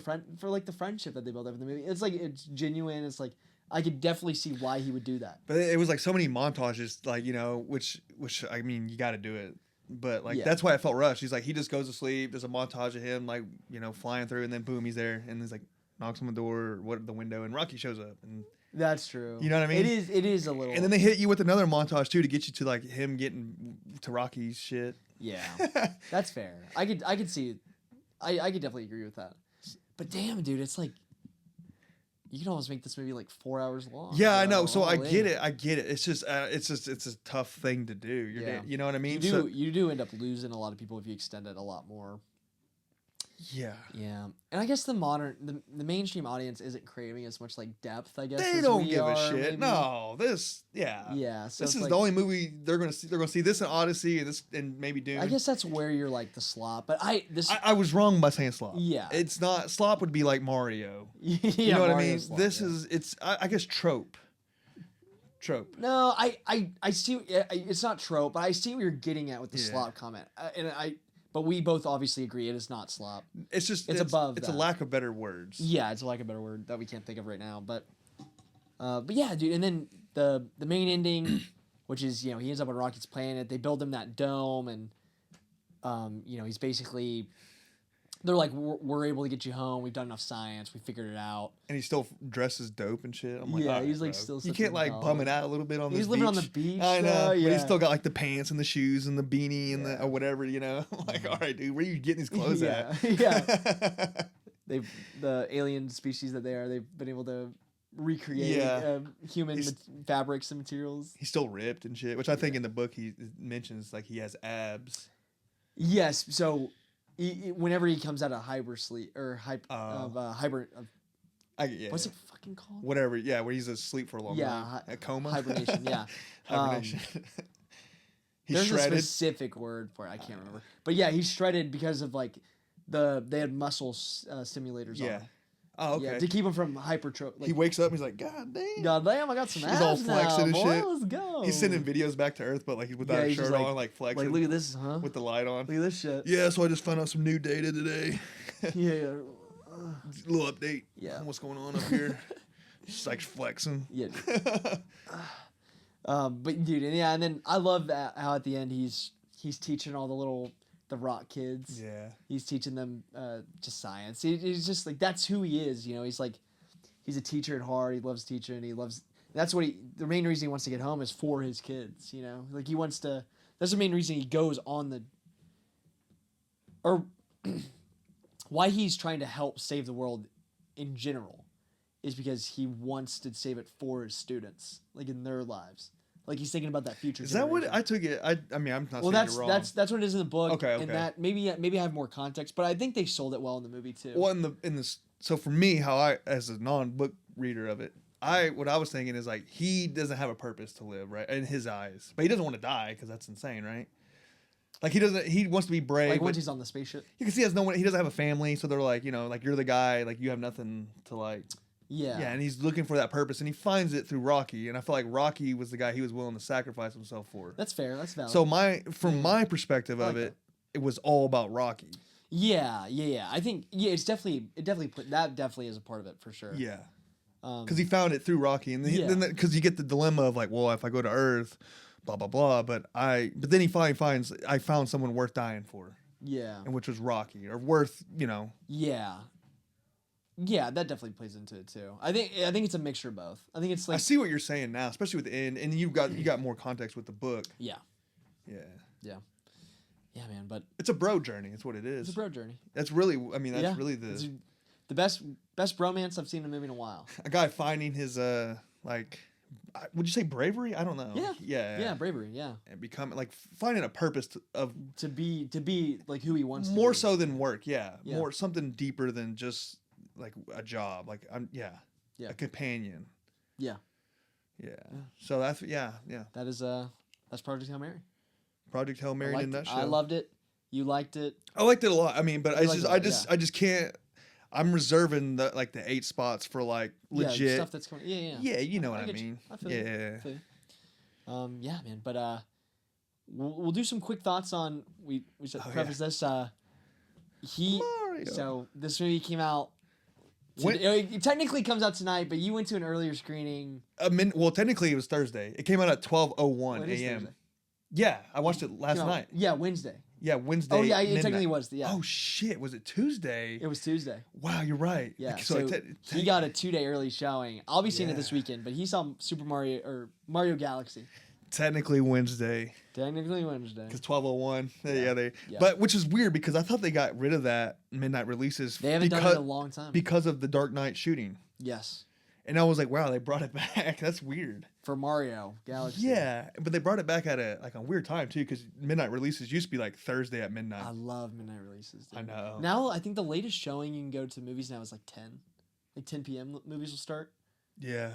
friendship that they build up in the movie. It's like it's genuine. It's like I could definitely see why he would do that. But it was like so many montages, like which I mean, you got to do it. But like Yeah. that's why I felt rushed. He's like he just goes to sleep. There's a montage of him like flying through, and then boom, he's there, and he's like knocks on the door or the window, and Rocky shows up, and That's true. You know what I mean? It is a little. and then they hit you with another montage too to get you to like him getting to Rocky's shit. Yeah, that's fair. I could see. I could definitely agree with that. But damn, dude, it's like you can almost make this movie like 4 hours long. Yeah, I bro. know. So I Holy. get it. It's just it's a tough thing to do. Yeah. You know what I mean? You do end up losing a lot of people if you extend it a lot more. Yeah. Yeah, and I guess the mainstream audience isn't craving as much like depth. I guess They as don't we give are, a shit. maybe. No, Yeah, so this it's is like, the only movie they're gonna see. They're gonna see this in Odyssey and maybe Dune. I guess that's where you're like the slop. But I was wrong by saying slop. Yeah. It's not slop would be like Mario. yeah, You know what I mean? Mario slop, This yeah. is it's I guess trope. No, I see. It's not trope, but I see what you're getting at with the Yeah. slop comment, But we both obviously agree it is not slop. It's just It's above It's that. a lack of better words. Yeah, it's like a better word that we can't think of right now. But yeah, dude. And then the main ending, which is he ends up on Rocky's planet. They build him that dome, and he's basically. They're like, we're able to get you home. We've done enough science. We figured it out. And he still dresses dope and shit. I'm like, Yeah, all right, he's, like, bro. still You such can't a like dog. bum it out a little bit on He's this living beach. on the beach, I know, though, but yeah. he's still got like the pants and the shoes and the beanie and the or whatever. I'm like, all right, dude, where are you getting these clothes Yeah, at? yeah. The alien species that they are, they've been able to recreate Yeah. human He's- fabrics and materials. He's still ripped and shit, which I think in the book he mentions like he has abs. Yes, so whenever he comes out of hypersleep or Yeah. what's it fucking called? Whatever, yeah, where he's asleep for a long time. A coma? hibernation. Yeah, Hibernation. He's there's shredded. a specific word for it. I can't remember, but yeah, he's shredded because of like they had muscle simulators on. Yeah. him. Oh, okay. Yeah, to keep him from hypertrophy. He wakes up and he's like, God damn. God damn, I got some He's abs all flexing now, and boy. shit. Let's go. He's sending videos back to Earth, but like without a he's shirt just on, like flexing. Like, look at this, huh? with the light on. Look at this shit. Yeah, so I just found out some new data today. Yeah. Little update. Yeah. On what's going on up here. Just like flexing. Yeah. But dude, and then I love that how at the end he's teaching all the rock kids. Yeah. He's teaching them just science. He's just like that's who he is. He's like he's a teacher at heart. He loves teaching. He loves. That's what the main reason he wants to get home is for his kids. Like he wants to. That's the main reason he goes on the. Or why he's trying to help save the world in general is because he wants to save it for his students, like in their lives. Like he's thinking about that future. Is that what generation. I took it? I mean, I'm not Well, saying you're wrong. that's what it is in the book. Okay, And okay. that maybe I have more context, but I think they sold it well in the movie too. Well, in the so for me, how I, as a non-book reader of it, what I was thinking is like he doesn't have a purpose to live, right? In his eyes, but he doesn't want to die because that's insane, right? Like he wants to be brave. Like once he's on the spaceship. You can see he has no one. He doesn't have a family, so they're like, like you're the guy. Like you have nothing to like. Yeah. Yeah, and he's looking for that purpose, and he finds it through Rocky. And I feel like Rocky was the guy he was willing to sacrifice himself for. That's fair. That's valid. So from my perspective I of like it, it was all about Rocky. Yeah. I think it definitely is a part of it for sure. Yeah. Because he found it through Rocky, and then because you get the dilemma of like, well, if I go to Earth, blah blah blah. But then he finally finds I found someone worth dying for. Yeah. And which was Rocky, or worth, Yeah. Yeah, that definitely plays into it too. I think it's a mixture of both. I think it's like I see what you're saying now, especially with the end, and you got more context with the book. Yeah. Yeah. Yeah, man. But it's a bro journey. It's what it is. it's a bro journey. That's really. I mean, that's really It's the best bromance I've seen in a movie in a while. a guy finding his would you say bravery? I don't know. Yeah, bravery. Yeah. And becoming like finding a purpose To be like who he wants. more to be. so than work. Yeah. Yeah. More something deeper than just like a job. Like Yeah. a companion. Yeah. Yeah. So that's That is that's Project Hail Mary. Project Hail Mary in a nutshell. I loved it. You liked it. I liked it a lot. I mean, but You liked it a lot, I just can't. I'm reserving the 8 spots for like legit Yeah, stuff that's coming. Yeah. Yeah, you know what I get you. mean. I feel you. Yeah. I feel you. Yeah, man. But we'll do some quick thoughts on we should preface this. Mario. So this movie came out. When- It technically comes out tonight, but you went to an earlier screening. Well, technically it was Thursday. It came out at 12:01 It is a.m. Thursday. Yeah, I watched it last Came out- night. Yeah, Wednesday. Yeah, Wednesday. Oh yeah, it midnight. technically was. Yeah. Oh shit, was it Tuesday? It was Tuesday. Wow, you're right. Yeah. So, So he got a 2-day early showing. I'll be seeing it this weekend, but he saw Super Mario or Mario Galaxy. technically Wednesday Technically Wednesday. because 12:01. Yeah. Yeah. But which is weird because I thought they got rid of that midnight releases. They haven't done it in a long time. because of the Dark Knight shooting. Yes. And I was like, wow, they brought it back. That's weird. For Mario Galaxy. Yeah, but they brought it back at a weird time too, because midnight releases used to be like Thursday at midnight. I love midnight releases. Dude. I know. Now I think the latest showing you can go to movies now is like 10. Like 10 p.m. movies will start. Yeah,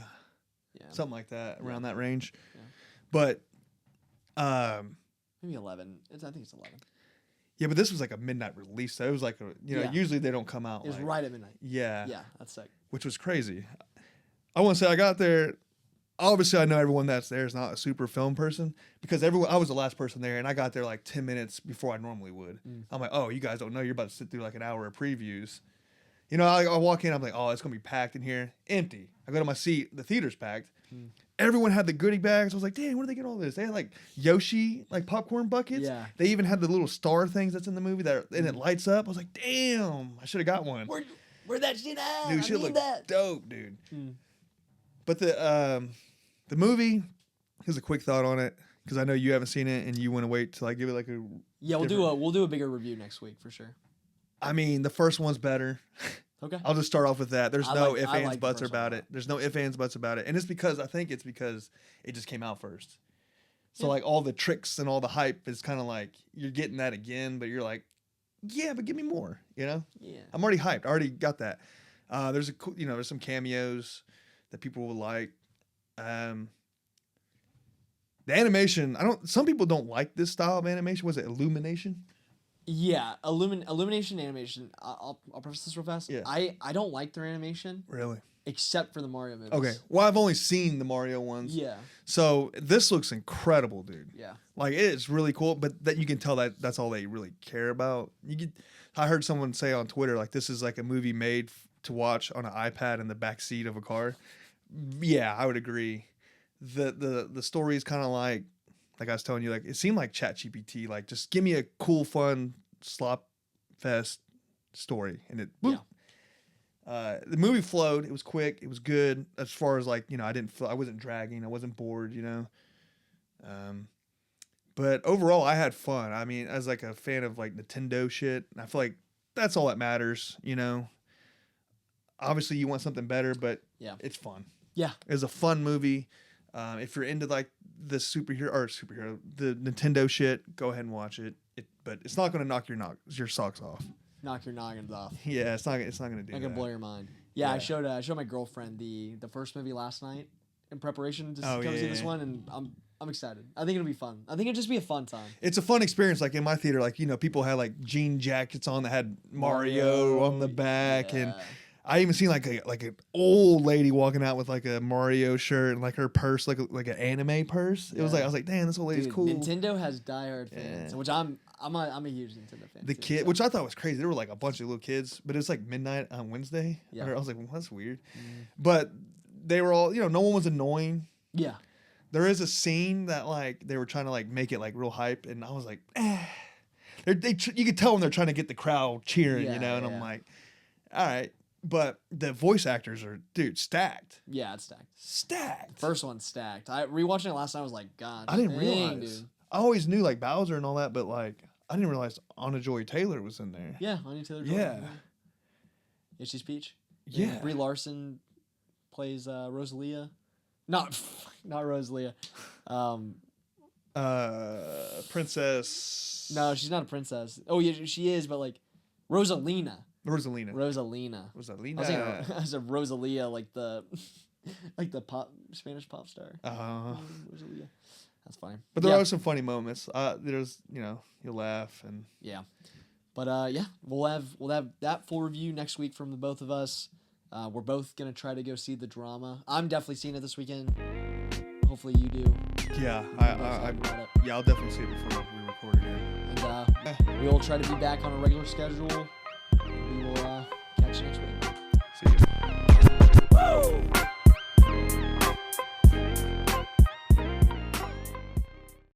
Yeah. something like that, around that range. Yeah. But, Maybe 11. I think it's 11. yeah, but this was like a midnight release, so it was like Yeah. usually they don't come out. It was like, right at midnight. Yeah, Yeah, that's sick. which was crazy. I want to say I got there. Obviously, I know everyone that's there is not a super film person because I was the last person there, and I got there like 10 minutes before I normally would. I'm like, oh, you guys don't know you're about to sit through like an hour of previews. I walk in, I'm like, oh, it's gonna be packed in here. Empty. I go to my seat, the theater's packed. Everyone had the goodie bags. I was like, damn, where did they get all this? They had like Yoshi, like popcorn buckets. Yeah. They even had the little star things that's in the movie and it lights up. I was like, damn, I should have got one. Where'd that shit at? Dude, I shit need looked that. dope, dude. But the movie, here's a quick thought on it because I know you haven't seen it and you want to wait till I give it like a. Yeah, we'll do a bigger review next week for sure. I mean, the first one's better. Okay. I'll just start off with that. There's I no like- ifs, I ands, like the buts first one about a it. lot. There's no ifs, ands, buts about it. And it's because it just came out first. So like all the tricks and all the hype is kind of like you're getting that again, but you're like, yeah, but give me more. Yeah. I'm already hyped. I already got that. There's there's some cameos that people will like. The animation, some people don't like this style of animation. Was it Illumination? Yeah, Illumination animation. I'll preface this real fast. Yeah. I don't like their animation Really? except for the Mario movies. Okay. Well, I've only seen the Mario ones. Yeah. So this looks incredible, dude. Yeah. Like it's really cool, but that you can tell that that's all they really care about. I heard someone say on Twitter like this is like a movie made to watch on an iPad in the back seat of a car. Yeah, I would agree. The story is kind of like I was telling you, like it seemed like ChatGPT. Like just give me a cool, fun slop fest story, and it. Boop. Yeah. The movie flowed. It was quick. It was good as far as like I wasn't dragging. I wasn't bored. But overall, I had fun. I mean, as like a fan of like Nintendo shit, I feel like that's all that matters. Obviously, you want something better, but Yeah. it's fun. Yeah. It was a fun movie. If you're into like the the Nintendo shit, go ahead and watch it. But it's not going to knock your socks off. knock your noggins off. Yeah, it's not gonna do Not that. gonna blow your mind. Yeah, Yeah. I showed my girlfriend the first movie last night in preparation to Oh, come see yeah, this yeah. one, and I'm excited. I think it'll be fun. I think it'll just be a fun time. It's a fun experience. Like in my theater, like people had like jean jackets on that had Mario on the back, and Yeah. I even seen like an old lady walking out with like a Mario shirt and like her purse, like an anime purse. It was Yeah. like I was like, damn, this old lady's Dude, cool. Nintendo has diehard fans, Yeah. which I'm a huge Nintendo fan. The too, kid, so. which I thought was crazy. There were like a bunch of little kids, but it was like midnight on Wednesday. Yeah. I was like, well, that's weird. But they were all, no one was annoying. Yeah. There is a scene that like they were trying to like make it like real hype, and I was like, you could tell when they're trying to get the crowd cheering, Yeah, and yeah. I'm like, all right. But the voice actors are, dude, stacked. Yeah, it's stacked. Stacked. First one's stacked. I rewatching it last night. I was like, God, I didn't dang, realize. dude. I always knew like Bowser and all that, but like I didn't realize Anna Joy Taylor was in there. Yeah, Anya Taylor-Joy. Yeah. Yeah, she's Peach. Yeah. Brie Larson plays Rosalia. Not Rosalia. Princess. No, she's not a princess. Oh yeah, she is, but like Rosalina. Rosalina. Rosalina. Rosalina. I said Rosalia, like the Spanish pop star. Rosalia. That's fine. But there yeah. are some funny moments. There's, you'll laugh and Yeah. But yeah, we'll have that full review next week from the both of us. We're both gonna try to go see the drama. I'm definitely seeing it this weekend. Hopefully you do. yeah, We'll talk about it. I'll definitely see it before we record again. And we will try to be back on a regular schedule